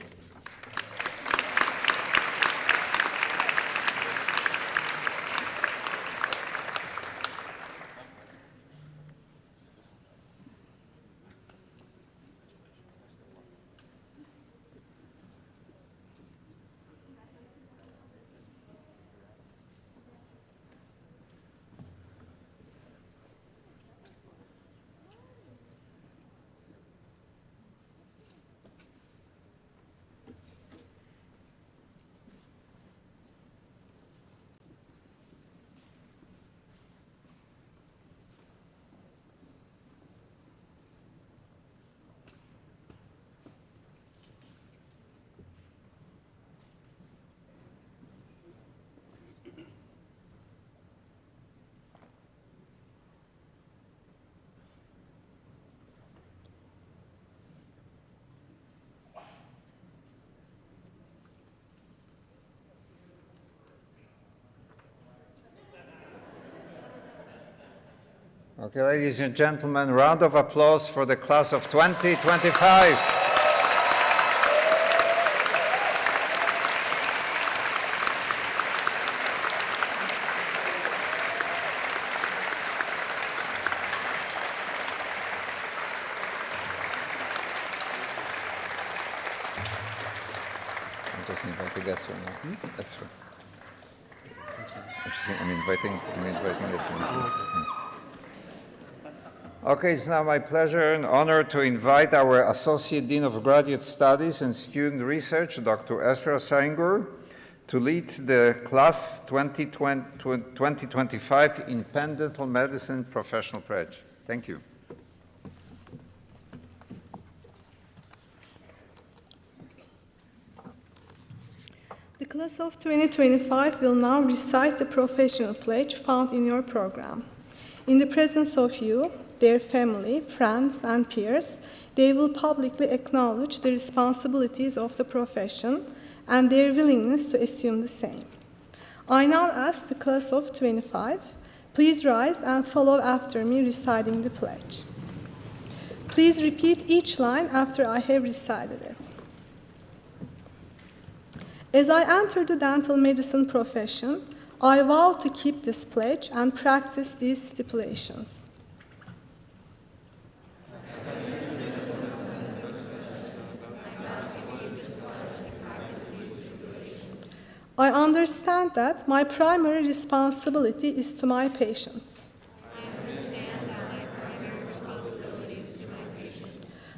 D: Okay, ladies and gentlemen, round of applause for the class of 2025. I'm just inviting Esther now. Esther. I'm inviting Esther. Okay, it's now my pleasure and honor to invite our Associate Dean of Graduate Studies and Student Research, Dr. Esra Shaingur, to lead the Class 2025 in Penn Dental Medicine Professional Pledge. Thank you.
E: The class of 2025 will now recite the professional pledge found in your program. In the presence of you, their family, friends, and peers, they will publicly acknowledge the responsibilities of the profession and their willingness to assume the same. I now ask the class of 25, please rise and follow after me reciting the pledge. Please repeat each line after I have recited it. As I enter the dental medicine profession, I vow to keep this pledge and practice these stipulations. I understand that my primary responsibility is to my patients.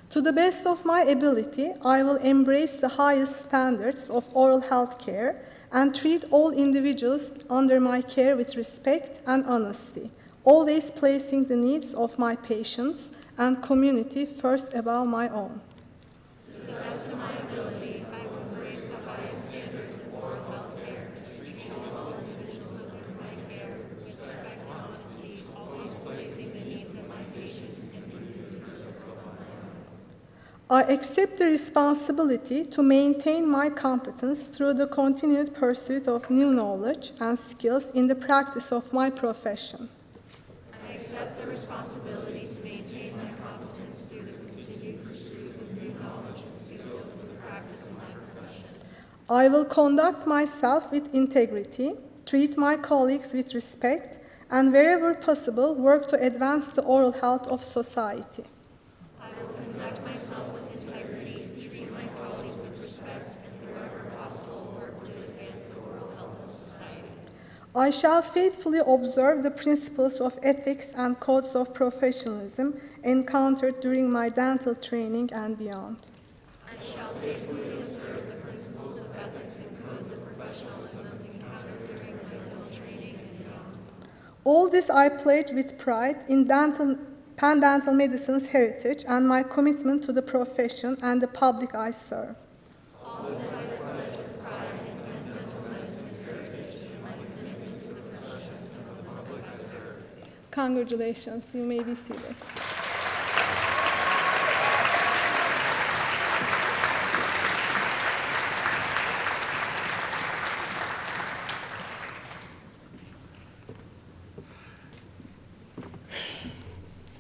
E: To the best of my ability, I will embrace the highest standards of oral health care and treat all individuals under my care with respect and honesty, always placing the needs of my patients and community first above my own.
F: To the best of my ability, I will embrace the highest standards of oral health care, treat all individuals under my care with respect and honesty, always placing the needs of my patients and community first above my own.
E: I accept the responsibility to maintain my competence through the continued pursuit of new knowledge and skills in the practice of my profession.
F: I accept the responsibility to maintain my competence through the continued pursuit of new knowledge and skills in the practice of my profession.
E: I will conduct myself with integrity, treat my colleagues with respect, and wherever possible, work to advance the oral health of society.
F: I will conduct myself with integrity, treat my colleagues with respect, and wherever possible, work to advance the oral health of society.
E: I shall faithfully observe the principles of ethics and codes of professionalism encountered during my dental training and beyond.
F: I shall faithfully observe the principles of ethics and codes of professionalism encountered during my dental training and beyond.
E: All this I pledge with pride in Penn Dental Medicine's heritage and my commitment to the profession and the public I serve.
F: All this I pledge with pride in Penn Dental Medicine's heritage and my commitment to the profession and the public I serve.
E: Congratulations, you may be seated.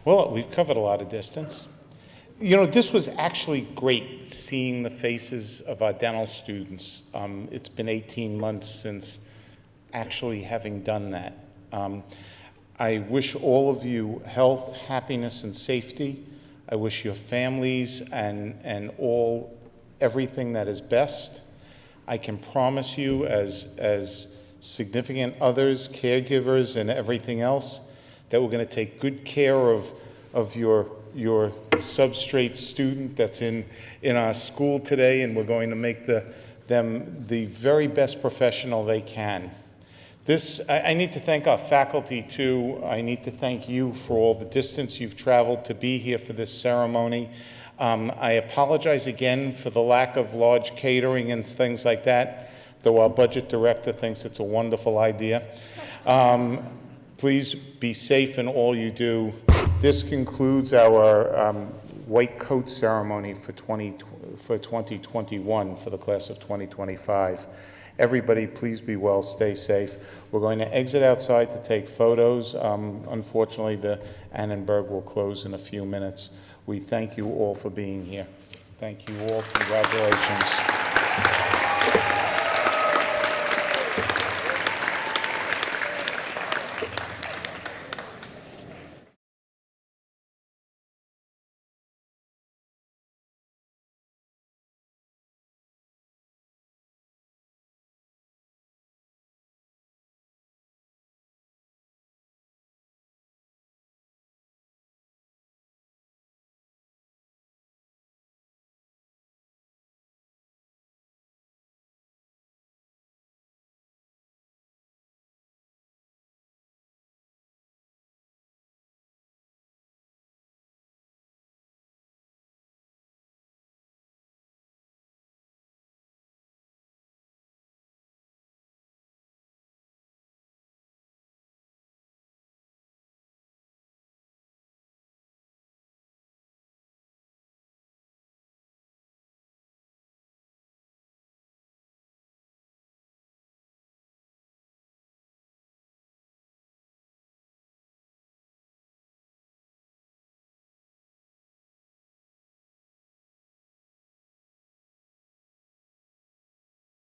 B: Well, we've covered a lot of distance. You know, this was actually great, seeing the faces of our dental students. It's been 18 months since actually having done that. I wish all of you health, happiness, and safety. I wish your families and everything that is best. I can promise you, as significant others, caregivers, and everything else, that we're going to take good care of your substrate student that's in our school today, and we're going to make them the very best professional they can. I need to thank our faculty too. I need to thank you for all the distance you've traveled to be here for this ceremony. I apologize again for the lack of large catering and things like that, though our budget director thinks it's a wonderful idea. Please be safe in all you do. This concludes our white coat ceremony for 2021, for the class of 2025. Everybody, please be well, stay safe. We're going to exit outside to take photos. Unfortunately, the Annenberg will close in a few minutes. We thank you all for being here. Thank you all. Congratulations.